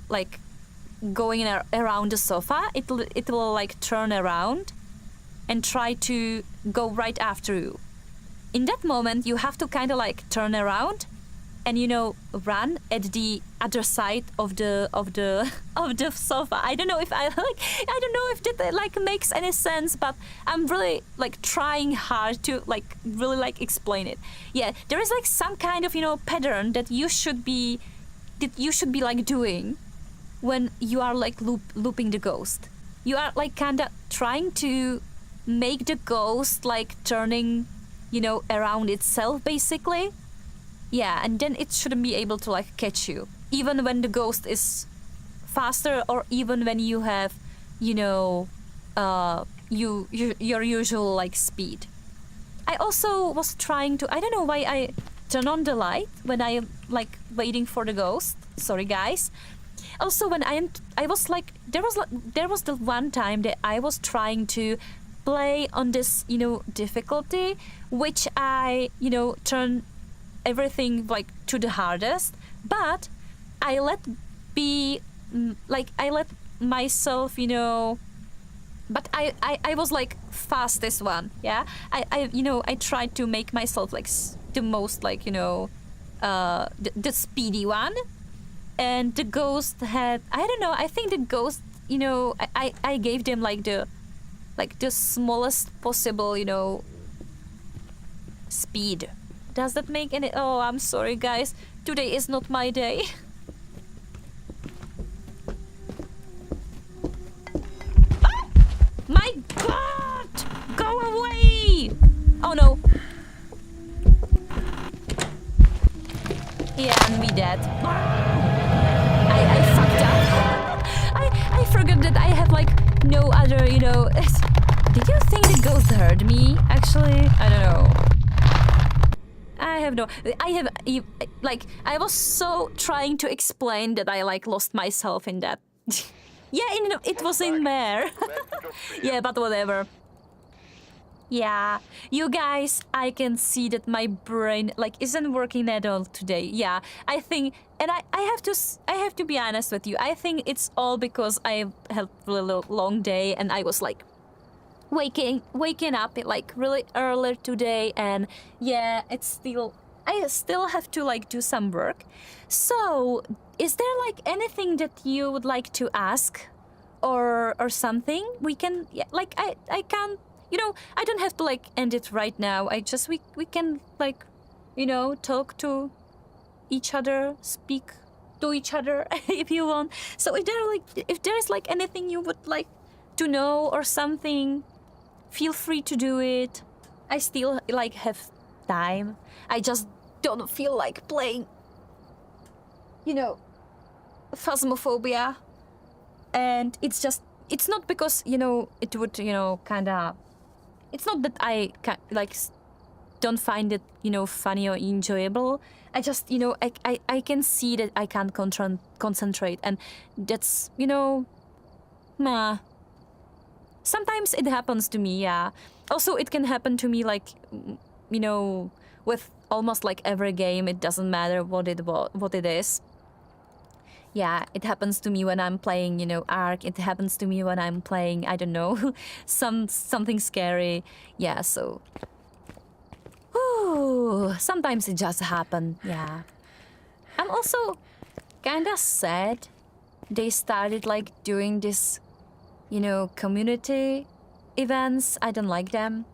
like going around the sofa, it will like turn around and try to go right after you. In that moment, you have to kind of like turn around and, run at the other side of the sofa. I don't know if I don't know if that like makes any sense, but I'm really like trying hard to like really like explain it. Yeah, there is like some kind of, pattern that you should be like doing when you are like looping the ghost. You are like kind of trying to make the ghost like turning, around itself basically. Yeah, and then it shouldn't be able to like catch you, even when the ghost is faster, or even when you have, your usual like speed. I also was trying to, I don't know why I turn on the light when I am like waiting for the ghost. Sorry guys. Also, when I was like, there was the one time that I was trying to play on this, difficulty, which I, turn everything like to the hardest, but I let myself, but I was like fastest one, yeah. I tried to make myself like the most like, the speedy one, and the ghost had, I don't know, I think the ghost, I gave them like the smallest possible, speed. Does that make any... Oh, I'm sorry, guys. Today is not my day. Ah! My God! Go away! Oh, no. Yeah, and we dead. I fucked up. I forgot that I have, like, no other, Did you think the ghost heard me? Actually, I don't know. I have no. Like, I was so trying to explain that I like lost myself in that. Yeah, it was in there. Yeah, but whatever. Yeah, you guys, I can see that my brain like isn't working at all today. Yeah, I think, and I have to be honest with you. I think it's all because I had a really long day and I was like waking up like really early today, and yeah, I still have to like do some work. So, is there like anything that you would like to ask, or something? We can, yeah, like I can't, I don't have to like end it right now. We can like, talk to each other, speak to each other if you want. So if there's like anything you would like to know or something, feel free to do it. I still like have time. I just don't feel like playing, Phasmophobia. And it's not because, it would, kinda, it's not that don't find it, funny or enjoyable. I just, I can see that I can't concentrate, and that's, nah. Sometimes it happens to me, yeah. Also, it can happen to me, like, with almost like every game. It doesn't matter what it is. Yeah, it happens to me when I'm playing, Ark. It happens to me when I'm playing, I don't know, something scary. Yeah, so. Whew, sometimes it just happens, yeah. I'm also kinda sad they started like doing this, community events. I don't like them.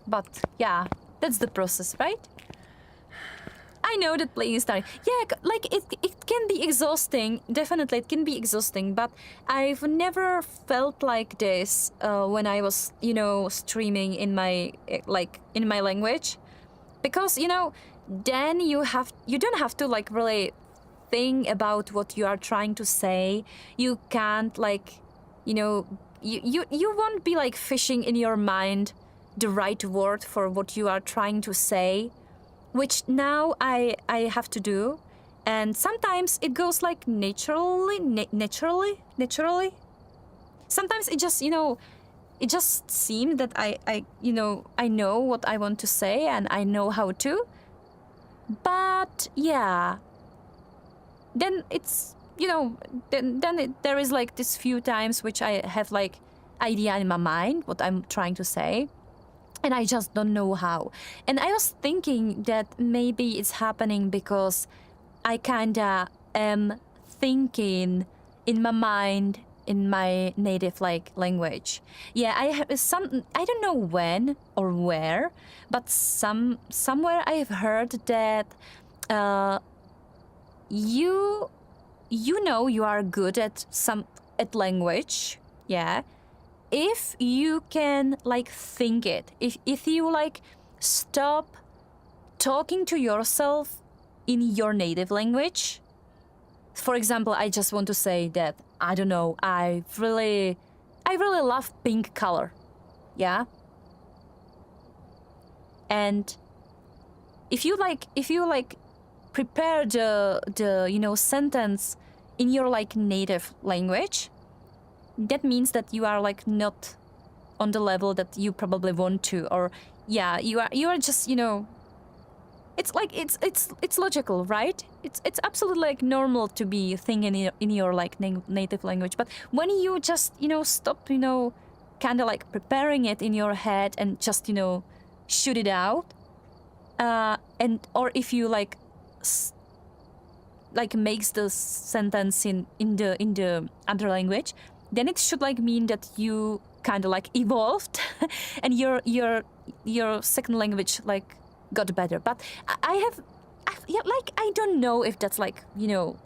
But yeah, that's the process, right? I know that playing is tiring. Yeah, like it can be exhausting. Definitely, it can be exhausting. But I've never felt like this when I was, streaming in my in my language, because then you don't have to like really think about what you are trying to say. You can't like, you won't be like fishing in your mind the right word for what you are trying to say, which now I have to do. And sometimes it goes like naturally. Sometimes it just, it just seems that I know what I want to say and I know how to. But yeah, then it's, there is like this few times which I have like idea in my mind what I'm trying to say, and I just don't know how. And I was thinking that maybe it's happening because I kinda am thinking in my mind in my native like language. Yeah, I have I don't know when or where, but somewhere I have heard that you you are good at language, yeah, if you can like think it, if you like stop talking to yourself in your native language. For example, I just want to say that, I don't know, I really love pink color, yeah. And if you like prepare the sentence in your like native language, that means that you are like not on the level that you probably want to, or yeah, you are just, it's like it's logical, right? It's absolutely like normal to be thinking in your like native language. But when you just stop kind of like preparing it in your head and just shoot it out, and or if you like makes the sentence in the other language, then it should like mean that you kind of like evolved and your second language like got better. But I don't know if that's like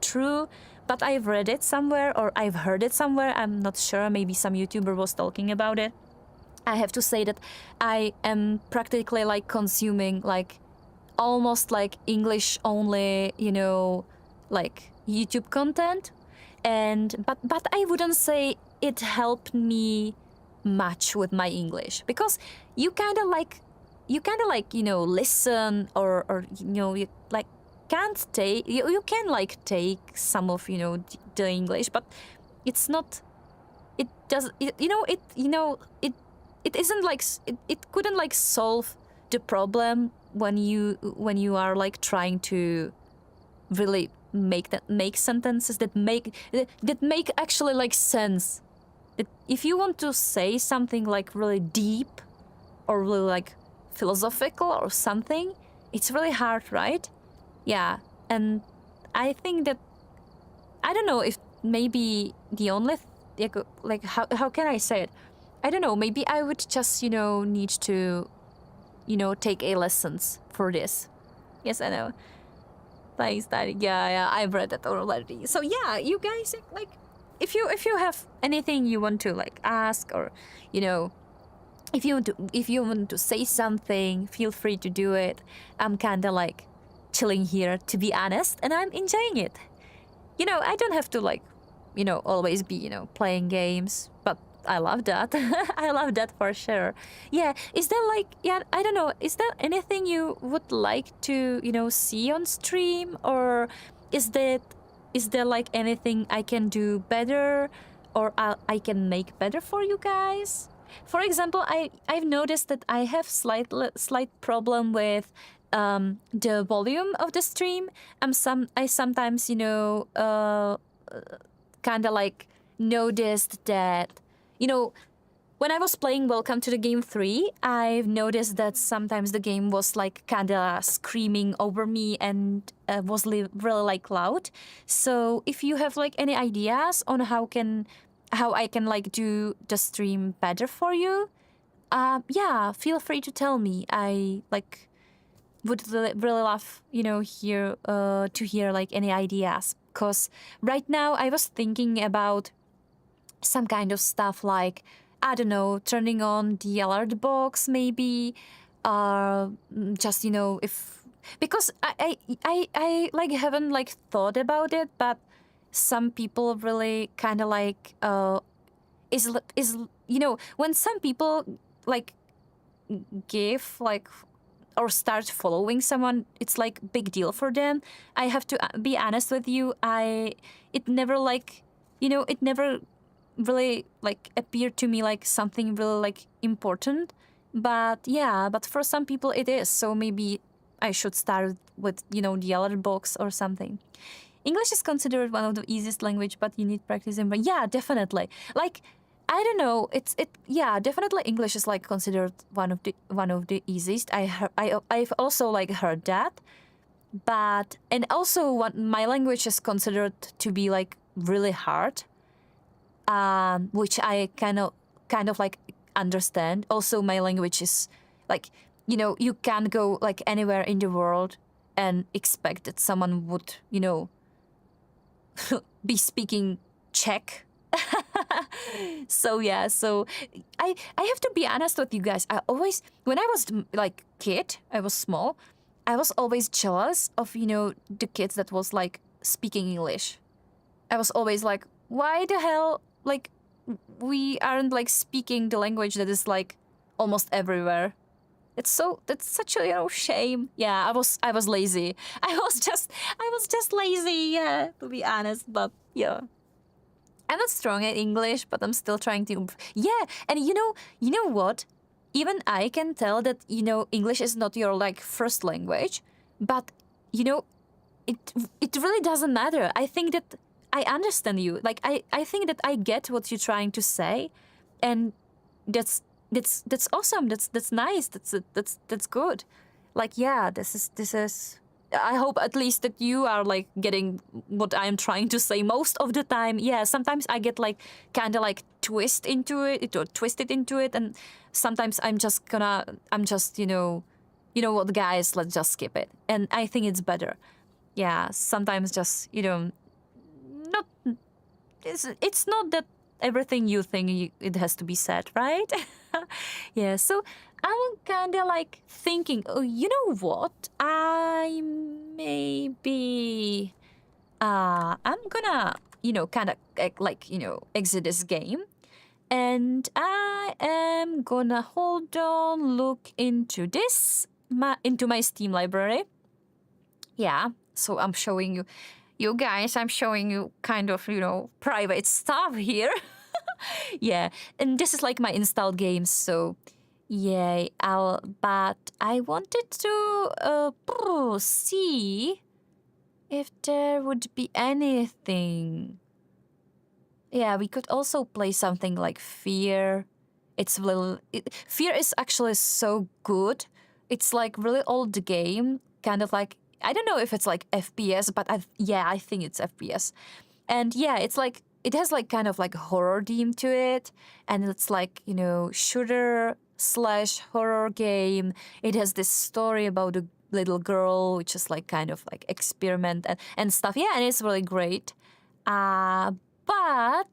true, but I've read it somewhere or I've heard it somewhere. I'm not sure. Maybe some YouTuber was talking about it. I have to say that I am practically like consuming like almost like English only, like YouTube content. And but I wouldn't say it helped me match with my English, because you kind of like listen, or you like can't take you can like take some of the English, but it's not, it does it, it isn't like it couldn't like solve the problem when you are like trying to really make sentences that make actually like sense. That if you want to say something like really deep or really like philosophical or something, it's really hard, right? Yeah. And I think that, I don't know if maybe the only like how can I say it? I don't know, maybe I would just need to take a lessons for this. Yes, I know. Thanks, Daddy. Yeah, I've read that already. So yeah, you guys, like, if you have anything you want to like ask, or if you want to say something, feel free to do it. I'm kind of like chilling here, to be honest, and I'm enjoying it. I don't have to like always be playing games, but I love that. I love that for sure. Yeah, is there like, yeah, I don't know, is there anything you would like to see on stream, or is there like anything I can do better, or I can make better for you guys? For example, I've noticed that I have slight problem with the volume of the stream. I sometimes kind of like noticed that when I was playing Welcome to the Game 3, I've noticed that sometimes the game was like kind of screaming over me and was really like loud. So if you have like any ideas on how I can like do the stream better for you, yeah, feel free to tell me. I like would really love to hear like any ideas, because right now I was thinking about some kind of stuff like, I don't know, turning on the alert box maybe, just if, because I like haven't like thought about it, but some people really kind of like is when some people like give like or start following someone, it's like big deal for them. I have to be honest with you, it never like it never really like appeared to me like something really like important. But yeah, but for some people it is, so maybe I should start with the alert box or something. English is considered one of the easiest language, but you need practice in. Yeah, definitely. Like, I don't know. Yeah, definitely English is like considered one of the easiest. I've also like heard that, but and also my language is considered to be like really hard, which I kind of like understand. Also, my language is like you can't go like anywhere in the world and expect that someone would be speaking Czech. So yeah, so I have to be honest with you guys. I always, when I was like kid, I was small, I was always jealous of the kids that was like speaking English. I was always like, why the hell like we aren't like speaking the language that is like almost everywhere. That's such a shame. Yeah, I was lazy. I was just lazy, yeah, to be honest. But yeah, I'm not strong at English, but I'm still trying to yeah. And you know what, even I can tell that English is not your like first language, but it really doesn't matter. I think that I understand you. Like I think that I get what you're trying to say, and that's awesome. That's nice. That's good. Like yeah, this is. I hope at least that you are like getting what I'm trying to say most of the time. Yeah, sometimes I get like kind of like twisted into it, and sometimes I'm just what, guys, let's just skip it. And I think it's better. Yeah, sometimes just not. It's not that everything you think it has to be said, right? Yeah, so I'm kind of like thinking, oh, you know what? I maybe I'm gonna kind of like exit this game, And I am gonna hold on, look into this, into my Steam library. Yeah, so I'm showing you guys, I'm showing you kind of, private stuff here. Yeah, and this is like my installed games, so yay. But I wanted to see if there would be anything. Yeah, we could also play something like Fear. Fear is actually so good. It's like really old game, kind of like, I don't know if it's like FPS, but I think it's FPS. And yeah, it's like it has like kind of like horror theme to it, and it's like shooter slash horror game. It has this story about a little girl, which is like kind of like experiment and stuff. Yeah, and it's really great. But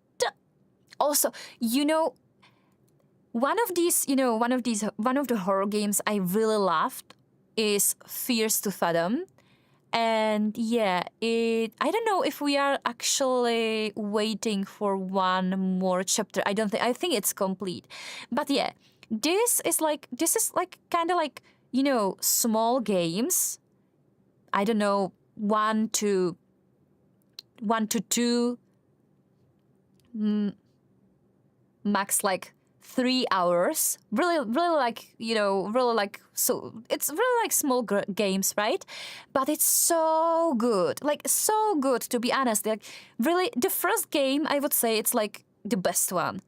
also, one of the horror games I really loved is Fears to Fathom. And yeah, I don't know if we are actually waiting for one more chapter. I think it's complete. But yeah, this is like kind of like, small games. I don't know, one to two, max like 3 hours. Really, really like, really like, so it's really like small games, right? But it's so good, like so good, to be honest. Like really, the first game, I would say it's like the best one.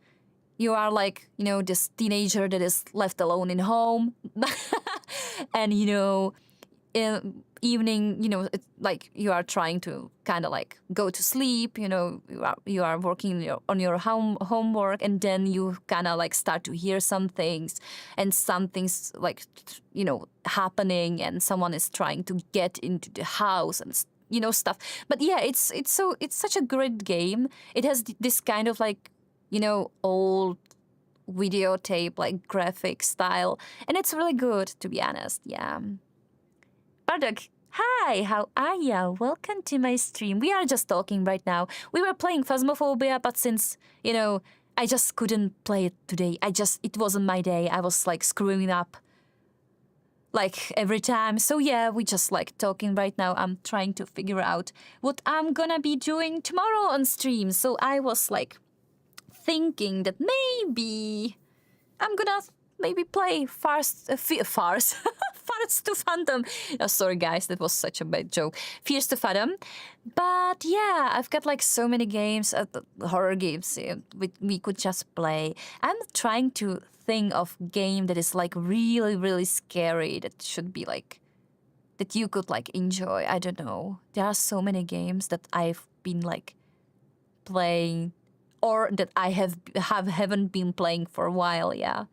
You are like, this teenager that is left alone in home. And, in evening, it's like you are trying to kind of like go to sleep, you are working on your homework, and then you kind of like start to hear some things, and some things like, happening, and someone is trying to get into the house and stuff. But yeah, it's such a great game. It has this kind of like, old videotape like graphic style, and it's really good, to be honest. Yeah. Bardock, hi, how are ya? Welcome to my stream. We are just talking right now. We were playing Phasmophobia, but since, I just couldn't play it today. It wasn't my day. I was like screwing up like every time. So yeah, we just like talking right now. I'm trying to figure out what I'm gonna be doing tomorrow on stream. So I was like thinking that maybe I'm gonna play Farce to Phantom. Oh, sorry guys, that was such a bad joke. Fears to Fathom. But yeah, I've got like so many games, horror games we could just play. I'm trying to think of game that is like really, really scary, that should be like, that you could like enjoy. I don't know. There are so many games that I've been like playing, or that I haven't been playing for a while. Yeah.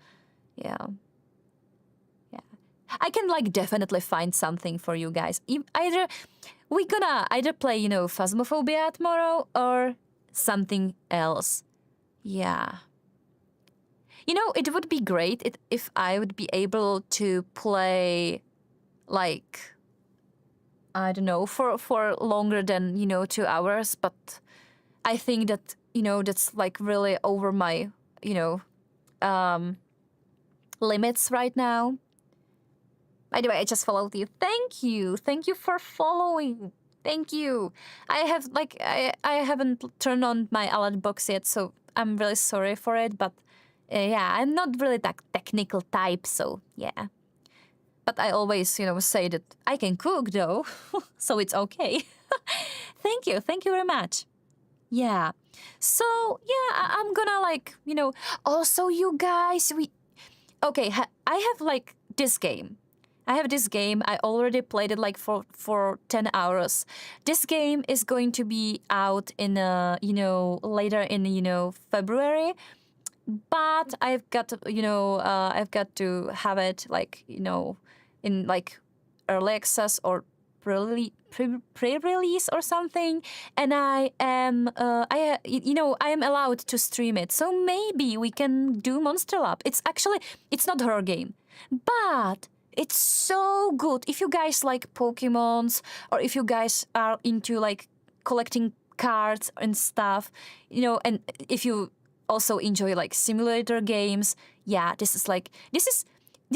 I can like definitely find something for you guys. We're gonna either play, Phasmophobia tomorrow or something else. Yeah. It would be great if I would be able to play like, I don't know, for longer than, 2 hours, but I think that, that's like really over my, limits right now. By the way, I just followed you. Thank you. Thank you for following. Thank you. I haven't turned on my alert box yet, so I'm really sorry for it. But yeah, I'm not really that technical type, so yeah. But I always, say that I can cook though, so it's okay. Thank you. Thank you very much. Yeah. So yeah, I'm gonna like, also you guys, okay, I have like this game. I have this game. I already played it like for 10 hours. This game is going to be out in later in February, but I've got to have it like in like early access or pre-release or something, and I am allowed to stream it. So maybe we can do Monster Lab. It's not a horror game, but it's so good. If you guys like Pokemons, or if you guys are into like collecting cards and stuff, and if you also enjoy like simulator games, yeah, this is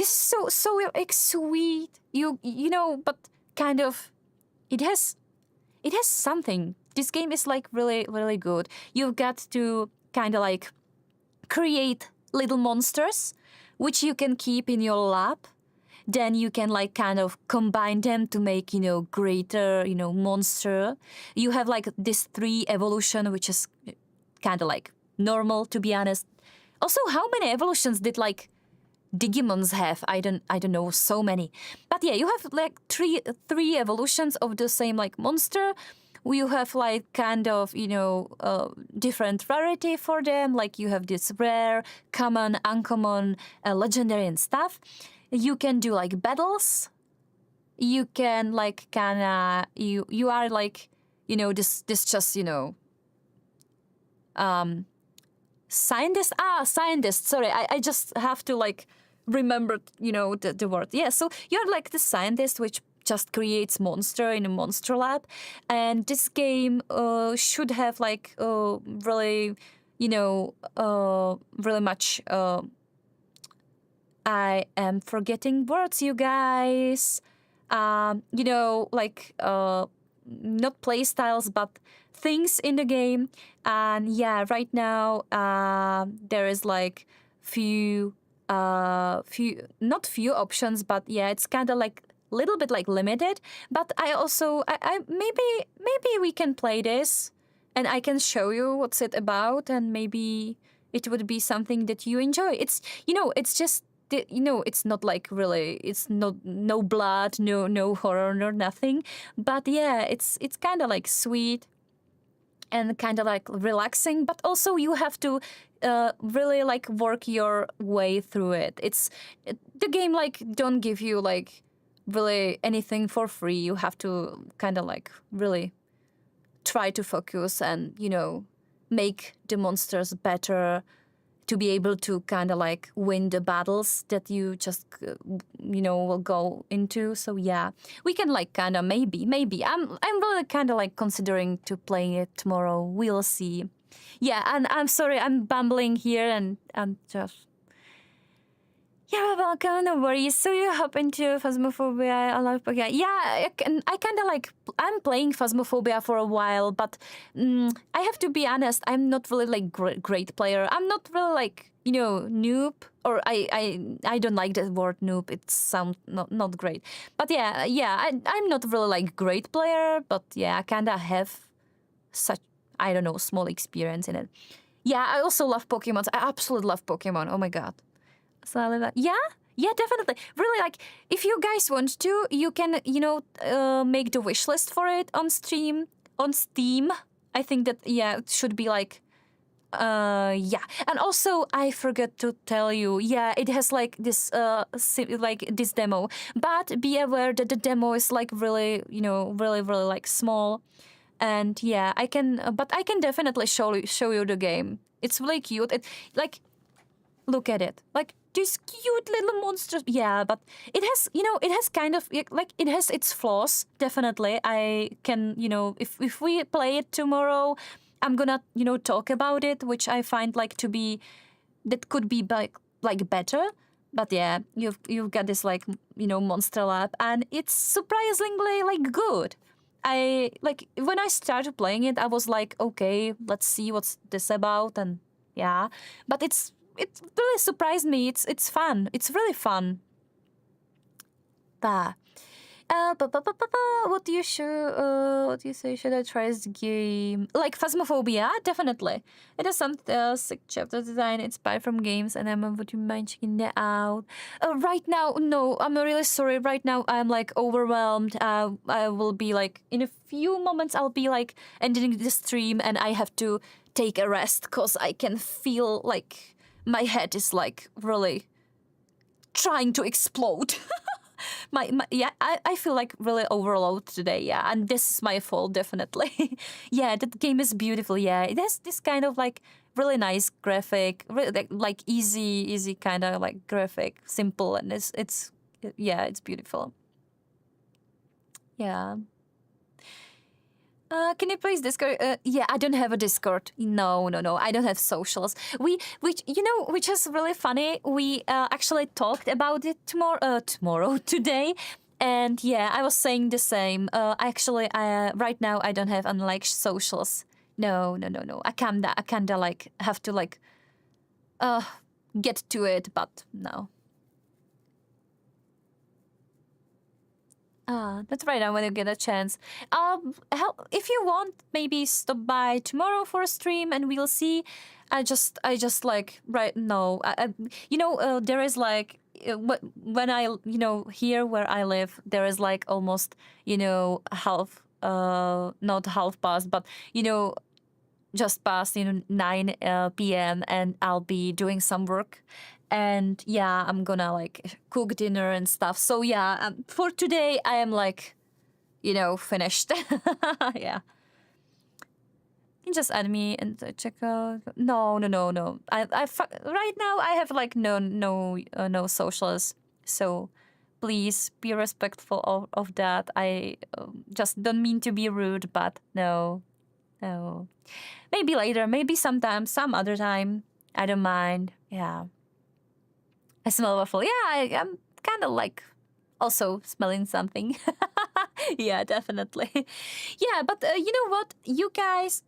so like sweet. You know, but kind of it has something. This game is like really really good. You've got to kind of like create little monsters which you can keep in your lab. Then you can like kind of combine them to make, you know, greater, you know, monster. You have like this 3 evolution, which is kind of like normal, to be honest. Also, how many evolutions did like Digimons have? I don't know, so many. But yeah, you have like three evolutions of the same like monster. You have like kind of, you know, different rarity for them. Like you have this rare, common, uncommon, legendary and stuff. You can do like battles. You can like kinda you are like, you know, this just, you know, scientist. Sorry, I just have to like remember, you know, the word. Yeah, so you're like the scientist which just creates monster in a monster lab, and this game should have like really, you know, really much. I am forgetting words, you guys. You know, like not play styles, but things in the game. And yeah, right now there is like few not few options, but yeah, it's kind of like little bit like limited. But I maybe we can play this, and I can show you what's it about, and maybe it would be something that you enjoy. It's, you know, it's just, you know, it's not like really, it's not, no blood, no horror, no nothing. But yeah, it's kind of like sweet and kind of like relaxing, but also you have to really like work your way through it. The game like don't give you like really anything for free. You have to kind of like really try to focus and, you know, make the monsters better, to be able to kind of like win the battles that you just, you know, will go into. So yeah, we can like kind of maybe I'm really kind of like considering to play it tomorrow. We'll see. Yeah, and I'm sorry, I'm bumbling here, and I'm just. Yeah, welcome, no worries. So you hop into Phasmophobia, I love Pokemon. Yeah, I kind of like, I'm playing Phasmophobia for a while, but I have to be honest, I'm not really like great player. I'm not really like, you know, noob, or I don't like the word noob. It sounds not great. But yeah, I'm not really like great player, but yeah, I kind of have such, I don't know, small experience in it. Yeah, I also love Pokemon. I absolutely love Pokemon. Oh my god. So yeah, definitely. Really, like, if you guys want to, you can, you know, make the wish list for it on Steam. I think that, yeah, it should be like, yeah. And also, I forgot to tell you, yeah, it has like this, like this demo. But be aware that the demo is like really, you know, really like small. And yeah, I can definitely show you the game. It's really cute. It like, look at it, like these cute little monsters. Yeah, but it has, you know, it has kind of like, it has its flaws. Definitely, I can, you know, if we play it tomorrow, I'm gonna, you know, talk about it, which I find like to be, that could be like better. But yeah, you've got this like, you know, monster lab, and it's surprisingly like good. I like, when I started playing it, I was like, okay, let's see what's this about, and yeah, but it really surprised me. It's fun. It's really fun. Bah. What do you say? Should I try this game? Like Phasmophobia, definitely. It has some sick chapter design inspired from games, and would you mind checking that out? Right now, no. I'm really sorry. Right now, I'm like overwhelmed. I will be like, in a few moments, I'll be like ending the stream, and I have to take a rest because I can feel like my head is like really trying to explode. my yeah, I feel like really overloaded today. Yeah, and this is my fault, definitely. Yeah, that game is beautiful. Yeah, it has this kind of like really nice graphic, really like easy kind of like graphic, simple, and it's yeah, it's beautiful. Yeah. Can you please Discord? Yeah, I don't have a Discord. No, no, no. I don't have socials. Which is really funny. We actually talked about it today. And yeah, I was saying the same. Actually, right now I don't have unlike socials. No, no, no, no. I kinda like have to like get to it, but no. That's right. I want to get a chance. If you want, maybe stop by tomorrow for a stream, and we'll see. I just like right no. There is like when I here where I live, there is like almost half not half past, but just past 9 p.m. and I'll be doing some work. And yeah, I'm gonna like cook dinner and stuff. So yeah, for today I am like, finished. Yeah. You can just add me and check out. No, no, no, no. Right now I have like no socials. So please be respectful of that. I just don't mean to be rude, but no. No. Maybe later, maybe sometime, some other time. I don't mind. Yeah. I smell waffle. Yeah, I'm kind of like also smelling something. Yeah, definitely. Yeah, but you know what? You guys,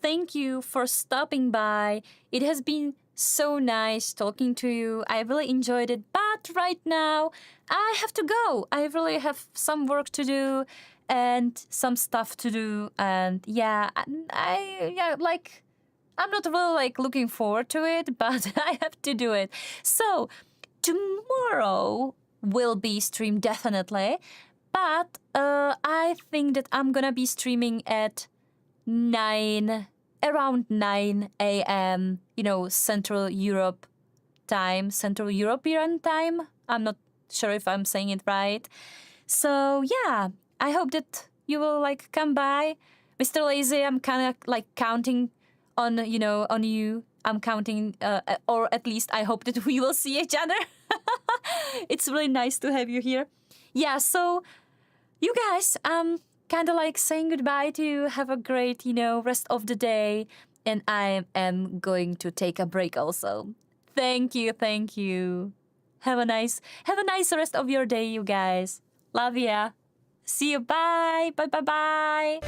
thank you for stopping by. It has been so nice talking to you. I really enjoyed it. But right now, I have to go. I really have some work to do and some stuff to do. And yeah, I'm not really like looking forward to it, but I have to do it. So tomorrow will be stream definitely, but I think that I'm gonna be streaming at around 9 a.m. Central European time. I'm not sure if I'm saying it right. So yeah, I hope that you will like come by, Mr. Lazy. I'm kind of like counting on on you. I'm counting, or at least I hope that we will see each other. It's really nice to have you here. Yeah, so you guys, kind of like saying goodbye to you. Have a great, rest of the day. And I am going to take a break also. Thank you, thank you. Have a nice rest of your day, you guys. Love ya. See you. Bye. Bye, bye, bye.